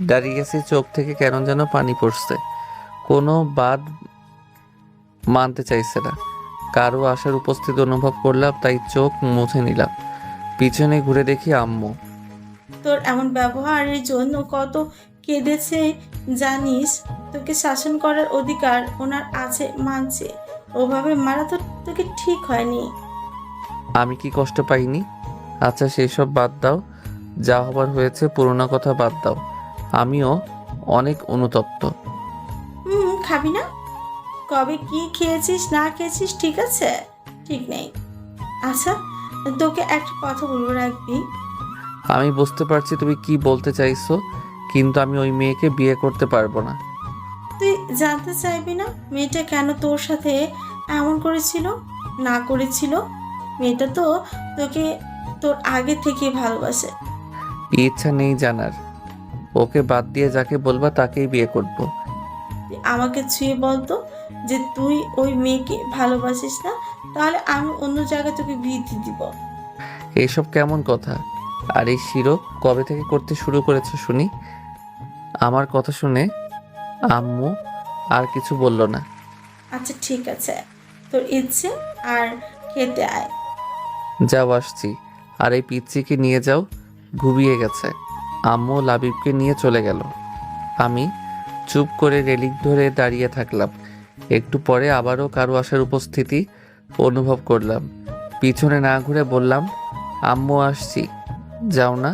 দাঁড়িয়ে গেছি, চোখ থেকে কেন যেন পানি পড়ছে। কোনো বাদ মানতে চাইছে না। কারো আসার উপস্থিতি অনুভব করলাম, তাই চোখ মুছে নিলাম। পিছনে ঘুরে দেখি আম্মু। তোর এমন ব্যবহারের জন্য কত কেঁদেছে জানিস? তোকে শাসন করার অধিকার ওনার আছে, মানছে। ওভাবে মারা তো তোকে ঠিক হয়নি। আমি কি কষ্ট পাইনি? আচ্ছা সেসব বাদ দাও, যা হবার হয়েছে, পুরোনো কথা বাদ দাও। আমিও অনেক অনুতপ্ত। খাবি না? কবে কি খেয়েছিস না খেয়েছিস ঠিক আছে, ঠিক নেই। আচ্ছা, তোকে একটা কথা বলবো, রাখবি? আমি বুঝতে পারছি তুমি কি বলতে চাইছো, কিন্তু আমি ওই মেয়েকে বিয়ে করতে পারবো না। তুই জানতে চাইবি না মেয়েটা কেন তোর সাথে এমন করেছিল, না করেছিল? মেয়েটা তো তোকে তোর আগে থেকে ভালোবাসে। ইচ্ছা নেই জানার। ওকে বাদ দিয়ে যাকে বলবা তাকেই বিয়ে করব। তুই আমাকে ছুঁয়ে বলতো যে তুই ওই মেয়েকে ভালোবাসিস না, তাহলে আমি অন্য জায়গায় তোকে বিয়ে দিয়ে দিব। এইসব কেমন কথা? আর এই শিরো কবে থেকে করতে শুরু করেছো শুনি? আমার কথা শুনে আম্মু আর কিছু বলল না। আচ্ছা ঠিক আছে, তোর ইচ্ছে, আর খেতে আয়। যাও, আসছি। আর এই পিচ্চিকে নিয়ে যাও, ঘুমিয়ে গেছে। আম্মু লাবিবকে নিয়ে চলে গেল। আমি চুপ করে রেলিং ধরে দাঁড়িয়ে থাকলাম। একটু পরে আবারও কারো আসার উপস্থিতি অনুভব করলাম। পিছনে না ঘুরে বললাম, আম্মু আসছি, যাও না।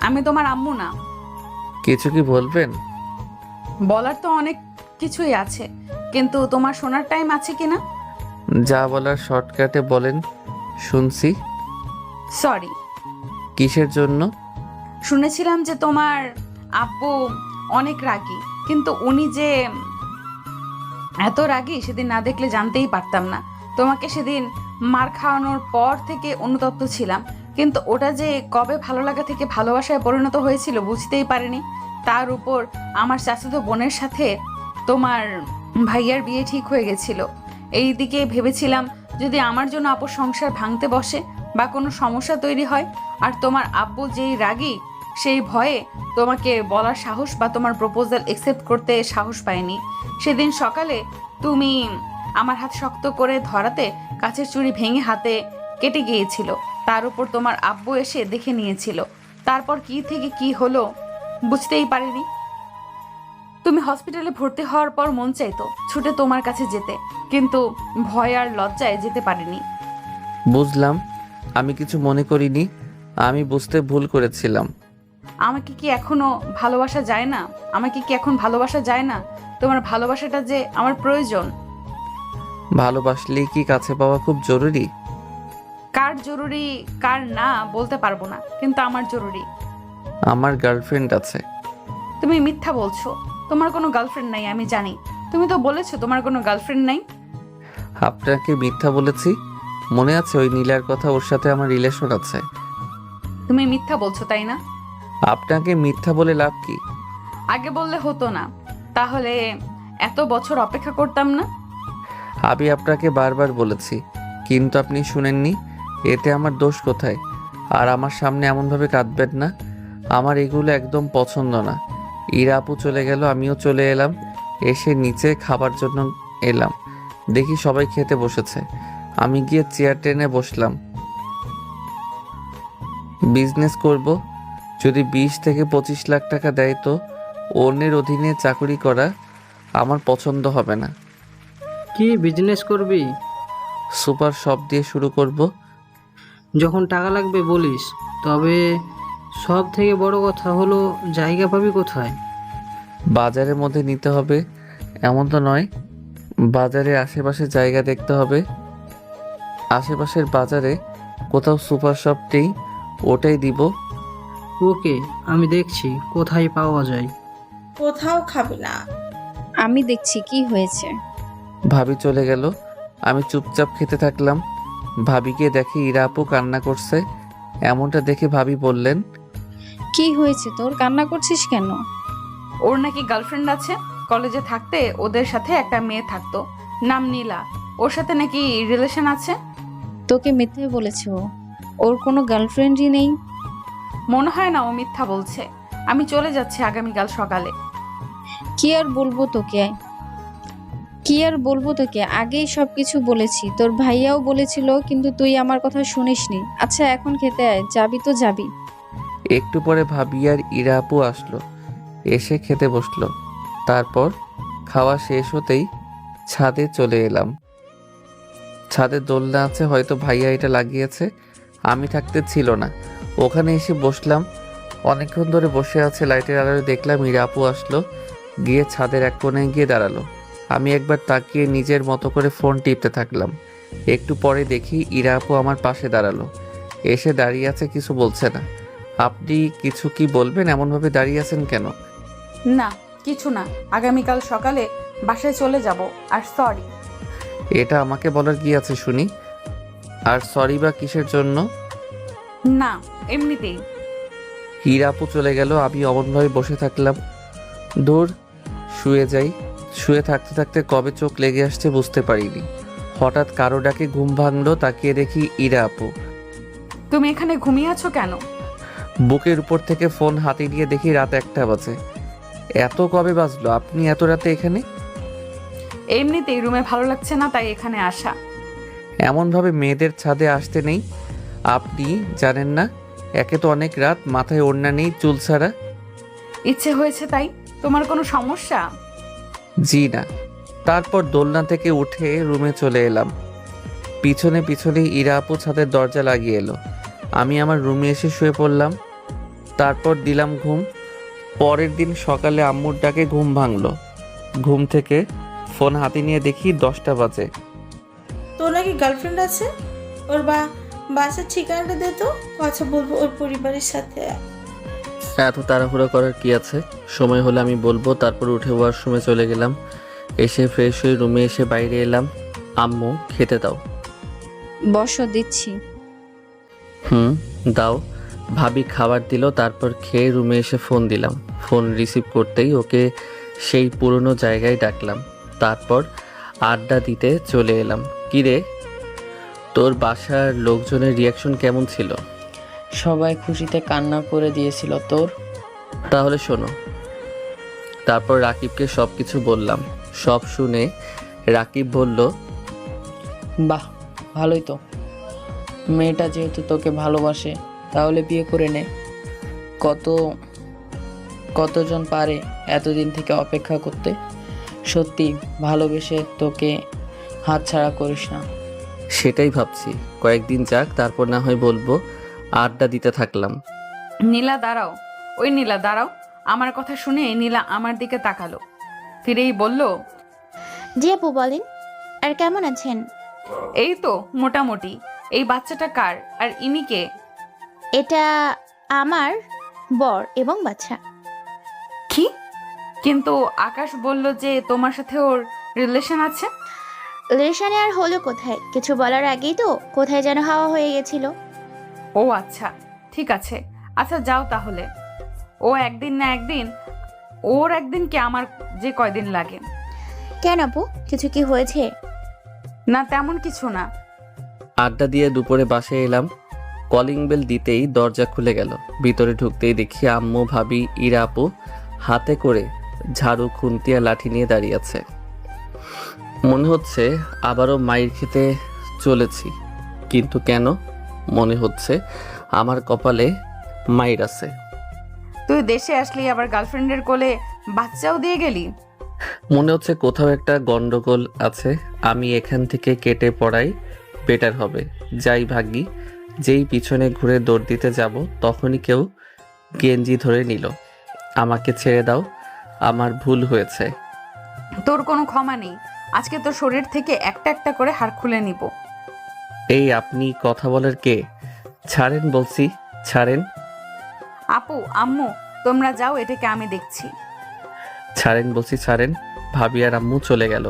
আমি তোমার আম্মু না। কিছু কি বলবেন? বলার তো অনেক কিছুই আছে, কিন্তু তোমার শোনার টাইম আছে কিনা? যা বলার শর্টকাটে বলেন, শুনছি। সরি। কিসের জন্য? শুনেছিলাম যে তোমার আব্বু অনেক রাগী, কিন্তু উনি যে এত রাগী সেদিন না দেখলে জানতেই পারতাম না। তোমাকে সেদিন মার খাওয়ানোর পর থেকে অনুতপ্ত ছিলাম, কিন্তু ওটা যে কবে ভালো লাগা থেকে ভালোবাসায় পরিণত হয়েছিল বুঝতেই পারিনি। তার উপর আমার চাচাতো বোনের সাথে তোমার ভাইয়ার বিয়ে ঠিক হয়ে গেছিল। এই দিকে ভেবেছিলাম যদি আমার জন্য আপুর সংসার ভাঙতে বসে, বা কোনো সমস্যা তৈরি হয়, আর তোমার আব্বু যেই রাগী সেই ভয়ে তোমাকে বলার সাহস বা তোমার প্রপোজাল অ্যাকসেপ্ট করতে সাহস পায়নি। সেদিন সকালে তুমি আমার হাত শক্ত করে ধরাতে কাছের চুড়ি ভেঙে হাতে কেটে গিয়েছিল। তার উপর তোমার আব্বু এসে দেখে নিয়েছিল। তারপর কি থেকে কি হলো বুঝতেই পারিনি। তুমি হসপিটালে ভর্তি হওয়ার পর মন চাইতো ছুটে তোমার কাছে যেতে, কিন্তু ভয় আর লজ্জায় যেতে পারিনি। বুঝলাম, আমি কিছু মনে করিনি, আমি বুঝতে ভুল করেছিলাম। আমাকে কি এখনো ভালোবাসা যায় না? আমাকে কি এখন ভালোবাসা যায় না? তোমার ভালোবাসাটা যে আমার প্রয়োজন। ভালোবাসলেই কি কাছে পাওয়া খুব জরুরি? কার জরুরি কার না বলতে পারবো না, কিন্তু আমার জরুরি। আমার গার্লফ্রেন্ড আছে। তুমি মিথ্যা বলছো, তোমার কোনো গার্লফ্রেন্ড নাই, আমি জানি। তুমি তো বলেছো তোমার কোনো গার্লফ্রেন্ড নাই। আপনাকে মিথ্যা বলেছি? মনে আছে ওই নীলার কথা? ওর সাথে আমার রিলেশন আছে। তুমি মিথ্যা বলছো তাই না? আপনাকে মিথ্যা বলে লাভ কি? আগে বললে হতো না? তাহলে এত বছর অপেক্ষা করতাম না। আমি আপনাকে বারবার বলেছি, কিন্তু আপনি শুনেননি। এতে আমার দোষ কোথায়? আর আমার সামনে এমনভাবে কাঁদবেন না, আমার এগুলো একদম পছন্দ না। ইরা আপু চলে গেল, আমিও চলে এলাম। এসে নিচে খাবার জন্য এলাম, দেখি সবাই খেতে বসেছে। আমি গিয়ে চেয়ার টেনে বসলাম। বিজনেস করব, যদি 20 থেকে 25 লাখ টাকা দেয় তো অন্যের অধীনে চাকরি করা আমার পছন্দ হবে না। কি বিজনেস করবি? সুপার শপ দিয়ে শুরু করব। যখন টাকা লাগবে বলিস। তবে সব থেকে বড় কথা হলো, জায়গা পাবি কোথায়? বাজারের মধ্যে নিতে হবে এমন তো নয়, বাজারে আশেপাশে জায়গা দেখতে হবে। আশেপাশের বাজারে কোথাও সুপার শপ নেই, ওটাই দিব। ওকে, আমি দেখছি কোথায় পাওয়া যায়। কোথাও খাবে না। আমি দেখছি কি হয়েছে। ভাবি চলে গেল, আমি চুপচাপ খেতে থাকলাম। ভাবিকে দেখে ইরা আপু কান্না করছে। এমনটা দেখে ভাবি বললেন, কি হয়েছে তোর, কান্না করছিস কেন? ওর নাকি গার্লফ্রেন্ড আছে। কলেজে থাকতে ওদের সাথে একটা মেয়ে থাকতো, নাম নীলা। ওর সাথে নাকি রিলেশন আছে। তোকে মিথ্যে বলেছে ও। ওর কোনো গার্লফ্রেন্ডই নেই। মনে হয় না ও মিথ্যা বলছে। আমি চলে যাচ্ছি আগামীকাল সকালে। কি আর বলবো তোকে, আগেই সব কিছু বলেছি। তোর ভাইয়াও বলেছিল, কিন্তু তুই আমার কথা শুনিসনি। আচ্ছা এখন খেতে আয়, যাবি তো যাবি। একটু পরে ভাবি আর ইরা আপু আসলো, এসে খেতে বসলো। তারপর খাওয়া শেষ হতেই ছাদে চলে এলাম। ছাদে দোলনা আছে, হয়তো ভাইয়া এটা লাগিয়েছে, আমি থাকতে ছিল না। ওখানে এসে বসলাম। অনেকক্ষণ ধরে বসে আছে, লাইটের আলোয় দেখলাম ইরা আপু আসলো, গিয়ে ছাদের এক কোণে গিয়ে দাঁড়ালো। আমি একবার তাকিয়ে নিজের মতো করে ফোন টিপতে থাকলাম। একটু পরে দেখি ইরা আপু আমার পাশে দাঁড়ালো, এসে দাঁড়িয়ে আছে, কিছু বলছে না। আপনি কিছু কি বলবেন? এমনভাবে দাঁড়িয়ে আছেন কেন? না কিছু না, আগামীকাল সকালে বাসায় চলে যাব। আর সরি। এটা আমাকে বলার কি আছে শুনি? আর সরি বা কিসের জন্য? না এমনিতেই। হীরা আপু চলে গেল, আমি অমনভাবে বসে থাকলাম। দূর, শুয়ে যাই। শুয়ে থাকতে থাকতে কবে চোখ লেগে আসছে বুঝতে পারিনি। হঠাৎ কারো ডাকে ঘুম ভাঙলো, তাকিয়ে দেখি ইরা আপু। তুমি এখানে ঘুমিয়ে আছো কেন? বুকের উপর থেকে ফোন হাতে নিয়ে দেখি রাত 1টা বাজে। এত কবে বাজলো? আপনি এত রাতে এখানে? এমনিতেই রুমে ভালো লাগছে না, তাই এখানে আসা। এমনভাবে মেয়েদের ছাদে আসতে নেই, আপনি জানেন না? একে তো অনেক রাত, মাথায় ওড়না নেই, চুল ছাড়া। ইচ্ছে হয়েছে তাই? তোমার কোনো সমস্যা? জি না। তারপর দোলনা থেকে উঠে রুমে চলে এলাম। পিছনে পিছনে ইরা আপু ছাদের দরজা লাগিয়ে এলো। আমি আমার রুমে এসে শুয়ে পড়লাম। তারপর দিলাম ঘুম। পরের দিন সকালে আম্মুর ডাকে ঘুম ভাঙলো। ঘুম থেকে ফোন হাতে নিয়ে দেখি 10টা বাজে। তোর নাকি গার্লফ্রেন্ড আছে? ওর বাসার ঠিকানাটা দে তো, কথা বলবো ওর পরিবারের সাথে। এত তাড়াহুড়ো করার কি আছে? সময় হলে আমি বলবো। তারপর উঠে ওয়াশরুমে চলে গেলাম। এসে ফ্রেশ হয়ে রুমে এসে বাইরে এলাম। আম্মু খেতে দাও। বসো, দিচ্ছি। দাও। ভাবি খাবার দিল, তারপর খেয়ে রুমে এসে ফোন দিলাম। ফোন রিসিভ করতেই ওকে সেই পুরনো জায়গায় ডাকলাম। তারপর আড্ডা দিতে চলে এলাম। কি রে? তোর বাসার লোকজনের রিয়াকশন কেমন ছিল? সবাই খুশিতে কান্না করে দিয়েছিল। তোর? তাহলে শোনো। তারপর রাকিবকে সব কিছু বললাম। সব শুনে রাকিব বলল, বাহ, ভালোই তো। মেয়েটা যেহেতু তোকে ভালোবাসে তাহলে বিয়ে করে নে। কতজন পারে এতদিন থেকে অপেক্ষা করতে। সত্যি ভালোবেসে তোকে হাতছাড়া করিস না। সেটাই ভাবছি, কয়েকদিন যাক, তারপর না হয় বলবো। আড্ডা দিতে থাকলাম। নীলা দাঁড়াও, ওই নীলা দাঁড়াও। আমার কথা শুনে নীলা আমার দিকে তাকালো, ফিরেই বলল, জি আপু বলেন, আর কেমন আছেন? এই তো মোটামুটি। এই বাচ্চাটা কার আর ইনি কে? এটা আমার বর এবং বাচ্চা। কি? কিন্তু আকাশ বলল যে তোমার সাথে ওর রিলেশন আছে। রিলেশনে আর হলো কোথায়? কিছু বলার আগেই তো কোথায় যেন হাওয়া হয়ে গেছিল। ও আচ্ছা, ঠিক আছে। আচ্ছা যাও তাহলে। ও একদিন না একদিন, ওর একদিন কি আমার যে কয়দিন লাগে। কেন আপু, কিছু কি হয়েছে? না তেমন কিছু না। আড্ডা দিয়ে দুপুরে বাসায় এলাম। কলিং বেল দিতেই দরজা খুলে গেল। ভিতরে ঢুকতেই দেখি আম্মু, ভাবি, ইরা আপু হাতে করে ঝাড়ু, খুন্তি আর লাঠি নিয়ে দাঁড়িয়ে আছে। মনে হচ্ছে আবারও মাইর খেতে চলেছি, কিন্তু কেন? মনে হচ্ছে আমার কপালে মাইর আছে। তুই দেশে আসলি, আবার গার্লফ্রেন্ডের কোলে বাচ্চাও দিয়ে গেলি। মনে হচ্ছে কোথাও একটা গন্ডগোল আছে। আমি এখান থেকে কেটে পড়াই বেটার হবে। যাই ভাগি। যেই পিছনে ঘুরে দৌড় দিতে যাব তখনই কেউ গেঞ্জি ধরে নিল। আমাকে ছেড়ে দাও, আমার ভুল হয়েছে। তোর কোনো ক্ষমা নেই। আজকে তোর শরীর থেকে একটা একটা করে হাড় খুলে নিব। এই আপনি কথা বলার কে? ছাড়েন বলছি, ছাড়েন। আপু, আম্মু, তোমরা যাও, এটাকে আমি দেখছি। ছাড়েন বলছি, ছাড়েন। ভাবি আর আম্মু চলে গেল।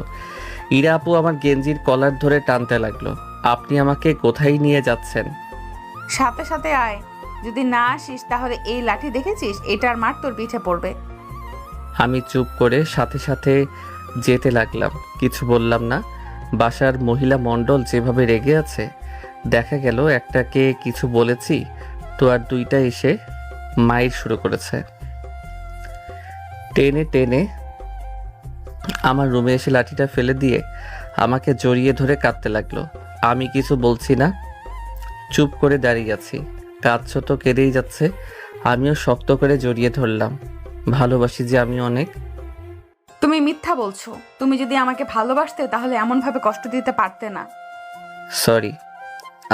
ইরা আপু আমার গেঞ্জির কলার ধরে টানতে লাগলো। আপনি আমাকে কোথায় নিয়ে যাচ্ছেন? সাথে সাথে আয়। যদি না আসিস তাহলে এই লাঠি দেখেছিস, এটার মার তোর পিঠে পড়বে। আমি চুপ করে সাথে সাথে যেতে লাগলাম, কিছু বললাম না। বাসার মহিলা মণ্ডল যেভাবে রেগে আছে, দেখা গেল একটাকে কিছু বলেছি তো আর দুইটা এসে মাইর শুরু করেছে। টেনে টেনে আমার রুমে এসে লাঠিটা ফেলে দিয়ে আমাকে জড়িয়ে ধরে কাঁদতে লাগলো। আমি কিছু বলছি না, চুপ করে দাঁড়িয়ে আছি। কাঁদছ তো, কেঁদেই যাচ্ছে। আমিও শক্ত করে জড়িয়ে ধরলাম। ভালোবাসি যে আমি অনেক। তুমি মিথ্যা বলছো। তুমি যদি আমাকে ভালোবাসতে তাহলে এমনভাবে কষ্ট দিতে পারতে না। সরি।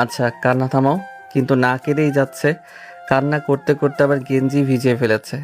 আচ্ছা কান্না থামাও। কিন্তু না কেঁদেই যাচ্ছে। কান্না করতে করতে আবার গেঞ্জি ভিজিয়ে ফেলেছে।